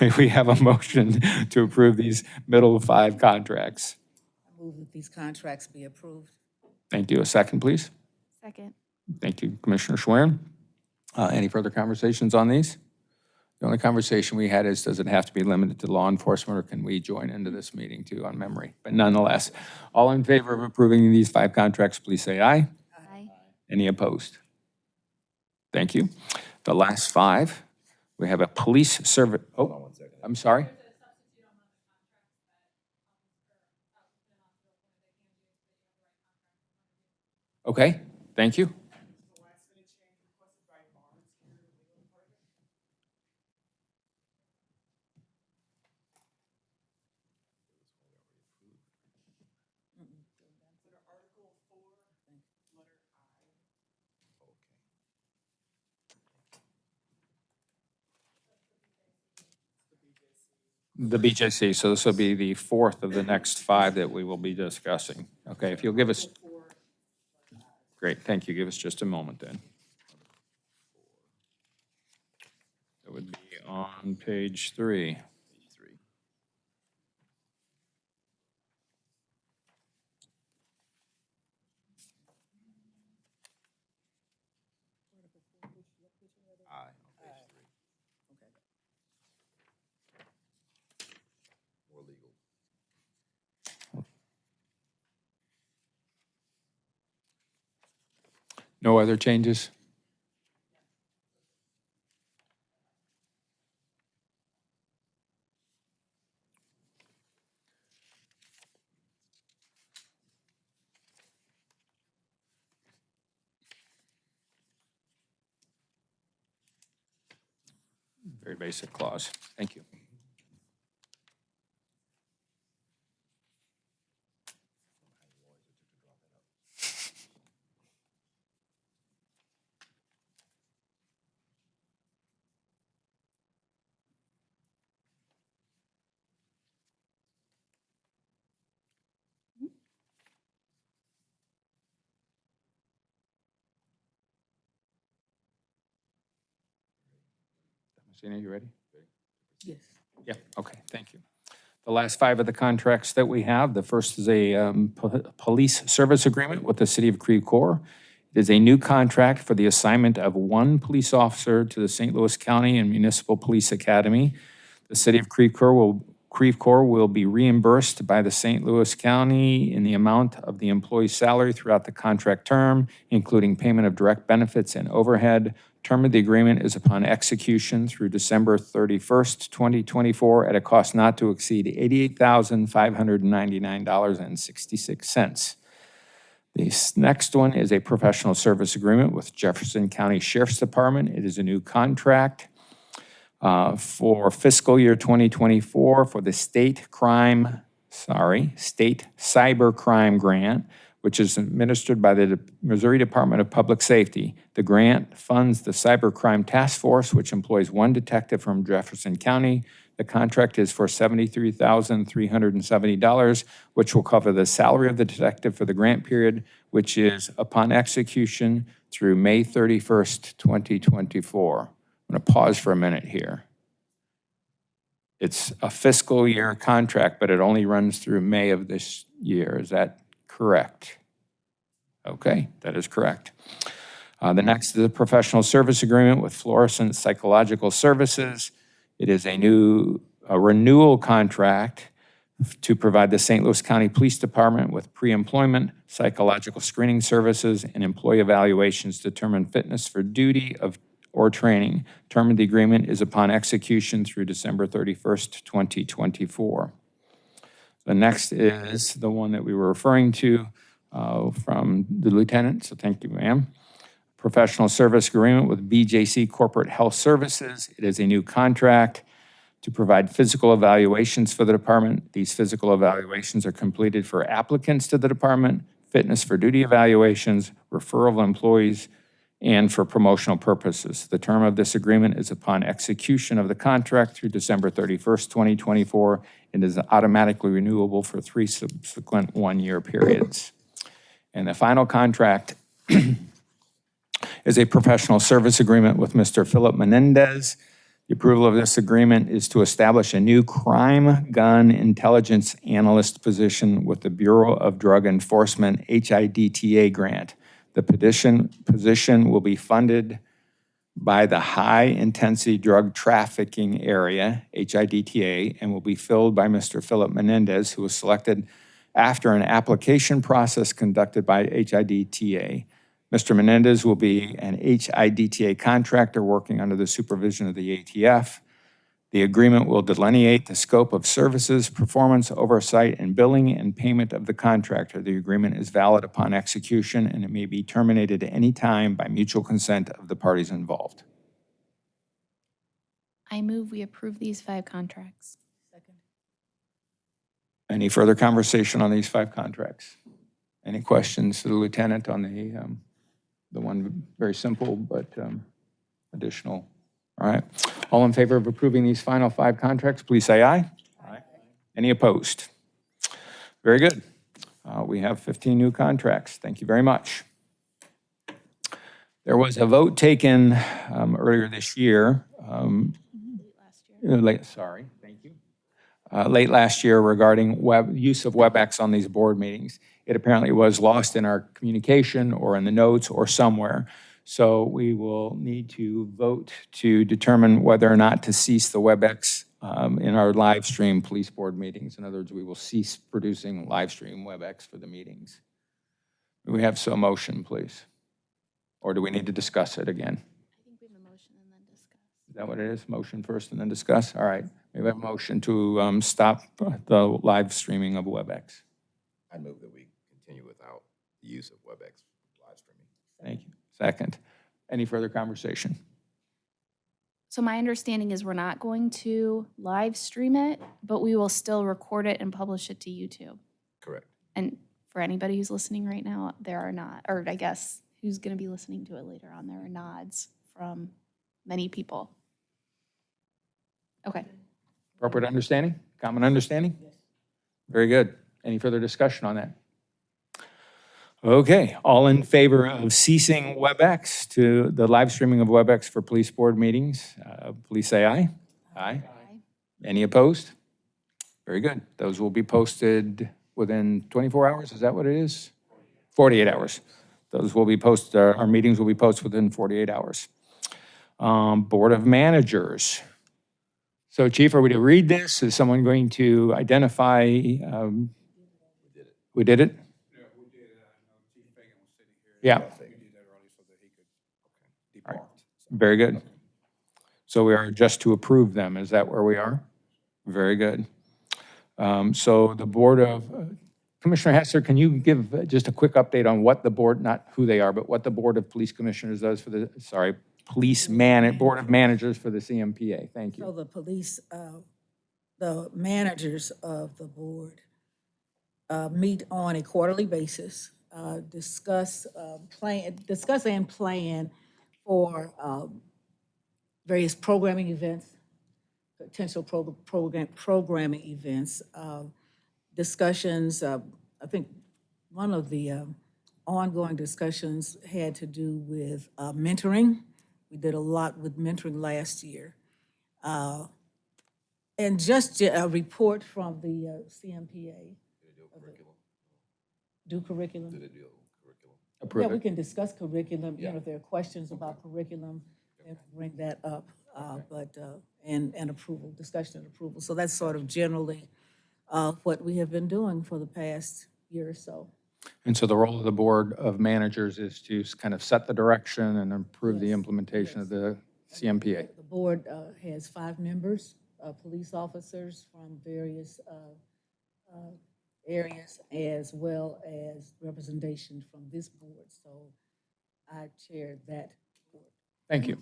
May we have a motion to approve these middle 5 contracts? I move that these contracts be approved. Thank you. A second, please. Second. Thank you, Commissioner Schwerin. Any further conversations on these? The only conversation we had is, does it have to be limited to law enforcement, or can we join into this meeting too on memory? But nonetheless, all in favor of approving these 5 contracts, please say aye. Aye. Any opposed? Thank you. The last 5, we have a police service. Oh, I'm sorry. Okay, thank you. The BJC, so this will be the 4th of the next 5 that we will be discussing. Okay, if you'll give us, great, thank you. Give us just a moment then. That would be on page 3. More legal. No other changes? Very basic clause. Thank you. Messina, you ready? Yes. Yeah, okay, thank you. The last 5 of the contracts that we have, the first is a police service agreement with the City of Creve Coeur. It is a new contract for the assignment of 1 police officer to the St. Louis County and Municipal Police Academy. The City of Creve Coeur will be reimbursed by the St. Louis County in the amount of the employee's salary throughout the contract term, including payment of direct benefits and overhead. Term of the agreement is upon execution through December 31st, 2024, at a cost not to exceed $88,599.66. This next one is a professional service agreement with Jefferson County Sheriff's Department. It is a new contract for fiscal year 2024 for the state cyber crime grant, which is administered by the Missouri Department of Public Safety. The grant funds the Cybercrime Task Force, which employs 1 detective from Jefferson County. The contract is for $73,370, which will cover the salary of the detective for the grant period, which is upon execution through May 31st, 2024. I'm going to pause for a minute here. It's a fiscal year contract, but it only runs through May of this year. Is that correct? Okay, that is correct. The next is a professional service agreement with Fluorescent Psychological Services. It is a renewal contract to provide the St. Louis County Police Department with pre-employment, psychological screening services, and employee evaluations to determine fitness for duty or training. Term of the agreement is upon execution through December 31st, 2024. The next is the one that we were referring to from the lieutenant, so thank you, ma'am. Professional service agreement with BJC Corporate Health Services. It is a new contract to provide physical evaluations for the department. These physical evaluations are completed for applicants to the department, fitness for duty evaluations, referral of employees, and for promotional purposes. The term of this agreement is upon execution of the contract through December 31st, 2024, and is automatically renewable for 3 subsequent 1-year periods. And the final contract is a professional service agreement with Mr. Philip Menendez. The approval of this agreement is to establish a new crime gun intelligence analyst position with the Bureau of Drug Enforcement HIDTA grant. The position will be funded by the High Intensity Drug Trafficking Area, HIDTA, and will be filled by Mr. Philip Menendez, who was selected after an application process conducted by HIDTA. Mr. Menendez will be an HIDTA contractor working under the supervision of the ATF. The agreement will delineate the scope of services, performance, oversight, and billing and payment of the contractor. The agreement is valid upon execution, and it may be terminated at any time by mutual consent of the parties involved. I move we approve these 5 contracts. Any further conversation on these 5 contracts? Any questions to the lieutenant on the one very simple but additional? All right. All in favor of approving these final 5 contracts, please say aye. Aye. Any opposed? Very good. We have 15 new contracts. Thank you very much. There was a vote taken earlier this year. Late last year regarding use of WebEx on these board meetings. It apparently was lost in our communication or in the notes or somewhere. So we will need to vote to determine whether or not to cease the WebEx in our live stream police board meetings. In other words, we will cease producing live stream WebEx for the meetings. Do we have some motion, please? Or do we need to discuss it again? I think we have a motion and then discuss. Is that what it is? Motion first and then discuss? All right. We have a motion to stop the live streaming of WebEx. I move that we continue without the use of WebEx live streaming. Thank you. Second. Any further conversation? So my understanding is we're not going to live stream it, but we will still record it and publish it to YouTube. Correct. And for anybody who's listening right now, there are not, or I guess who's going to be listening to it later on, there are nods from many people. Okay. Appropriate understanding? Common understanding? Very good. Any further discussion on that? Okay, all in favor of ceasing WebEx to the live streaming of WebEx for police board meetings, please say aye. Aye. Any opposed? Very good. Those will be posted within 24 hours, is that what it is? 48 hours. Those will be posted, our meetings will be posted within 48 hours. Board of Managers. So Chief, are we to read this? Is someone going to identify? We did it? Yeah. All right. Very good. So we are just to approve them. Is that where we are? Very good. So the Board of, Commissioner Hessler, can you give just a quick update on what the board, not who they are, but what the Board of Police Commissioners does for the, Board of Managers for the CMPA? Thank you. So the managers of the board meet on a quarterly basis, discuss and plan for various programming events, potential programming events, discussions. I think one of the ongoing discussions had to do with mentoring. We did a lot with mentoring last year. And just a report from the CMPA. Do curriculum? Yeah, we can discuss curriculum, you know, if there are questions about curriculum, and bring that up, and approval, discussion and approval. So that's sort of generally what we have been doing for the past year or so. And so the role of the Board of Managers is to kind of set the direction and improve the implementation of the CMPA. The board has 5 members, police officers from various areas, as well as representation from this board. So I chair that board. Thank you.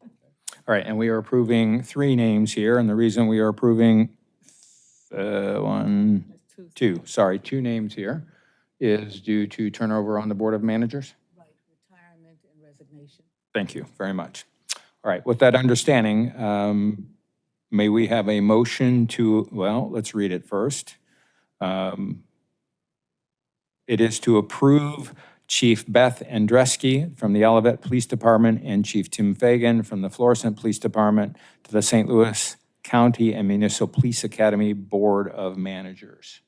All right, and we are approving 3 names here, and the reason we are approving 2 names here is due to turnover on the Board of Managers? Right, retirement and resignation. Thank you very much. All right, with that understanding, may we have a motion to, well, let's read it first. It is to approve Chief Beth Andreski from the Olivet Police Department and Chief Tim Fagan from the Florissant Police Department to the St. Louis County and Municipal Police Academy Board of Managers.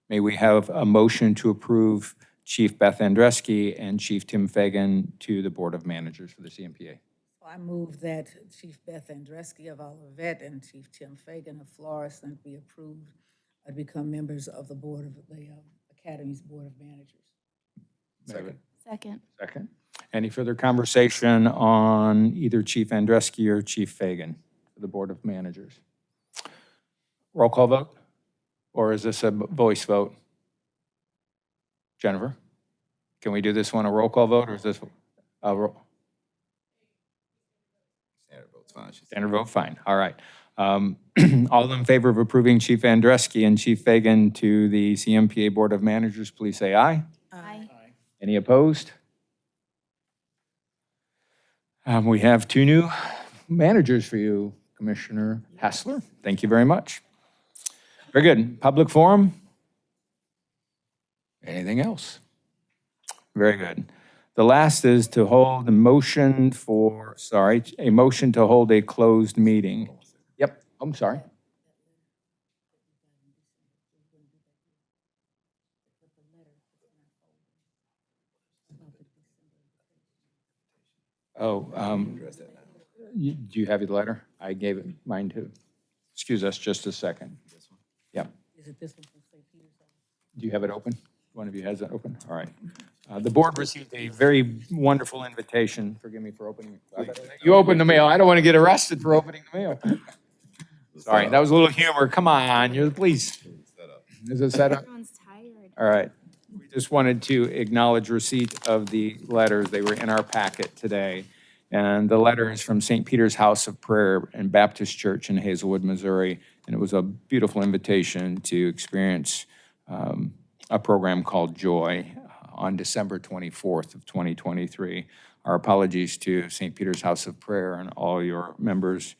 May we have a motion to approve Chief Beth Andreski and Chief Tim Fagan to the Board of Managers for the CMPA? So I move that Chief Beth Andreski of Olivet and Chief Tim Fagan of Florissant be approved to become members of the Board of the Academy's Board of Managers. Second. Second. Any further conversation on either Chief Andreski or Chief Fagan for the Board of Managers? Roll call vote? Or is this a voice vote? Jennifer? Can we do this one a roll call vote, or is this a roll? Standard vote's fine. Standard vote, fine. All right. All in favor of approving Chief Andreski and Chief Fagan to the CMPA Board of Managers, please say aye. Aye. Any opposed? We have 2 new managers for you, Commissioner Hassler. Thank you very much. Very good. Public forum? Anything else? Very good. The last is to hold a motion to hold a closed meeting. Yep, I'm sorry. Do you have your letter? I gave it mine too. Excuse us just a second. Yep. Is it this one from St. Peter's? Do you have it open? One of you has it open? All right. The board received a very wonderful invitation. Forgive me for opening it. You opened the mail. I don't want to get arrested for opening the mail. Sorry, that was a little humor. Come on, you're the police. Is it set up? Everyone's tired. All right. We just wanted to acknowledge receipt of the letters. They were in our packet today. And the letter is from St. Peter's House of Prayer and Baptist Church in Hazelwood, Missouri. And it was a beautiful invitation to experience a program called Joy on December 24th of 2023. Our apologies to St. Peter's House of Prayer and all your members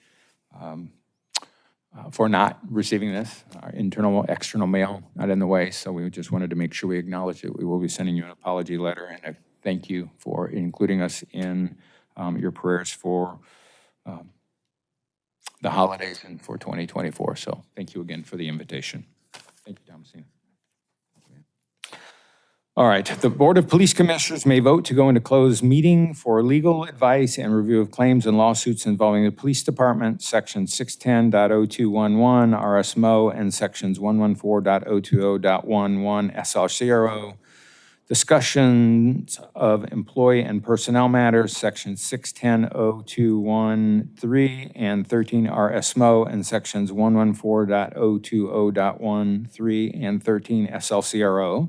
for not receiving this. Our internal, external mail not in the way, so we just wanted to make sure we acknowledge it. We will be sending you an apology letter and a thank you for including us in your prayers for the holidays and for 2024. So thank you again for the invitation. Thank you, Thomasina. All right, the Board of Police Commissioners may vote to go into closed meeting for legal advice and review of claims and lawsuits involving the Police Department, Section 610.0211 RSMO and Sections 114.020.11 SLCRO. Discussions of employee and personnel matters, Sections 610.0213 and 13 RSMO and Sections 114.020.13 and 13 SLCRO.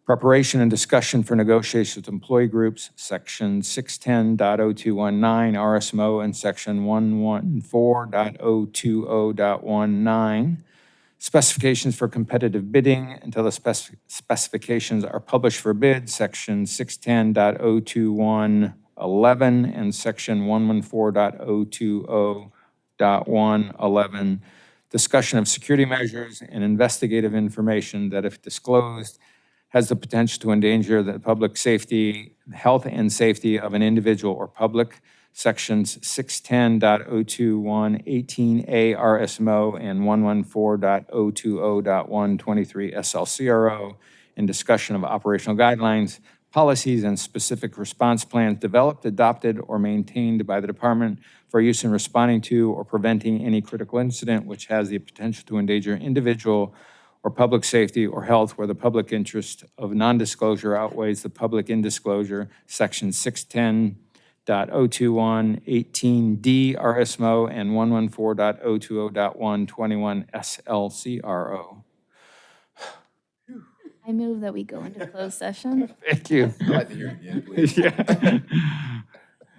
Preparation and discussion for negotiations with employee groups, Section 610.0219 RSMO and Section 114.020.19. Specifications for competitive bidding until the specifications are published for bid, Section 610.02111 and Section 114.020.111. Discussion of security measures and investigative information that, if disclosed, has the potential to endanger the public safety, health and safety of an individual or public. Sections 610.021, 18A RSMO, and 114.020.123 SLCRO, in discussion of operational guidelines, policies, and specific response plans developed, adopted, or maintained by the department for use in responding to or preventing any critical incident which has the potential to endanger individual or public safety or health where the public interest of non-disclosure outweighs the public indisclosure, Section 610.021, 18D RSMO, and 114.020.121 SLCRO. I move that we go into closed session. Thank you. I'd like to hear it again, please. Yeah.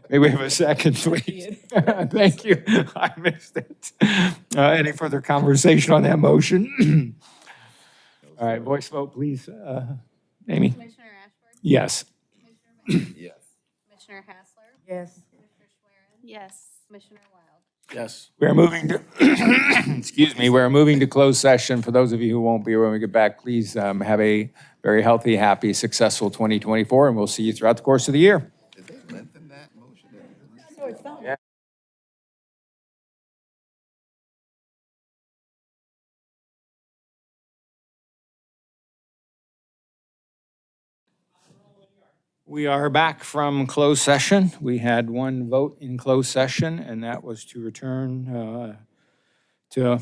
May we have a second, please? Thank you. I missed it. Any further conversation on that motion? All right, voice vote, please. Amy? Commissioner Ashford? Yes. Yes. Commissioner Hassler? Yes. Commissioner Schwerin? Yes. Commissioner Wild? Yes. We're moving to, excuse me, we're moving to closed session. For those of you who won't be here when we get back, please have a very healthy, happy, successful 2024, and we'll see you throughout the course of the year. Did they lengthen that motion? Yeah. We are back from closed session. We had one vote in closed session, and that was to return to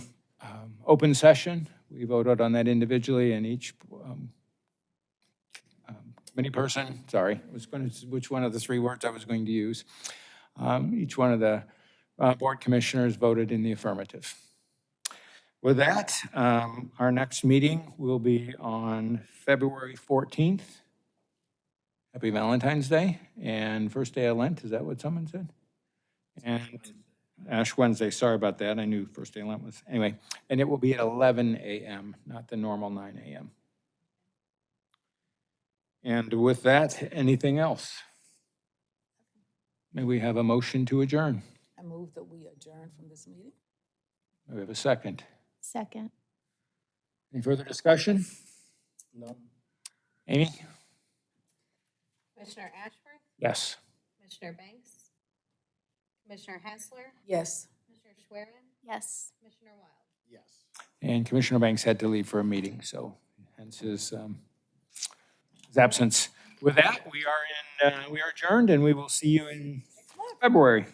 open session. We voted on that individually, and each committee person, sorry, which one of the three words I was going to use. Each one of the board commissioners voted in the affirmative. With that, our next meeting will be on February 14th. Happy Valentine's Day and first day of Lent. Is that what someone said? And Ash Wednesday. Sorry about that. I knew first day of Lent was. Anyway, and it will be at 11 a.m., not the normal 9 a.m. And with that, anything else? May we have a motion to adjourn? I move that we adjourn from this meeting. May we have a second? Second. Any further discussion? No. Amy? Commissioner Ashford? Yes. Commissioner Banks? Commissioner Hassler? Yes. Commissioner Schwerin? Yes. Commissioner Wild? Yes. And Commissioner Banks had to leave for a meeting, so hence his absence. With that, we are adjourned, and we will see you in February.